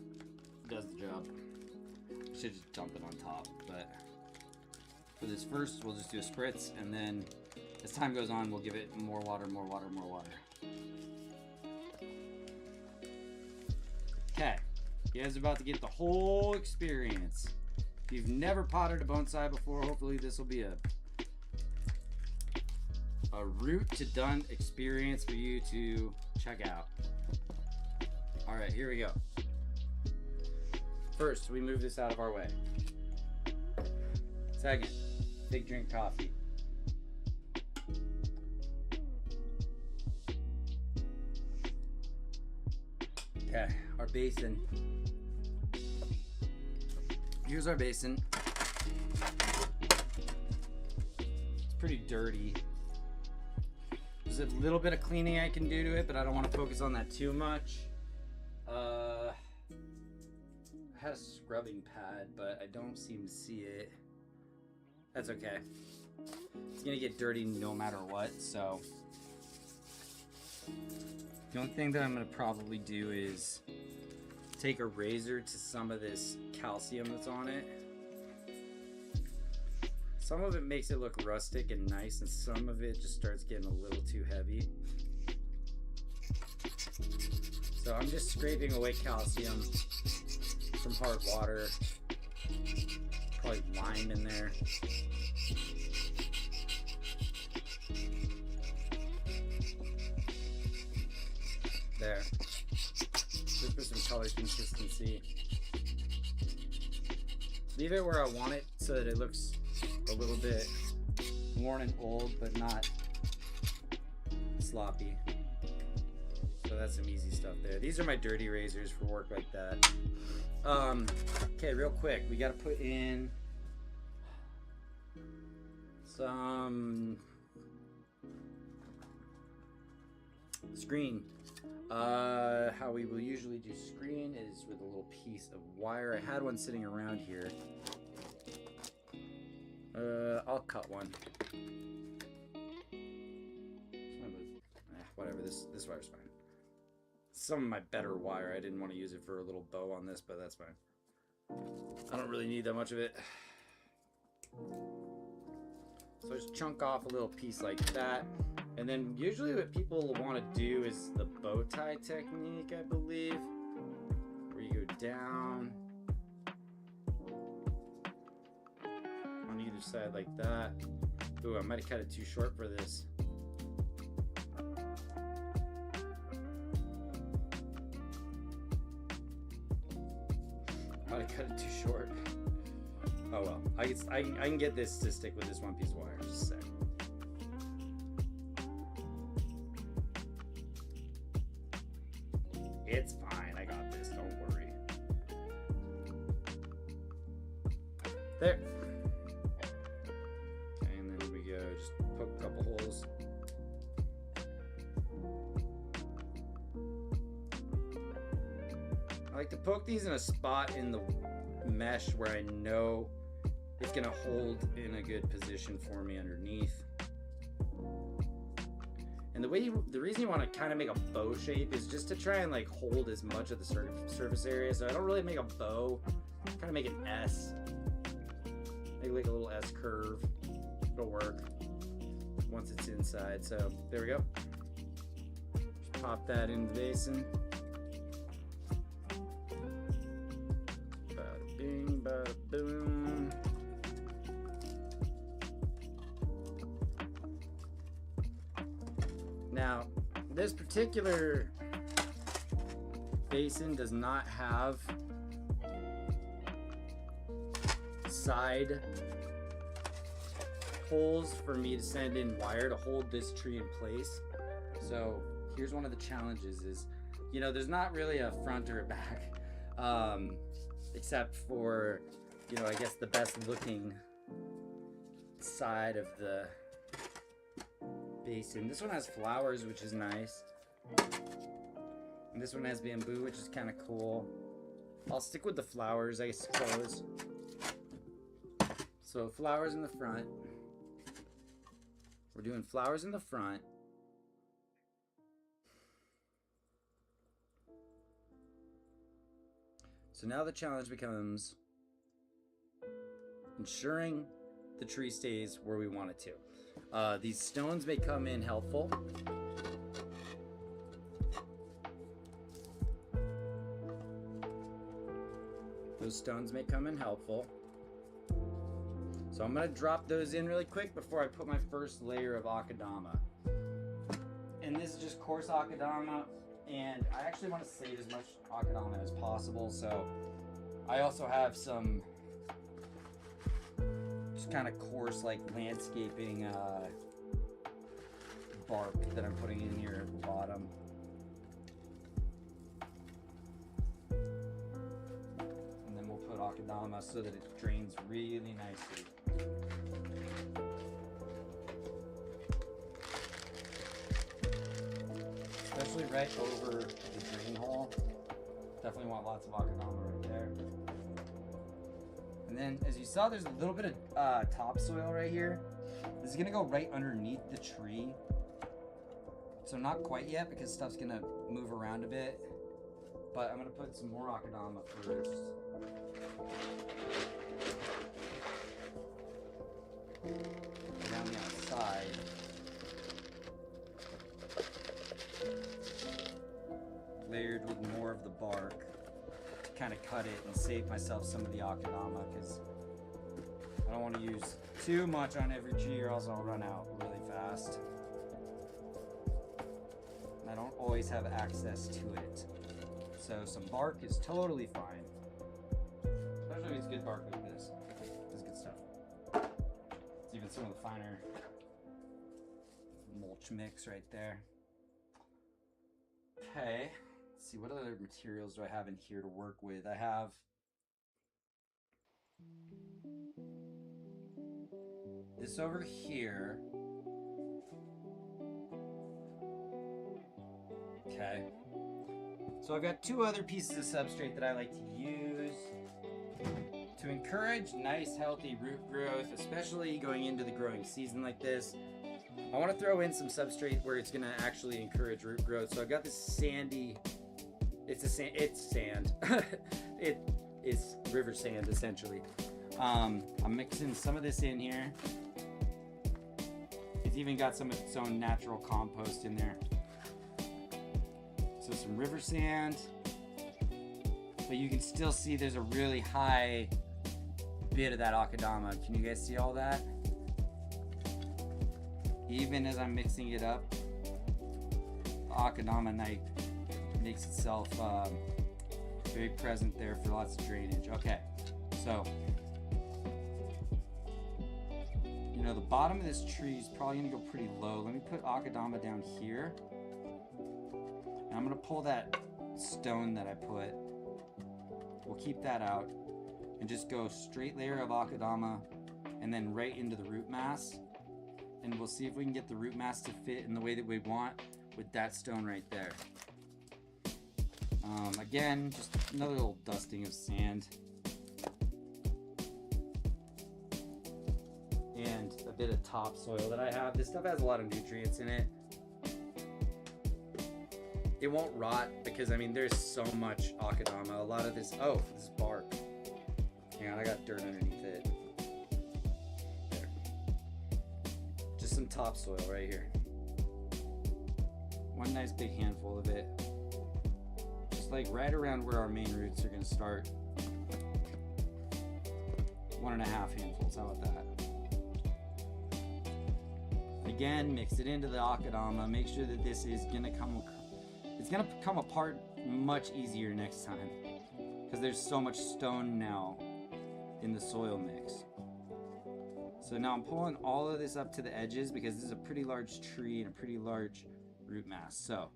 it does the job. Should just dump it on top, but for this first we'll just do a spritz, and then as time goes on we'll give it more water. Okay, you guys are about to get the whole experience. If you've never potted a bonsai before, hopefully this will be a root to done experience for you to check out. Alright, here we go. First, we move this out of our way. Second, big drink coffee. Okay, our basin. Here's our basin. It's pretty dirty. There's a little bit of cleaning I can do to it, but I don't want to focus on that too much. I had a scrubbing pad, but I don't seem to see it. That's okay. It's gonna get dirty no matter what, so the only thing that I'm gonna probably do is take a razor to some of this calcium that's on it. Some of it makes it look rustic and nice, and some of it just starts getting a little too heavy. So I'm just scraping away calcium from hard water. Probably lime in there. There. Just for some color consistency. Leave it where I want it so that it looks a little bit worn and old, but not sloppy. So that's some easy stuff there. These are my dirty razors for work like that. Okay, real quick, we gotta put in some screen. How we will usually do screen is with a little piece of wire. I had one sitting around here. I'll cut one. Whatever, this wire's fine. Some of my better wire. I didn't want to use it for a little bow on this, but that's fine. I don't really need that much of it. So just chunk off a little piece like that. And then usually what people want to do is the bow tie technique, I believe. Where you go down. on either side like that. Ooh, I might have cut it too short for this. Might have cut it too short. Oh well, I can get this to stick with this one piece of wire. Just a sec. It's fine. I got this. Don't worry. There. Okay, and then we go. Just poke a couple holes. I like to poke these in a spot in the mesh where I know it's gonna hold in a good position for me underneath. And the reason you want to kind of make a bow shape is just to try and like hold as much of the surface area. So I don't really make a bow, kind of make an S, make like a little S curve. It'll work once it's inside. So there we go. Just pop that in the basin. Bada bing, bada boom. Now, this particular basin does not have side holes for me to send in wire to hold this tree in place. So here's one of the challenges is, you know, there's not really a front or a back, except for, you know, I guess the best looking side of the basin. This one has flowers, which is nice. And this one has bamboo, which is kind of cool. I'll stick with the flowers, I suppose. So flowers in the front. We're doing flowers in the front. So now the challenge becomes ensuring the tree stays where we want it to. These stones may come in helpful. Those stones may come in helpful. So I'm going to drop those in really quick before I put my first layer of akadama. And this is just coarse akadama, and I actually want to save as much akadama as possible, so I also have some just kind of coarse like landscaping bark that I'm putting in here at the bottom. And then we'll put akadama so that it drains really nicely. Especially right over the drain hole. Definitely want lots of akadama right there. And then, as you saw, there's a little bit of topsoil right here. This is gonna go right underneath the tree. So not quite yet because stuff's gonna move around a bit. But I'm gonna put some more akadama first. Around the outside. Layered with more of the bark to kind of cut it and save myself some of the akadama because I don't want to use too much on every tree or else I'll run out really fast. And I don't always have access to it. So some bark is totally fine. Especially if it's good bark like this. This is good stuff. It's even some of the finer mulch mix right there. Okay. Let's see, what other materials do I have in here to work with? I have this over here. Okay. So I've got two other pieces of substrate that I like to use to encourage nice, healthy root growth, especially going into the growing season like this. I want to throw in some substrate where it's going to actually encourage root growth. So I've got this sandy, it's sand. It is river sand essentially. I'm mixing some of this in here. It's even got some of its own natural compost in there. So some river sand, but you can still see there's a really high, bit of that akadama. Can you guys see all that? Even as I'm mixing it up, the akadama knife makes itself very present there for lots of drainage. Okay, so you know the bottom of this tree is probably gonna go pretty low. Let me put akadama down here, and I'm gonna pull that stone that I put. We'll keep that out and just go straight layer of akadama and then right into the root mass, and we'll see if we can get the root mass to fit in the way that we want with that stone right there. Again, just another little dusting of sand and a bit of topsoil that I have. This stuff has a lot of nutrients in it. It won't rot because, I mean, there's so much akadama. A lot of this, oh, this is bark. Hang on, I got dirt underneath it. There. Just some topsoil right here. One nice big handful of it. Just like right around where our main roots are gonna start. 1.5 handfuls, how about that? Again, mix it into the akadama. Make sure that this is gonna it's gonna come apart much easier next time because there's so much stone now in the soil mix. So now I'm pulling all of this up to the edges because this is a pretty large tree and a pretty large root mass. So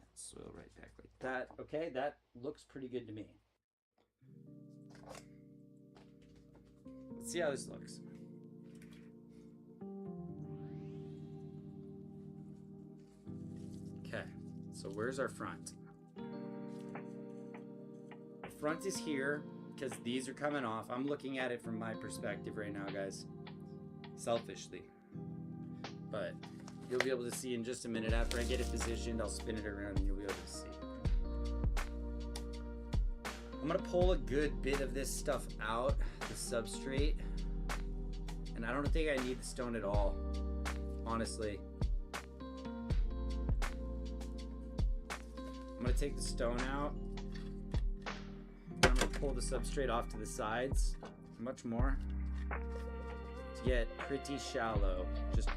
that soil right back like that. Okay, that looks pretty good to me. Let's see how this looks. Okay, so where's our front? The front is here because these are coming off. I'm looking at it from my perspective right now, guys, selfishly. But you'll be able to see in just a minute. After I get it positioned, I'll spin it around and you'll be able to see. I'm gonna pull a good bit of this stuff out, the substrate. And I don't think I need the stone at all, honestly. I'm gonna take the stone out. And I'm gonna pull the substrate off to the sides, much more, to get pretty shallow. Just,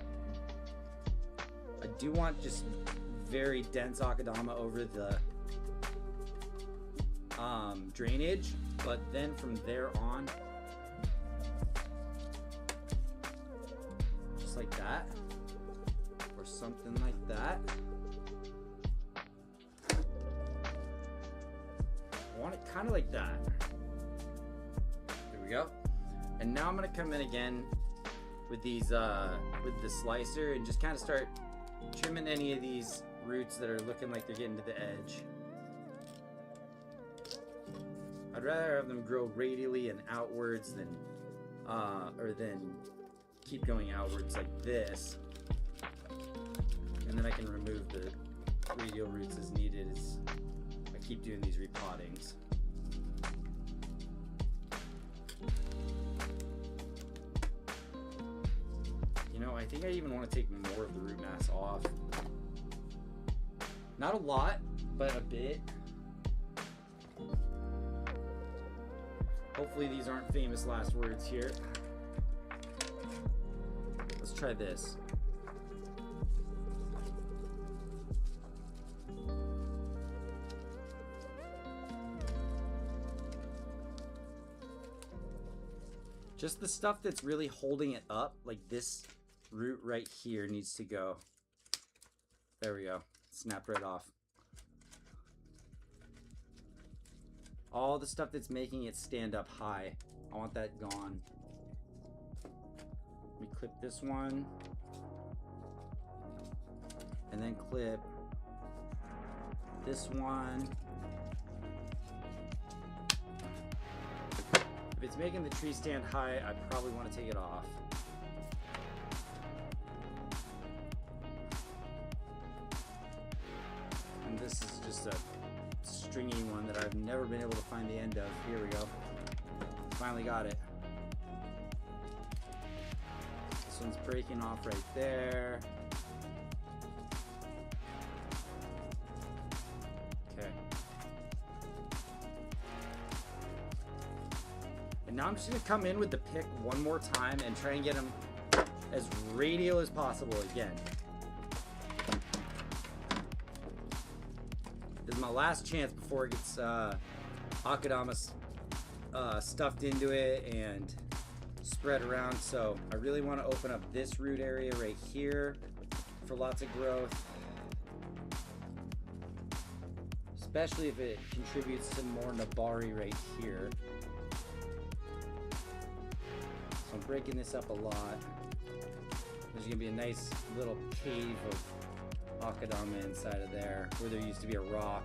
I do want just very dense akadama over the drainage, but then from there on, just like that, or something like that. I want it kind of like that. There we go. And now I'm gonna come in again with these with the slicer and just kind of start trimming any of these roots that are looking like they're getting to the edge. I'd rather have them grow radially and outwards than keep going outwards like this. And then I can remove the radial roots as needed as I keep doing these repottings. You know, I think I even want to take more of the root mass off. Not a lot, but a bit. Hopefully these aren't famous last words here. Let's try this. Just the stuff that's really holding it up, like this root right here needs to go. There we go. Snapped right off. All the stuff that's making it stand up high, I want that gone. Let me clip this one. And then clip this one. If it's making the tree stand high, I probably want to take it off. And this is just a stringy one that I've never been able to find the end of. Here we go. Finally got it. This one's breaking off right there. Okay. Now I'm just gonna come in with the pick one more time and try and get him as radial as possible again. This is my last chance before it gets Akadama stuffed into it and spread around. So I really want to open up this root area right here for lots of growth, especially if it contributes to more Nabari right here. So I'm breaking this up a lot. There's gonna be a nice little cave of Akadama inside of there where there used to be a rock.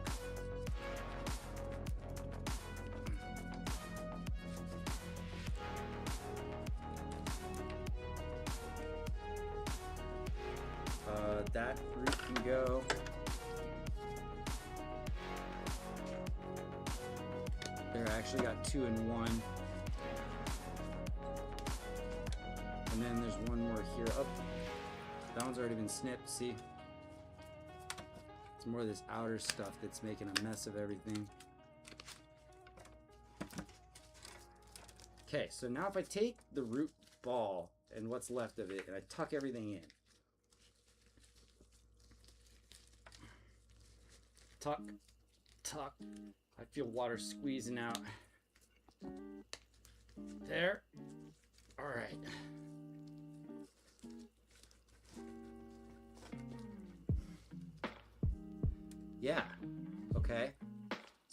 That root can go. There, I actually got 2 in 1. And then there's one more here. Oh, that one's already been snipped, see? It's more of this outer stuff that's making a mess of everything. Okay, so now if I take the root ball and what's left of it and I tuck everything in. Tuck, tuck. I feel water squeezing out. There. All right. Yeah. Okay.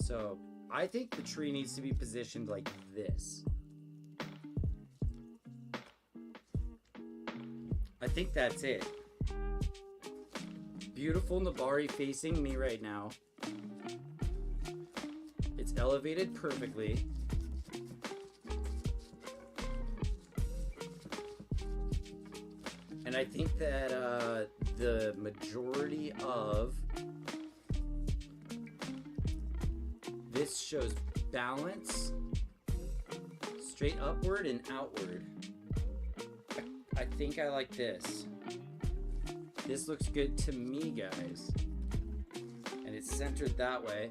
So I think the tree needs to be positioned like this. I think that's it. Beautiful Nabari facing me right now. It's elevated perfectly. And I think that the majority of this shows balance, straight upward and outward. I think I like this. This looks good to me, guys. And it's centered that way.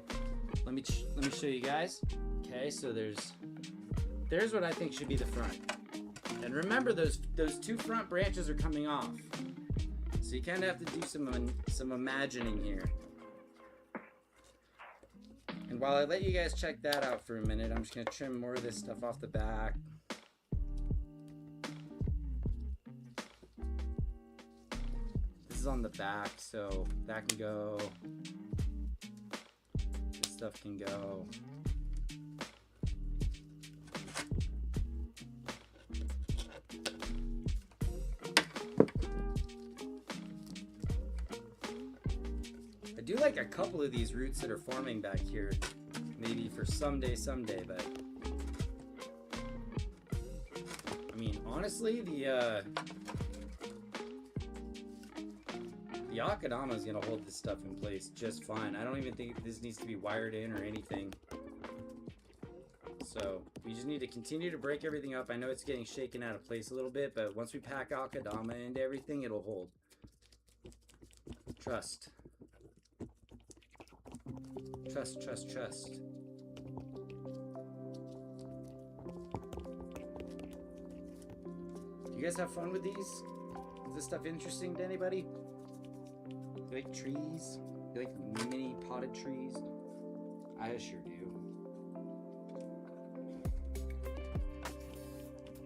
Let me show you guys. Okay, so there's what I think should be the front. And remember, those 2 front branches are coming off. So you kind of have to do some imagining here. And while I let you guys check that out for a minute, I'm just gonna trim more of this stuff off the back. This is on the back, so that can go. This stuff can go. I do like a couple of these roots that are forming back here. Maybe for someday, but I mean, honestly, the Akadama is gonna hold this stuff in place just fine. I don't even think this needs to be wired in or anything. So we just need to continue to break everything up. I know it's getting shaken out of place a little bit, but once we pack Akadama into everything, it'll hold. Trust. Trust, trust, trust. Do you guys have fun with these? Is this stuff interesting to anybody? You like trees? You like mini potted trees? I sure do.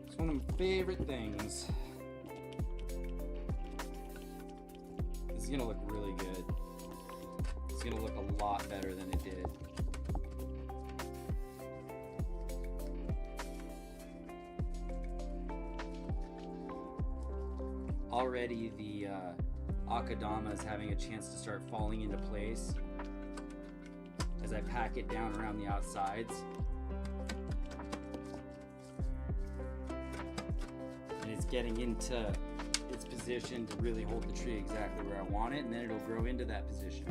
It's one of my favorite things. This is gonna look really good. It's gonna look a lot better than it did. Already the Akadama is having a chance to start falling into place as I pack it down around the outsides. And it's getting into its position to really hold the tree exactly where I want it, and then it'll grow into that position.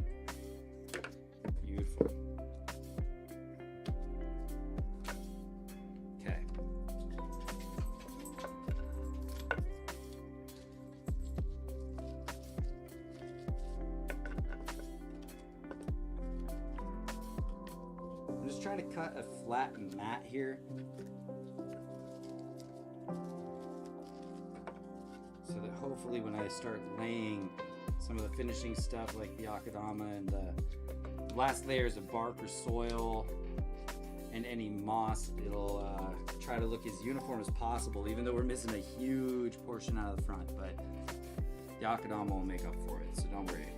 Beautiful. Okay. I'm just trying to cut a flat mat here hopefully when I start laying some of the finishing stuff like the akadama and the last layers of bark or soil and any moss, it'll try to look as uniform as possible, even though we're missing a huge portion out of the front, but the akadama will make up for it, so don't worry.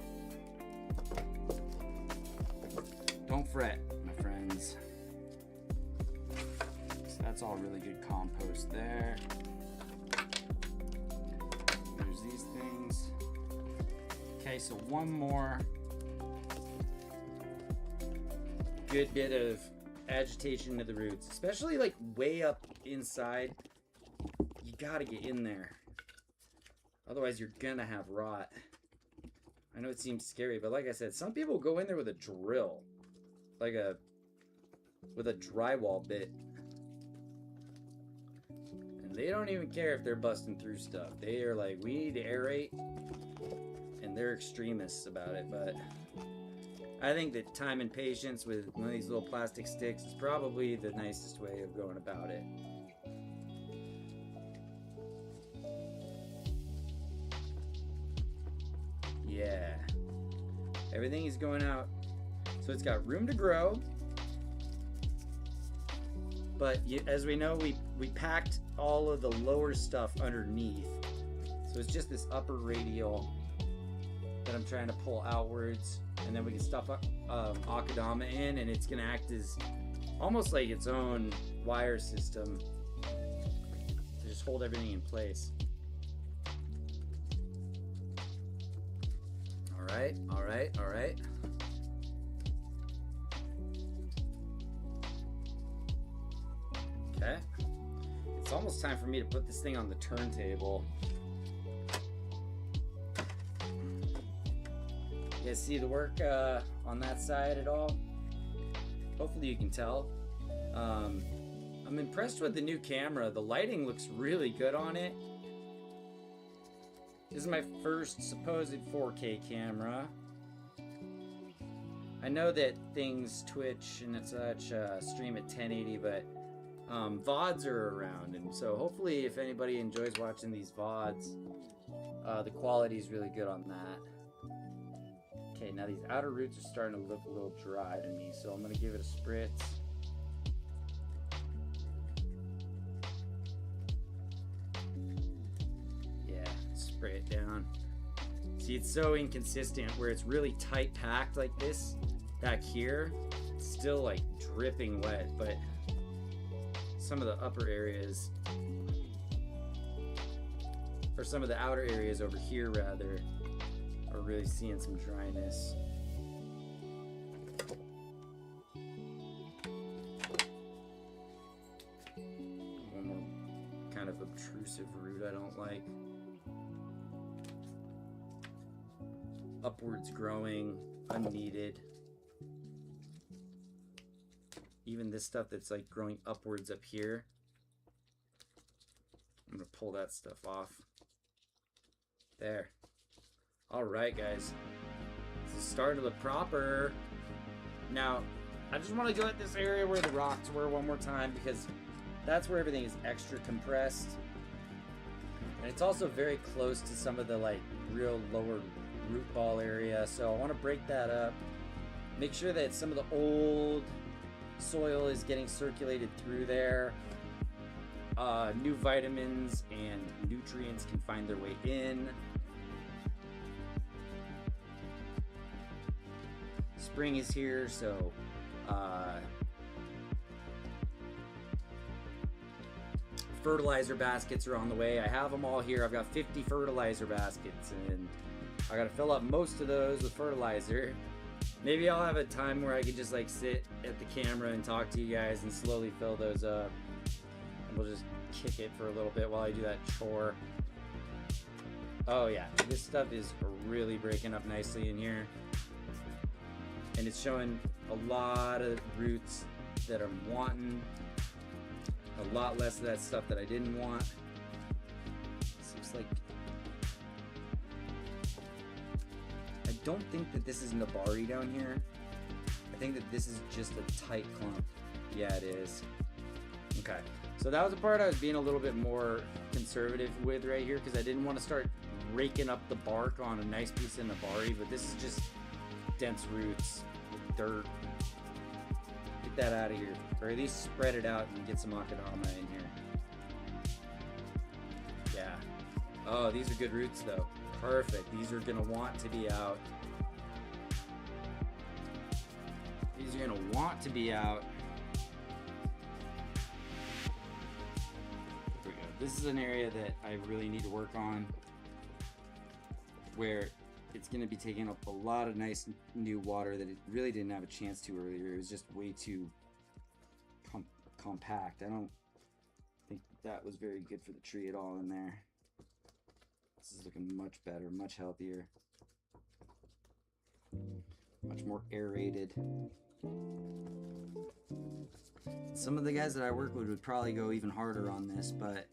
Don't fret, my friends. So that's all really good compost there. There's these things. Okay, so one more good bit of agitation to the roots, especially like way up inside. You gotta get in there, otherwise you're gonna have rot. I know it seems scary, but like I said, some people go in there with a drill, with a drywall bit, and they don't even care if they're busting through stuff. They are like, we need to aerate, and they're extremists about it. But I think that time and patience with one of these little plastic sticks is probably the nicest way of going about it. Yeah, everything is going out, so it's got room to grow. But as we know, we packed all of the lower stuff underneath, so it's just this upper radial that I'm trying to pull outwards, and then we can stuff akadama in, and it's gonna act as almost like its own wire system to just hold everything in place. All right. Okay. It's almost time for me to put this thing on the turntable. You guys see the work on that side at all? Hopefully you can tell. I'm impressed with the new camera. The lighting looks really good on it. This is my first supposed 4K camera. I know that things, Twitch and such, stream at 1080, but VODs are around, and so hopefully if anybody enjoys watching these VODs, the quality is really good on that. Okay, now these outer roots are starting to look a little dry to me, so I'm going to give it a spritz. Spray it down. See, it's so inconsistent where it's really tight packed like this back here. It's still like dripping wet, but some of the upper areas, or some of the outer areas over here rather, are really seeing some dryness. One more kind of obtrusive root I don't like. Upwards growing, unneeded. Even this stuff that's like growing upwards up here, I'm gonna pull that stuff off. There. All right, guys. This is starting to look proper. Now, I just want to go at this area where the rocks were one more time, because that's where everything is extra compressed. And it's also very close to some of the like real lower root ball area, so I want to break that up, make sure that some of the old soil is getting circulated through there, new vitamins and nutrients can find their way in. Spring is here, so fertilizer baskets are on the way. I have them all here. I've got 50 fertilizer baskets, and I gotta fill up most of those with fertilizer. Maybe I'll have a time where I can just like sit at the camera and talk to you guys and slowly fill those up. And we'll just kick it for a little bit while I do that chore. Oh yeah, this stuff is really breaking up nicely in here. And it's showing a lot of roots that I'm wanting. A lot less of that stuff that I didn't want. This looks like... I don't think that this is Nabari down here. I think that this is just a tight clump. Yeah, it is. Okay, so that was the part I was being a little bit more conservative with right here, because I didn't want to start raking up the bark on a nice piece of Nabari, but this is just dense roots with dirt. Get that out of here, or at least spread it out and get some Akadama in here. Yeah. Oh, these are good roots though. Perfect. These are gonna want to be out. These are gonna want to be out. Here we go. This is an area that I really need to work on, where it's going to be taking up a lot of nice new water that it really didn't have a chance to earlier. It was just way too compact. I don't think that was very good for the tree at all in there. This is looking much better, much healthier, much more aerated. Some of the guys that I work with would probably go even harder on this, but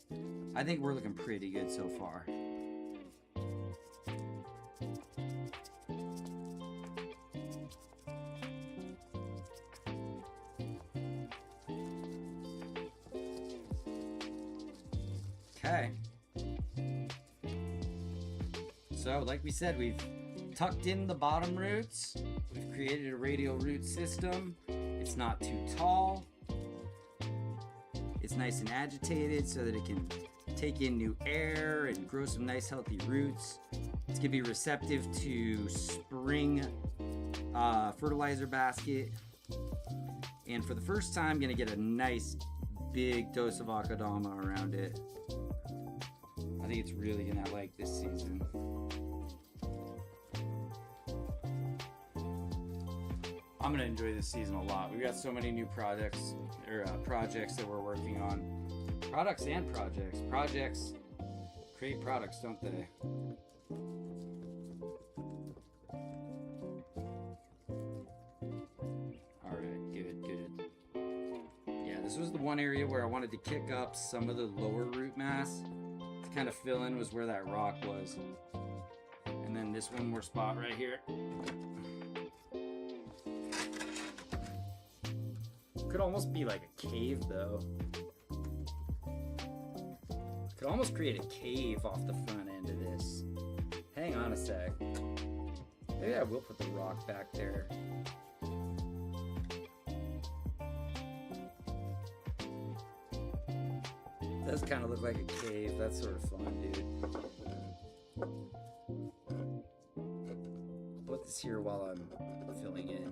I think we're looking pretty good so far. Okay. So, like we said, we've tucked in the bottom roots. We've created a radial root system. It's not too tall. It's nice and agitated so that it can take in new air and grow some nice healthy roots. It's gonna be receptive to spring fertilizer basket. And for the first time, gonna get a nice big dose of Akadama around it. I think it's really gonna like this season. I'm gonna enjoy this season a lot. We've got so many new projects that we're working on. Products and projects. Projects create products, don't they? Alright, good. Yeah, this was the one area where I wanted to kick up some of the lower root mass to kind of fill in was where that rock was. And then this one more spot right here. Could almost be like a cave though. Could almost create a cave off the front end of this. Hang on a sec. Maybe I will put the rock back there. It does kind of look like a cave. That's sort of fun, dude. I'll put this here while I'm filling in.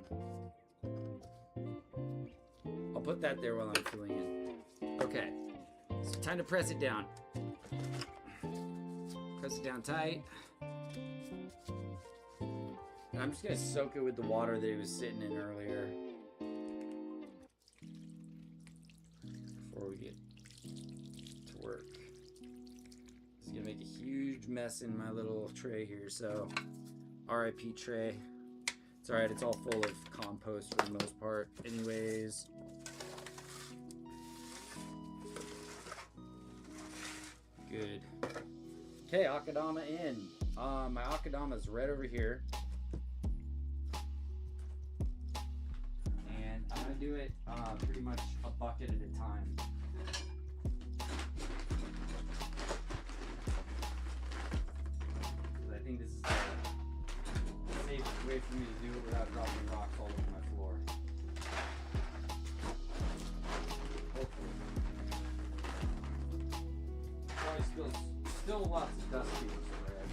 I'll put that there while I'm filling in. Okay, so time to press it down. Press it down tight. And I'm just gonna soak it with the water that it was sitting in earlier before we get to work. This is gonna make a huge mess in my little tray here, so RIP tray. It's alright, it's all full of compost for the most part. Anyways. Good. Okay, Akadama in. My Akadama is right over here. And I'm going to do it pretty much a bucket at a time. I think this is the safest way for me to do it without dropping rocks all over my floor. Hopefully. Probably still lots of dust being spread.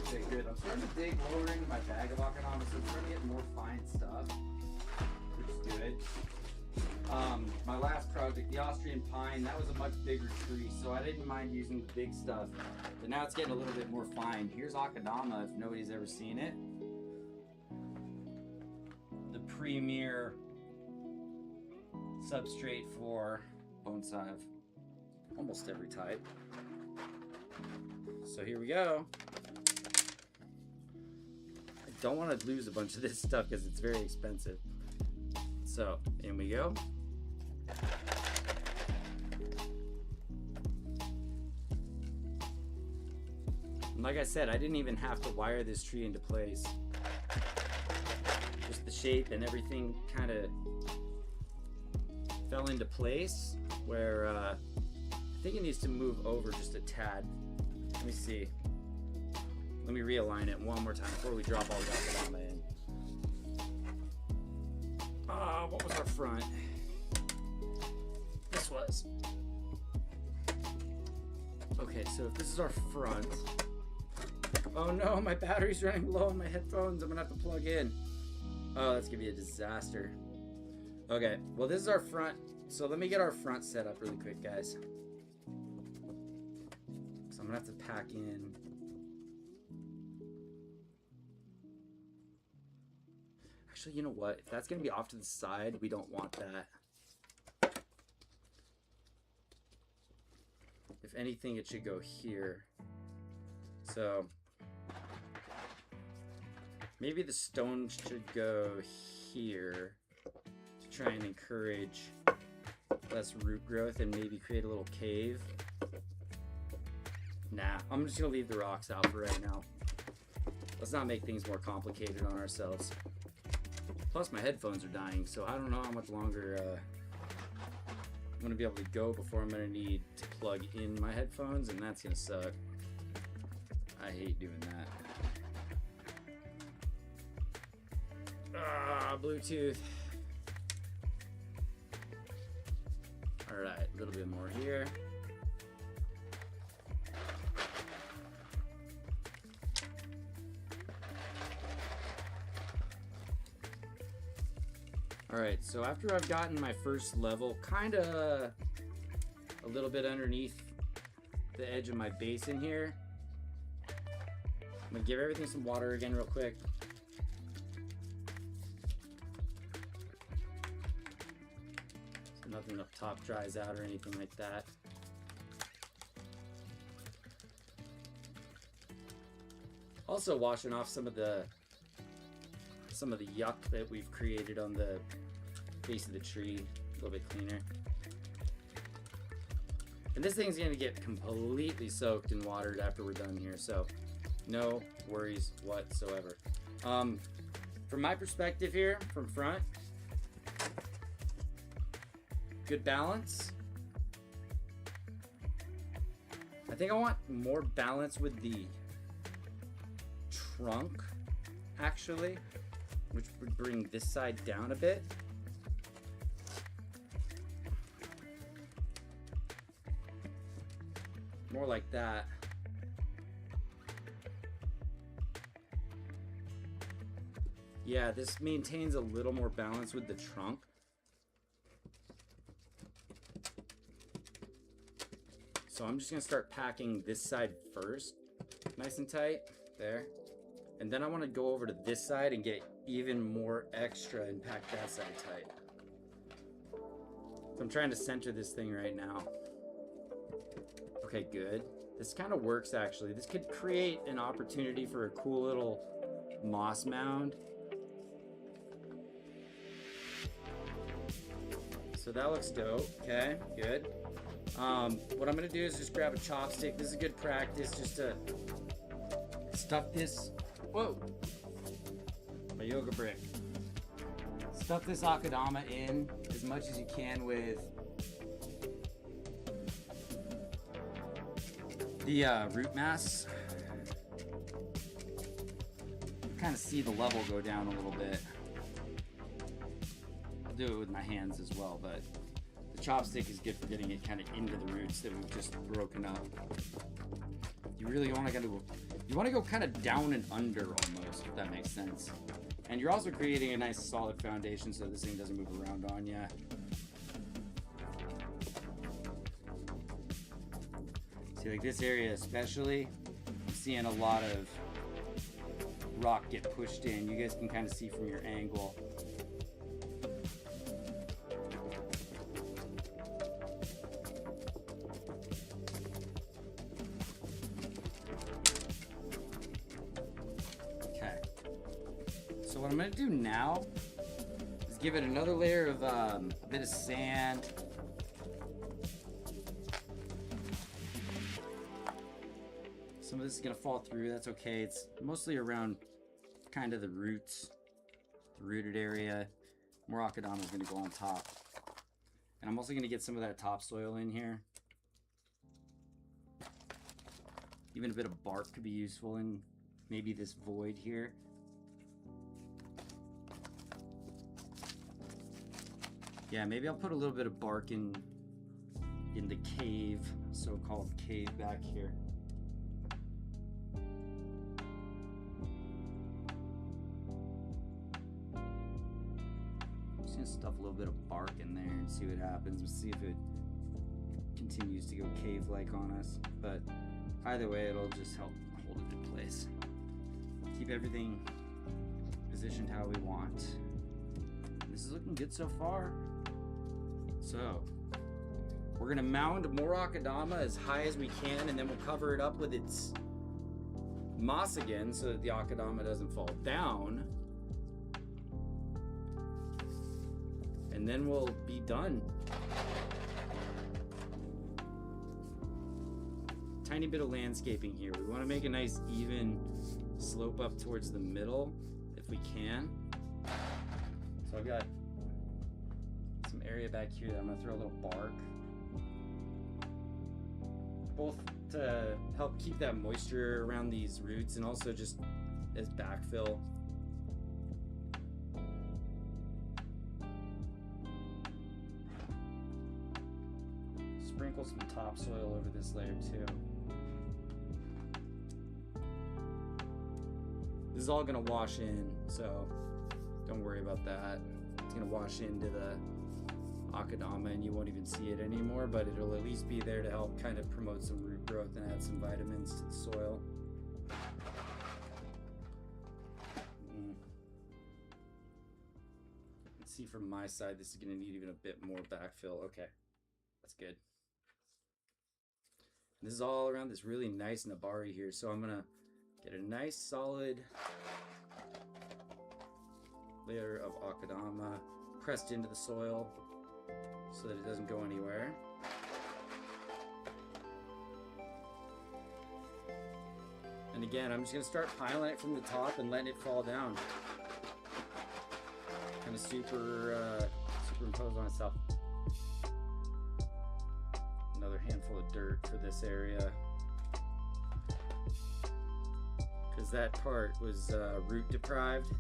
Okay, good. I'm starting to dig lower into my bag of Akadama, so I'm starting to get more fine stuff, which is good. My last project, the Austrian pine, that was a much bigger tree, so I didn't mind using the big stuff. But now it's getting a little bit more fine. Here's Akadama, if nobody's ever seen it. The premier substrate for bonsai of almost every type. So here we go. I don't want to lose a bunch of this stuff because it's very expensive. So in we go. And like I said, I didn't even have to wire this tree into place. Just the shape and everything kind of fell into place where think it needs to move over just a tad. Let me see. Let me realign it one more time before we drop all the Akadama in. What was our front? This was. Okay, so if this is our front. Oh no, my battery's running low on my headphones. I'm gonna have to plug in. Oh, that's gonna be a disaster. Okay, well this is our front. So let me get our front set up really quick, guys. So I'm gonna have to pack in. Actually, you know what? If that's gonna be off to the side, we don't want that. If anything, it should go here. So maybe the stone should go here to try and encourage less root growth and maybe create a little cave. Nah, I'm just gonna leave the rocks out for right now. Let's not make things more complicated on ourselves. Plus my headphones are dying, so I don't know how much longer I'm gonna be able to go before I'm gonna need to plug in my headphones, and that's gonna suck. I hate doing that. Bluetooth. Alright, a little bit more here. Alright, so after I've gotten my first level kind of a little bit underneath the edge of my basin here, I'm going to give everything some water again real quick. So nothing up top dries out or anything like that. Also washing off some of the yuck that we've created on the base of the tree a little bit cleaner. And this thing's gonna get completely soaked and watered after we're done here, so no worries whatsoever. From my perspective here, from front, good balance. I think I want more balance with the trunk, actually, which would bring this side down a bit. More like that. Yeah, this maintains a little more balance with the trunk. So I'm just gonna start packing this side first, nice and tight, there. And then I wanna go over to this side and get even more extra and pack that side tight. So I'm trying to center this thing right now. Okay, good. This kind of works actually. This could create an opportunity for a cool little moss mound. So that looks dope. Okay, good. What I'm gonna do is just grab a chopstick. This is good practice just to stuff this. Whoa! My yoga brick. Stuff this Akadama in as much as you can with the root mass. Kind of see the level go down a little bit. I'll do it with my hands as well, but the chopstick is good for getting it kind of into the roots that we've just broken up. You really want to go kind of down and under almost, if that makes sense. And you're also creating a nice solid foundation so this thing doesn't move around on you. See, like this area especially, I'm seeing a lot of rock get pushed in. You guys can kind of see from your angle. Okay. So what I'm going to do now is give it another layer of a bit of sand. Some of this is going to fall through. That's okay. It's mostly around kind of the roots, the rooted area. More Akadama is going to go on top. And I'm also going to get some of that topsoil in here. Even a bit of bark could be useful in maybe this void here. Yeah, maybe I'll put a little bit of bark in the cave, so-called cave back here. I'm just gonna stuff a little bit of bark in there and see what happens. We'll see if it continues to go cave-like on us. But either way, it'll just help hold it in place. Keep everything positioned how we want. This is looking good so far. So, we're gonna mound more akadama as high as we can, and then we'll cover it up with its moss again so that the akadama doesn't fall down. And then we'll be done. Tiny bit of landscaping here. We want to make a nice even slope up towards the middle if we can. So I've got some area back here that I'm going to throw a little bark. Both to help keep that moisture around these roots and also just as backfill. Sprinkle some topsoil over this layer too. This is all gonna wash in, so don't worry about that. It's gonna wash into the akadama and you won't even see it anymore, but it'll at least be there to help kind of promote some root growth and add some vitamins to the soil. Let's see from my side, this is gonna need even a bit more backfill. Okay, that's good. This is all around this really nice nabari here, so I'm gonna get a nice solid layer of akadama pressed into the soil so that it doesn't go anywhere. And again, I'm just gonna start piling it from the top and letting it fall down. Kind of superimpose on itself. Another handful of dirt for this area, because that part was root deprived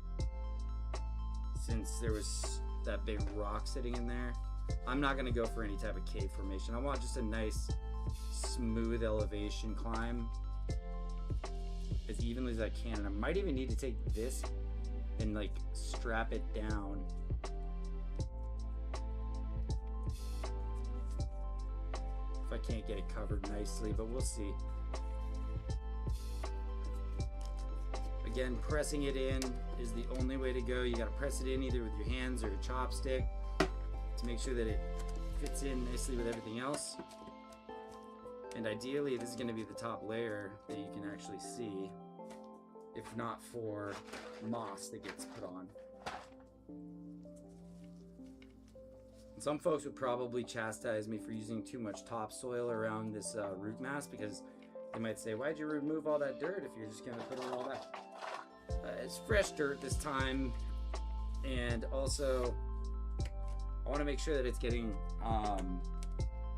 since there was that big rock sitting in there. I'm not going to go for any type of cave formation. I want just a nice smooth elevation climb as evenly as I can, and I might even need to take this and like strap it down. I can't get it covered nicely, but we'll see. Again, pressing it in is the only way to go. You got to press it in either with your hands or a chopstick to make sure that it fits in nicely with everything else. And ideally, this is going to be the top layer that you can actually see, if not for moss that gets put on. Some folks would probably chastise me for using too much topsoil around this root mass, because they might say, why'd you remove all that dirt if you're just going to put in all that? It's fresh dirt this time, and also I want to make sure that it's getting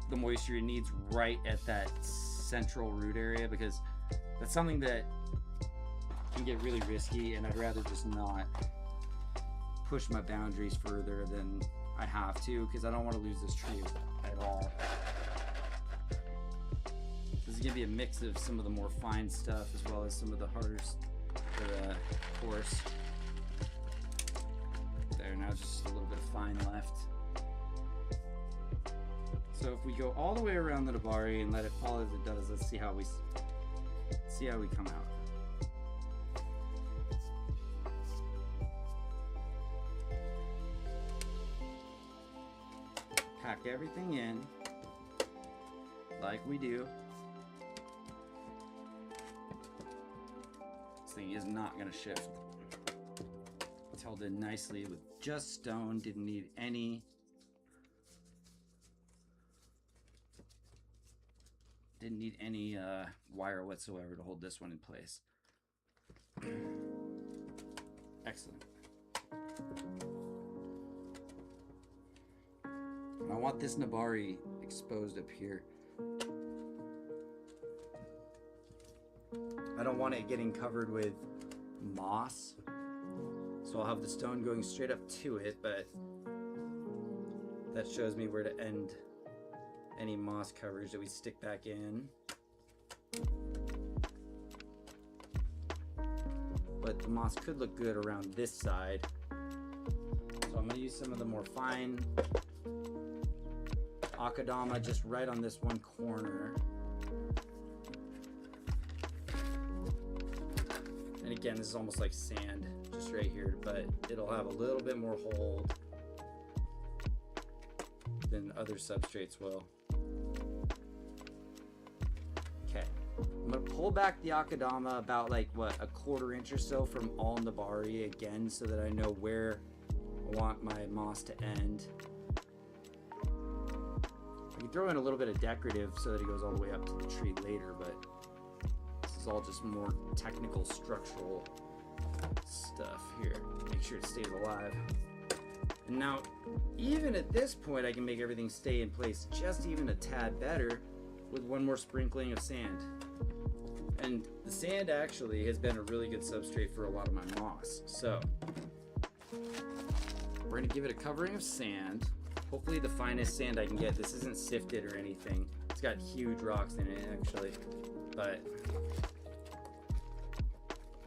the moisture it needs right at that central root area, because that's something that can get really risky, and I'd rather just not push my boundaries further than I have to, because I don't want to lose this tree at all. This is going to be a mix of some of the more fine stuff as well as some of the harder coarse. There, now just a little bit of fine left. So if we go all the way around the nabari and let it fall as it does, let's see how we come out. Pack everything in like we do. This thing is not going to shift. It's held in nicely with just stone. Didn't need any wire whatsoever to hold this one in place. Excellent. I want this nabari exposed up here. I don't want it getting covered with moss. So I'll have the stone going straight up to it, but that shows me where to end any moss coverage that we stick back in. But the moss could look good around this side. So I'm gonna use some of the more fine akadama just right on this one corner. And again, this is almost like sand, just right here, but it'll have a little bit more hold than other substrates will. Okay, I'm gonna pull back the akadama about like, what, a 1/4 inch or so from all nabari again, so that I know where I want my moss to end. I can throw in a little bit of decorative so that it goes all the way up to the tree later, but this is all just more technical structural stuff here. Make sure it stays alive. And now, even at this point, I can make everything stay in place just even a tad better with one more sprinkling of sand. And the sand actually has been a really good substrate for a lot of my moss. So we're gonna give it a covering of sand. Hopefully the finest sand I can get. This isn't sifted or anything. It's got huge rocks in it actually, but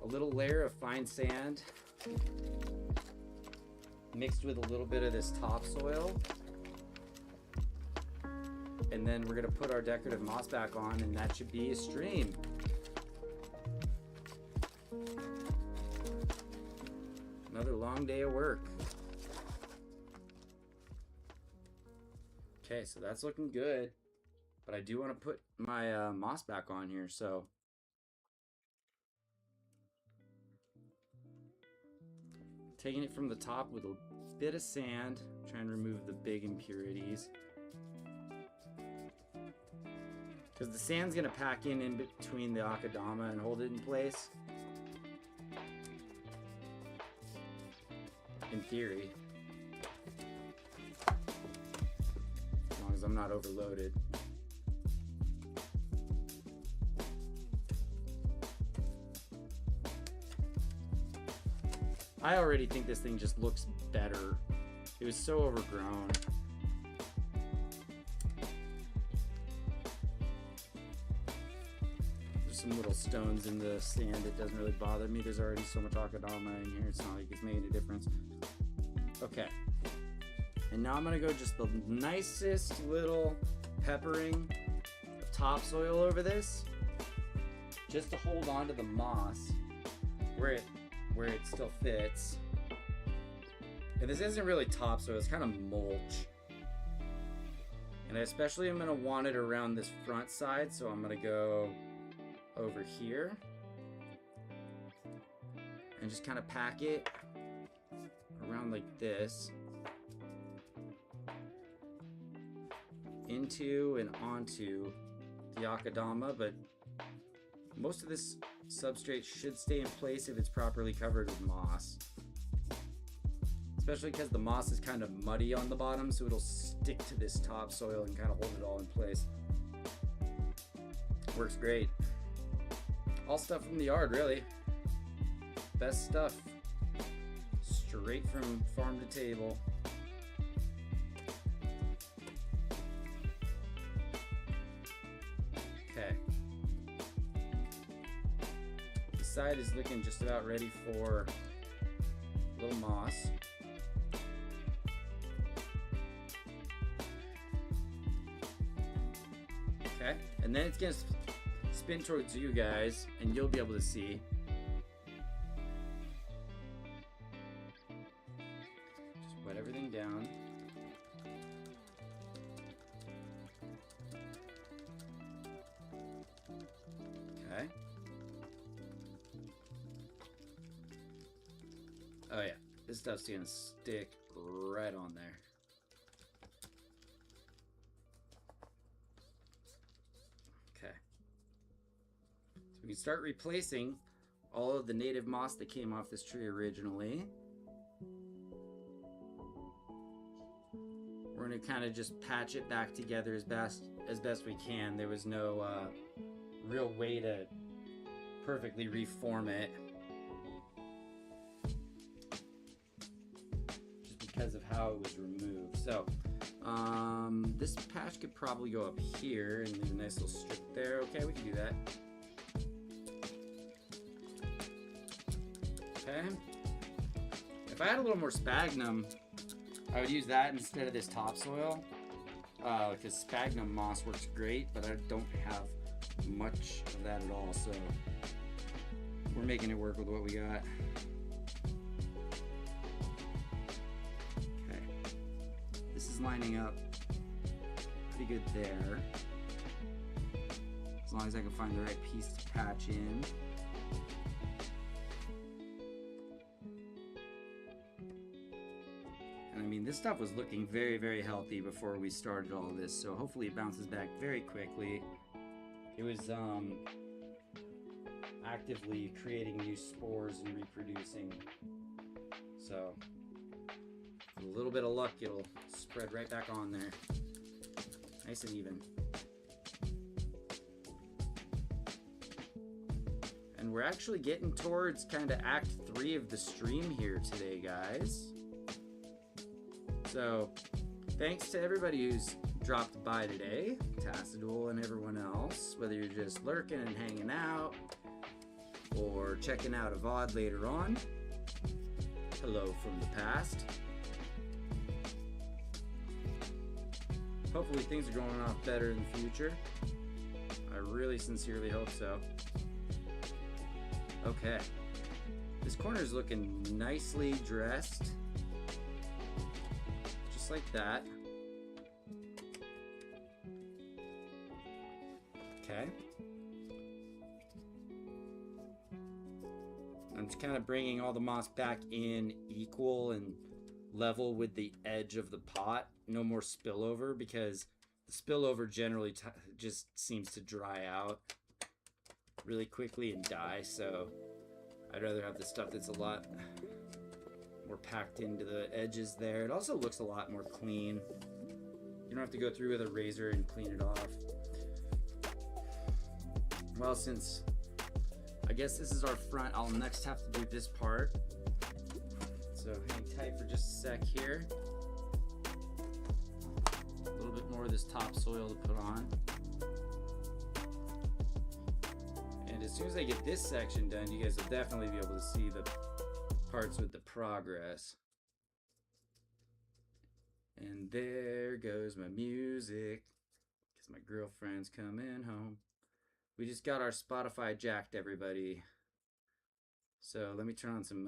a little layer of fine sand mixed with a little bit of this topsoil. And then we're gonna put our decorative moss back on, and that should be a stream. Another long day of work. Okay, so that's looking good, but I do want to put my moss back on here, so taking it from the top with a bit of sand, trying to remove the big impurities, because the sand's gonna pack in between the akadama and hold it in place, in theory. I'm not overloaded. I already think this thing just looks better. It was so overgrown. There's some little stones in the sand. It doesn't really bother me. There's already so much akadama in here. It's not like it's making a difference. Okay. And now I'm gonna go just the nicest little peppering of topsoil over this, just to hold on to the moss where it still fits. And this isn't really topsoil, it's kind of mulch. And I especially am gonna want it around this front side, so I'm gonna go over here and just kind of pack it around like this. Into and onto the akadama, but most of this substrate should stay in place if it's properly covered with moss, especially because the moss is kind of muddy on the bottom, so it'll stick to this topsoil and kind of hold it all in place. Works great. All stuff from the yard, really. Best stuff straight from farm to table. Side is looking just about ready for a little moss. Okay, and then it's gonna spin towards you guys, and you'll be able to see. Just wet everything down. Okay. Oh yeah, this stuff's gonna stick right on there. Okay. So we can start replacing all of the native moss that came off this tree originally. We're gonna kind of just patch it back together as best we can. There was no real way to perfectly reform it. Just because of how it was removed. So, this patch could probably go up here and leave a nice little strip there. Okay, we can do that. Okay. If I had a little more sphagnum, I would use that instead of this topsoil. Because sphagnum moss works great, but I don't have much of that at all, so we're making it work with what we got. Okay. This is lining up pretty good there. As long as I can find the right piece to patch in. And I mean, this stuff was looking very, very healthy before we started all this, so hopefully it bounces back very quickly. It was actively creating new spores and reproducing. So, with a little bit of luck, it'll spread right back on there. Nice and even. And we're actually getting towards kind of Act 3 of the stream here today, guys. So, thanks to everybody who's dropped by today, Tassadul and everyone else, whether you're just lurking and hanging out, or checking out a VOD later on. Hello from the past. Hopefully things are going off better in the future. I really sincerely hope so. Okay. This corner is looking nicely dressed. Just like that. Okay. I'm just kind of bringing all the moss back in equal and level with the edge of the pot. No more spillover, because the spillover generally just seems to dry out really quickly and die. So I'd rather have the stuff that's a lot more packed into the edges there. It also looks a lot more clean. You don't have to go through with a razor and clean it off. Well, since I guess this is our front, I'll next have to do this part. So hang tight for just a sec here. A little bit more of this topsoil to put on. And as soon as I get this section done, you guys will definitely be able to see the parts with the progress. And there goes my music, because my girlfriend's coming home. We just got our Spotify jacked, everybody. So let me turn on some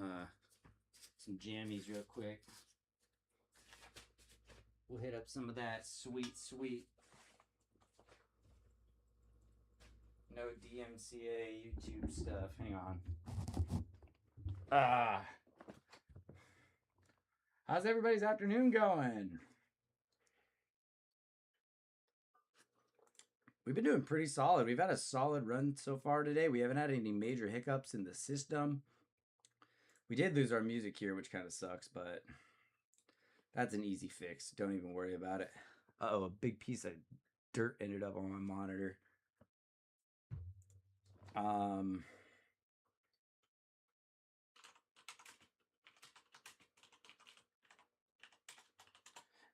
jammies real quick. We'll hit up some of that sweet, sweet no DMCA YouTube stuff. Hang on. How's everybody's afternoon going? We've been doing pretty solid. We've had a solid run so far today. We haven't had any major hiccups in the system. We did lose our music here, which kind of sucks, but that's an easy fix. Don't even worry about it. Uh-oh, a big piece of dirt ended up on my monitor.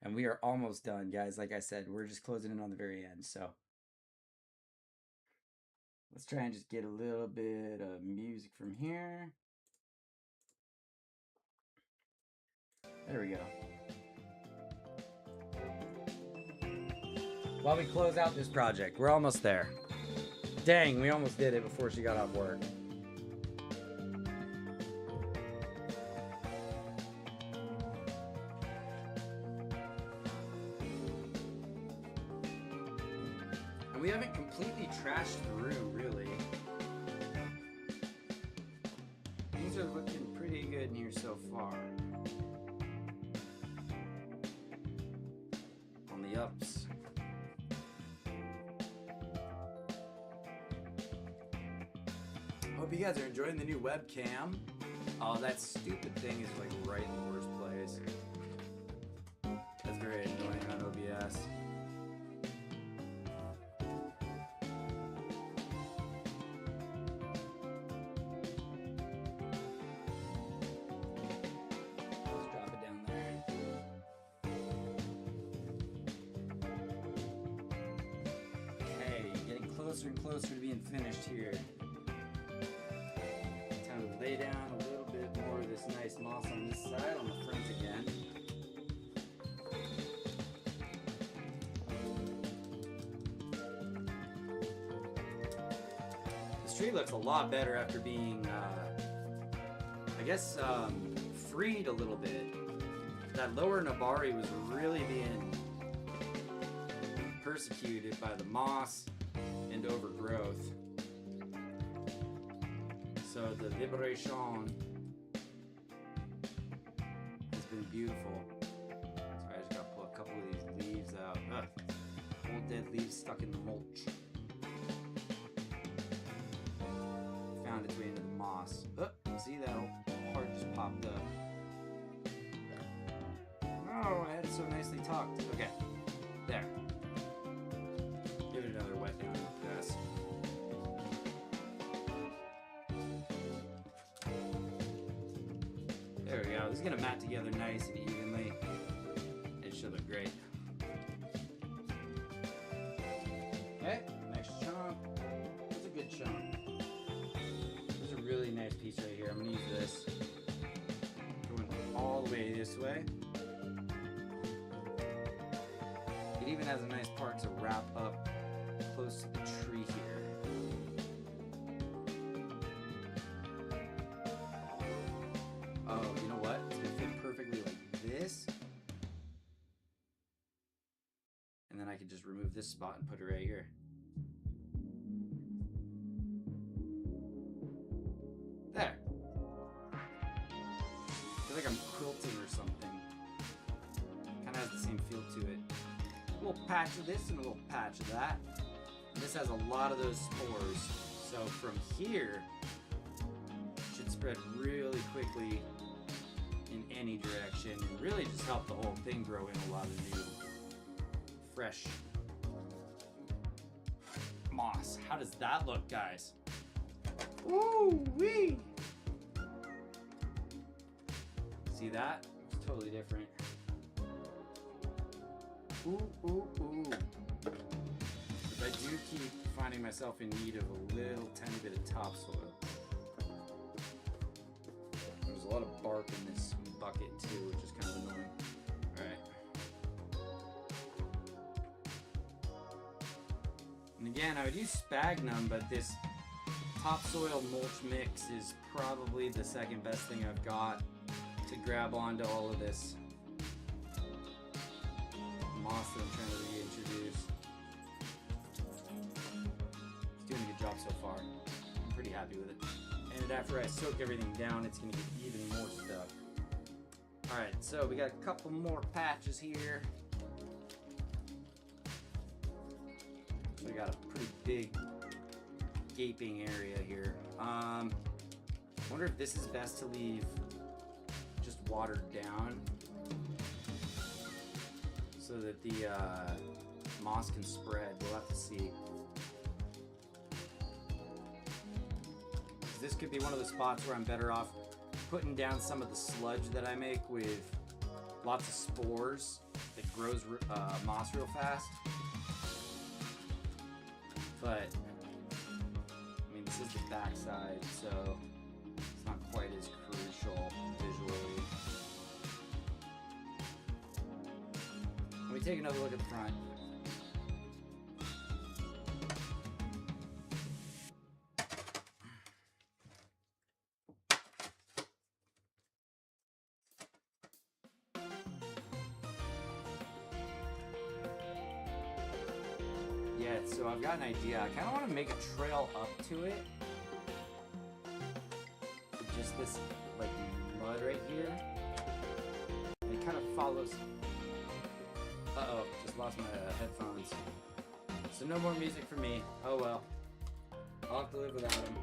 And we are almost done, guys. Like I said, we're just closing in on the very end, so let's try and just get a little bit of music from here. There we go. While we close out this project, we're almost there. Dang, we almost did it before she got off work. And we haven't completely trashed the room, really. Things are looking pretty good in here so far. On the ups. Hope you guys are enjoying the new webcam. Oh, that stupid thing is like right in the worst place. That's very annoying on OBS. closer and closer to being finished here. Time to lay down a little bit more of this nice moss on this side, on the front again. This tree looks a lot better after being, I guess, freed a little bit. That lower Nabari was really being persecuted by the moss and overgrowth. So the liberation has been beautiful. So I just gotta pull a couple of these leaves out. Ugh. Old dead leaves stuck in the mulch. Found its way into the moss. Oh, see that part just popped up. Oh, I had it so nicely tucked. Okay, there. Give it another wet down, yes. There we go. This is gonna mat together nice and evenly. It should look great. Okay, next chunk. That's a good chunk. There's a really nice piece right here. I'm gonna use this. Going all the way this way. It even has a nice part to wrap up close to the tree here. Oh, you know what? It's gonna fit perfectly like this. And then I can just remove this spot and put it right here. There. I feel like I'm quilting or something. Kind of has the same feel to it. A little patch of this and a little patch of that. And this has a lot of those spores. So from here, it should spread really quickly in any direction and really just help the whole thing grow in a lot of new, fresh moss. How does that look, guys? Ooh-wee! See that? It's totally different. Ooh, ooh, ooh. But I do keep finding myself in need of a little tiny bit of topsoil. There's a lot of bark in this bucket too, which is kind of annoying. Alright. And again, I would use sphagnum, but this topsoil mulch mix is probably the second best thing I've got to grab onto all of this moss that I'm trying to reintroduce. It's doing a good job so far. I'm pretty happy with it. And after I soak everything down, it's going to get even more stuff. Alright, so we got a couple more patches here. So we got a pretty big gaping area here. I wonder if this is best to leave just watered down so that the moss can spread. We'll have to see. This could be one of the spots where I'm better off putting down some of the sludge that I make with lots of spores that grows moss real fast. But I mean, this is the backside, so it's not quite as crucial visually. Let me take another look at the front. Yeah, so I've got an idea. I kind of want to make a trail up to it. With just this, like, mud right here. And it kind of follows... Uh-oh, just lost my headphones. So no more music for me. Oh well. I'll have to live without them.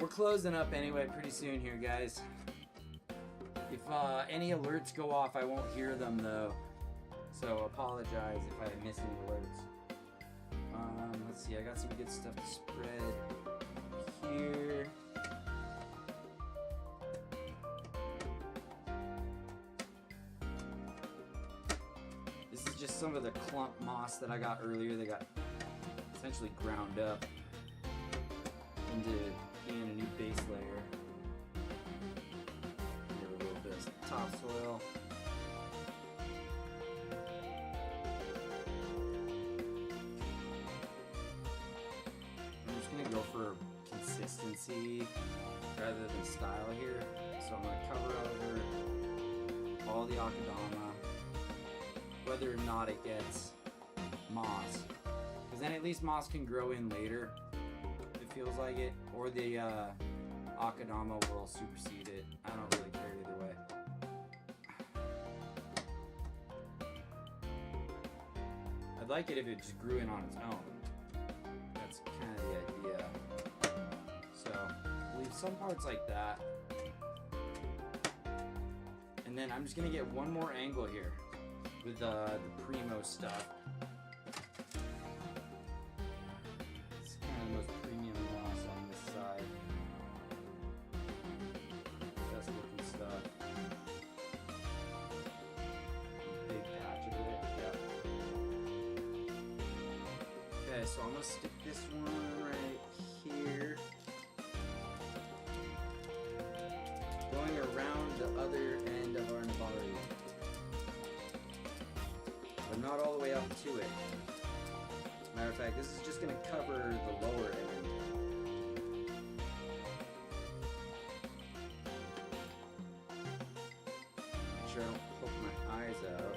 We're closing up anyway pretty soon here, guys. If any alerts go off, I won't hear them though. So apologize if I miss any alerts. Let's see, I got some good stuff to spread here. This is just some of the clump moss that I got earlier. They got essentially ground up into being a new base layer. Give a little bit of topsoil. I'm just gonna go for consistency rather than style here. So I'm gonna cover over all the akadama, whether or not it gets moss, because then at least moss can grow in later if it feels like it, or the akadama will supersede it. I don't really care either way. I'd like it if it just grew in on its own. That's kind of the idea. So leave some parts like that, and then I'm just gonna get one more angle here with the primo stuff. It's kind of the most premium moss on this side. Best looking stuff. Big patch of it. Yeah. Okay, so I'm gonna stick this one right here, going around the other end of our nabari, but not all the way up to it. Matter of fact, this is just going to cover the lower end. Make sure I don't poke my eyes out.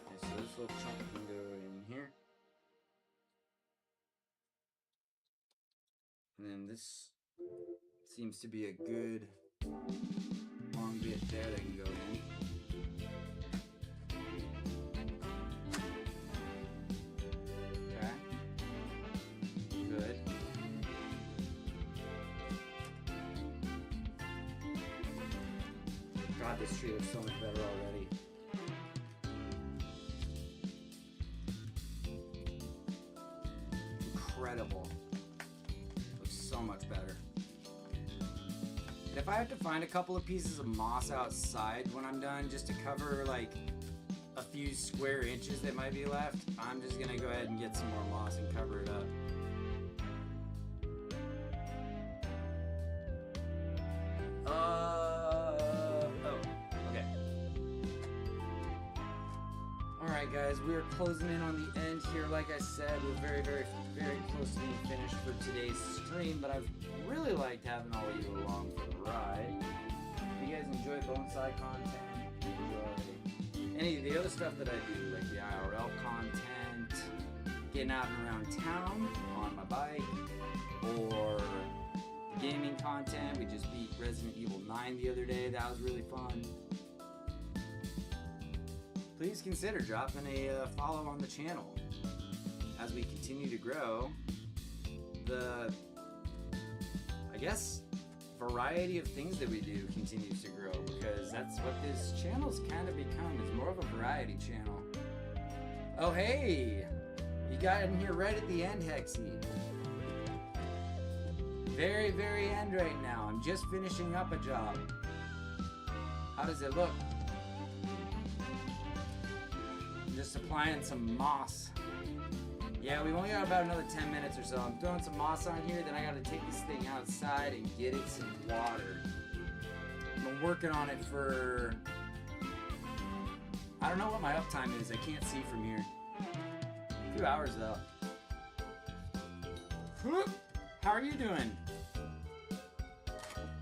Okay, so this little chunk can go in here. And then this seems to be a good long bit there that can go in. Okay. Good. God, this tree looks so much better already. Incredible. Looks so much better. And if I have to find a couple of pieces of moss outside when I'm done just to cover like a few square inches that might be left, I'm just gonna go ahead and get some more moss and cover it up. Okay. Alright guys, we are closing in on the end here. Like I said, we're very, very, very close to being finished for today's stream, but I've really liked having all of you along for the ride. If you guys enjoy bonsai content, enjoy any of the other stuff that I do, like the IRL content, getting out and around town on my bike, or the gaming content. We just beat Resident Evil 9 the other day. That was really fun. Please consider dropping a follow on the channel as we continue to grow the, I guess, variety of things that we do continues to grow, because that's what this channel's kind of become, is more of a variety channel. Oh hey, you got in here right at the end, Hexy. Very, very end right now. I'm just finishing up a job. How does it look? I'm just applying some moss. Yeah, we've only got about another 10 minutes or so. I'm throwing some moss on here, then I gotta take this thing outside and get it some water. I've been working on it for, I don't know what my uptime is. I can't see from here. A few hours though. Whoop. How are you doing?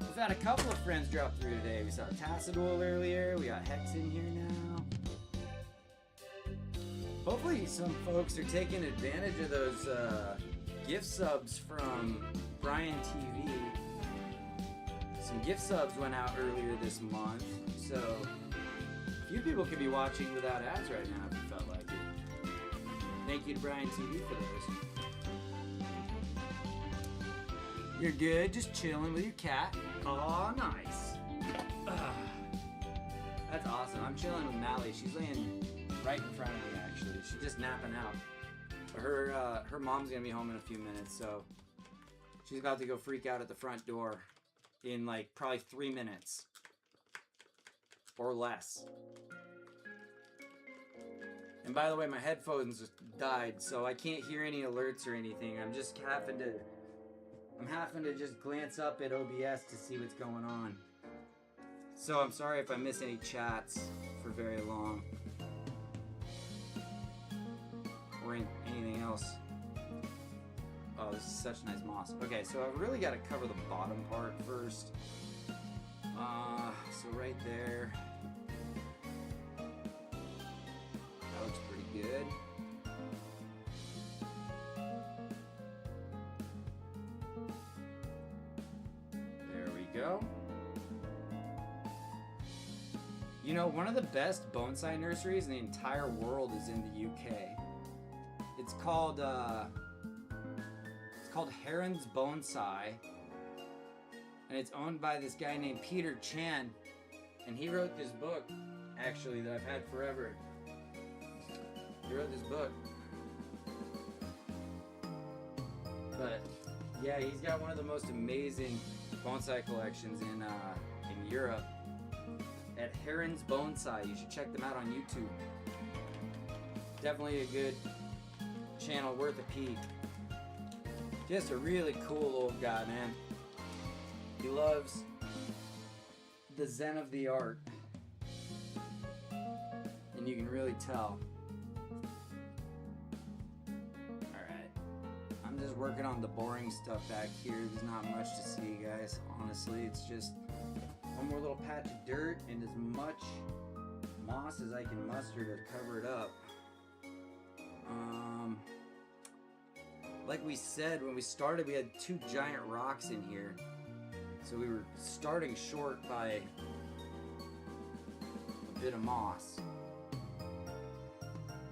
We've had a couple of friends drop through today. We saw Tassadol earlier. We got Hex in here now. Hopefully some folks are taking advantage of those gift subs from Brian TV. Some gift subs went out earlier this month, so a few people could be watching without ads right now if you felt like it. Thank you to Brian TV for those. You're good, just chilling with your cat. Aw, nice. That's awesome. I'm chilling with Mally. She's laying right in front of me, actually. She's just napping out. Her mom's gonna be home in a few minutes, so she's about to go freak out at the front door in like probably 3 minutes or less. And by the way, my headphones died, so I can't hear any alerts or anything. I'm having to just glance up at OBS to see what's going on. So I'm sorry if I miss any chats for very long. Or anything else. Oh, this is such nice moss. Okay, so I've really got to cover the bottom part first. So right there. That looks pretty good. There we go. You know, one of the best bonsai nurseries in the entire world is in the UK. It's called Heron's Bonsai, and it's owned by this guy named Peter Chan, and he wrote this book, actually, that I've had forever. He wrote this book. But yeah, he's got one of the most amazing bonsai collections in Europe. At Heron's Bonsai, you should check them out on YouTube. Definitely a good channel, worth a peek. Just a really cool old guy, man. He loves the zen of the art, and you can really tell. Alright, I'm just working on the boring stuff back here. There's not much to see, guys. Honestly, it's just one more little patch of dirt and as much moss as I can muster to cover it up. Like we said, when we started, we had 2 giant rocks in here. So we were starting short by a bit of moss.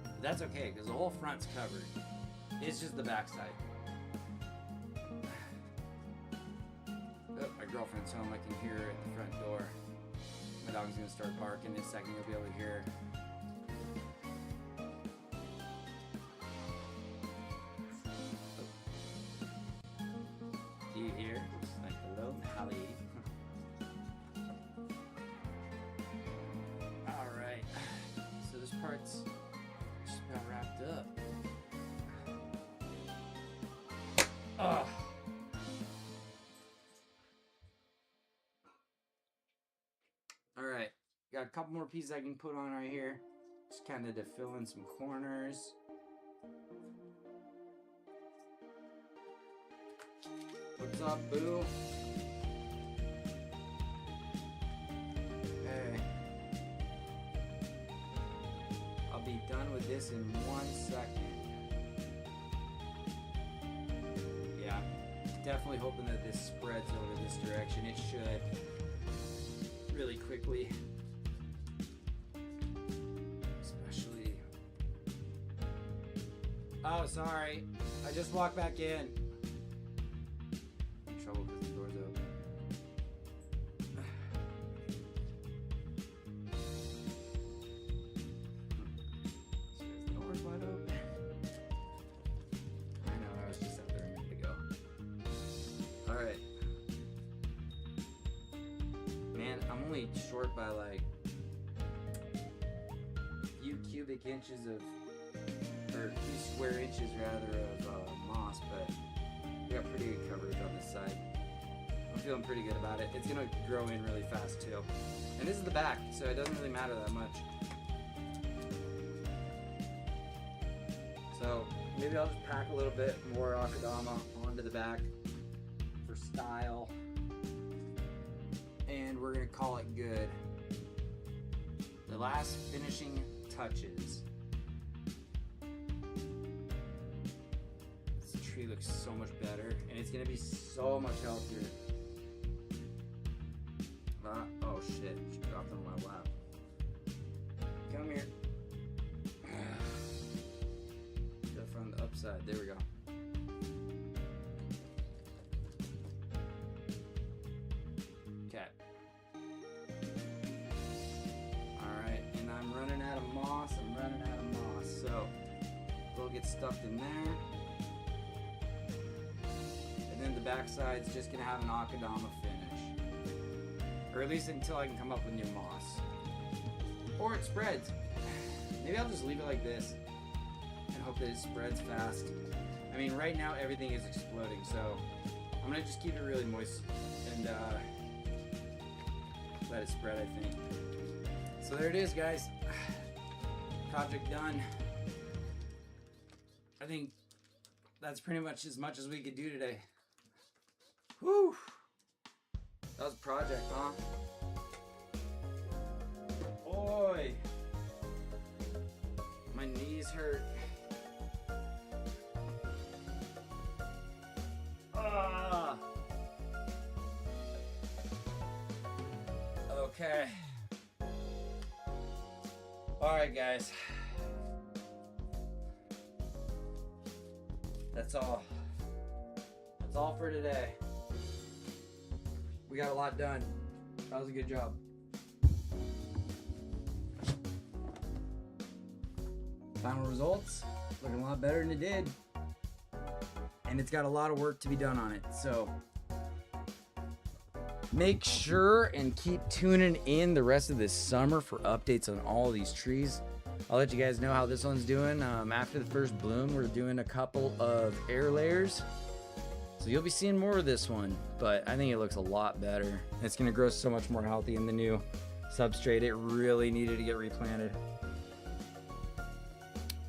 But that's okay, because the whole front's covered. It's just the backside. Oh, my girlfriend's home. I can hear her at the front door. My dog's gonna start barking in a second. You'll be able to hear her. Do you hear? It's like, hello, Hallie. Alright. So this part's just about wrapped up. Ugh. Alright. Got a couple more pieces I can put on right here. Just kind of to fill in some corners. What's up, boo? Hey. I'll be done with this in 1 second. Yeah, definitely hoping that this spreads over this direction. It should. Really quickly. Especially... Oh, sorry. I just walked back in. Trouble because the door's open. So the door's wide open. I know, I was just up there a minute ago. Alright. Man, I'm only short by like a few cubic inches of, or a few square inches rather of moss, but we got pretty good coverage on this side. I'm feeling pretty good about it. It's gonna grow in really fast too. And this is the back, so it doesn't really matter that much. So maybe I'll just pack a little bit more akadama onto the back for style. And we're gonna call it good. The last finishing touches. Tree looks so much better, and it's gonna be so much healthier. Oh shit, she dropped on my lap. Come here. Go from the upside. There we go. Okay. Alright, and I'm running out of moss. So we'll get stuffed in there. And then the backside's just gonna have an akadama finish. Or at least until I can come up with new moss. Or it spreads. Maybe I'll just leave it like this and hope that it spreads fast. I mean, right now everything is exploding, so I'm gonna just keep it really moist and let it spread, I think. So there it is, guys. Project done. I think that's pretty much as we could do today. Whew. That was a project, huh? Boy. My knees hurt. Ah. Okay. All right, guys. That's all. That's all for today. We got a lot done. That was a good job. Final results, looking a lot better than it did. And it's got a lot of work to be done on it. So make sure and keep tuning in the rest of this summer for updates on all these trees. I'll let you guys know how this one's doing. After the first bloom, we're doing a couple of air layers. So you'll be seeing more of this one, but I think it looks a lot better. It's gonna grow so much more healthy in the new substrate. It really needed to get replanted.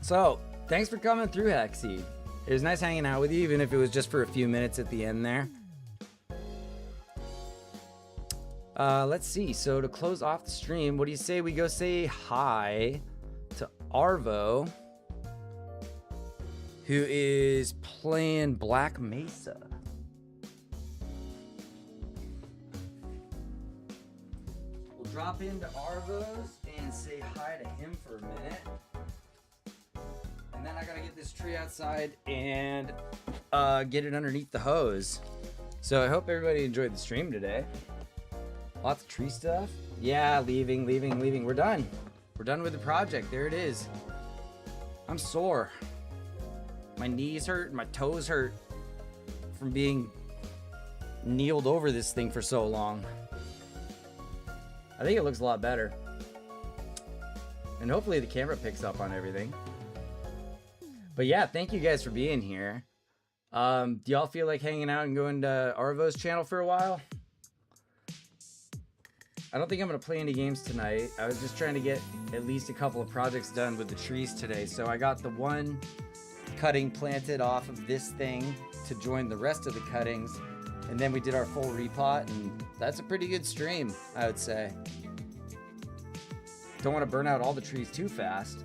So thanks for coming through, Hexy. It was nice hanging out with you, even if it was just for a few minutes at the end there. Let's see. So to close off the stream, what do you say we go say hi to Arvo, who is playing Black Mesa? We'll drop into Arvo's and say hi to him for a minute. And then I gotta get this tree outside and get it underneath the hose. So I hope everybody enjoyed the stream today. Lots of tree stuff. Yeah, leaving. We're done. We're done with the project. There it is. I'm sore. My knees hurt and my toes hurt from being kneeled over this thing for so long. I think it looks a lot better. And hopefully the camera picks up on everything. But yeah, thank you guys for being here. Do y'all feel like hanging out and going to Arvo's channel for a while? I don't think I'm going to play any games tonight. I was just trying to get at least a couple of projects done with the trees today. So I got the one cutting planted off of this thing to join the rest of the cuttings. And then we did our full repot, and that's a pretty good stream, I would say. Don't want to burn out all the trees too fast.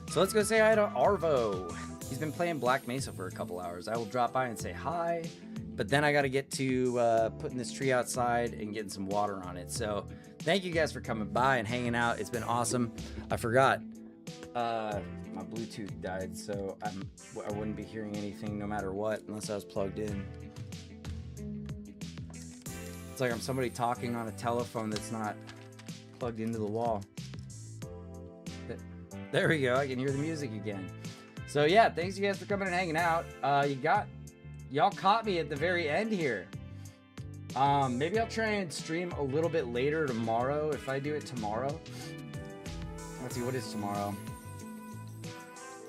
So let's go say hi to Arvo. He's been playing Black Mesa for a couple hours. I will drop by and say hi. But then I got to get to putting this tree outside and getting some water on it. So thank you guys for coming by and hanging out. It's been awesome. I forgot my Bluetooth died, so I wouldn't be hearing anything no matter what unless I was plugged in. It's like I'm somebody talking on a telephone that's not plugged into the wall. There we go. I can hear the music again. So yeah, thanks you guys for coming and hanging out. Y'all caught me at the very end here. Maybe I'll try and stream a little bit later tomorrow if I do it tomorrow. Let's see, what is tomorrow?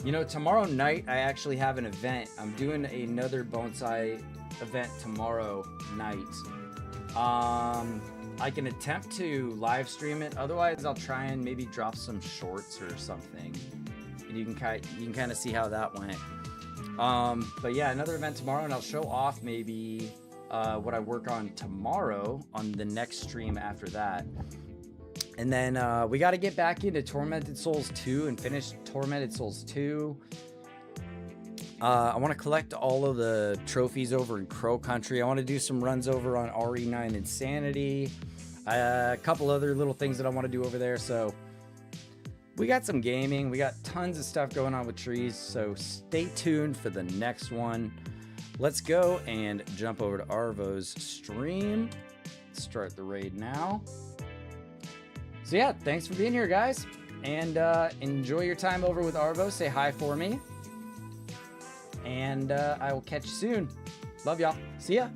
You know, tomorrow night I actually have an event. I'm doing another Bonsai event tomorrow night. I can attempt to live stream it. Otherwise, I'll try and maybe drop some shorts or something. And you can kind of see how that went. But yeah, another event tomorrow, and I'll show off maybe what I work on tomorrow on the next stream after that. And then we got to get back into Tormented Souls 2 and finish Tormented Souls 2. I want to collect all of the trophies over in Crow Country. I want to do some runs over on RE9 Insanity. A couple other little things that I want to do over there. So we got some gaming. We got tons of stuff going on with trees. So stay tuned for the next one. Let's go and jump over to Arvo's stream. Start the raid now. So yeah, thanks for being here, guys. And enjoy your time over with Arvo. Say hi for me. And I will catch you soon. Love y'all. See ya.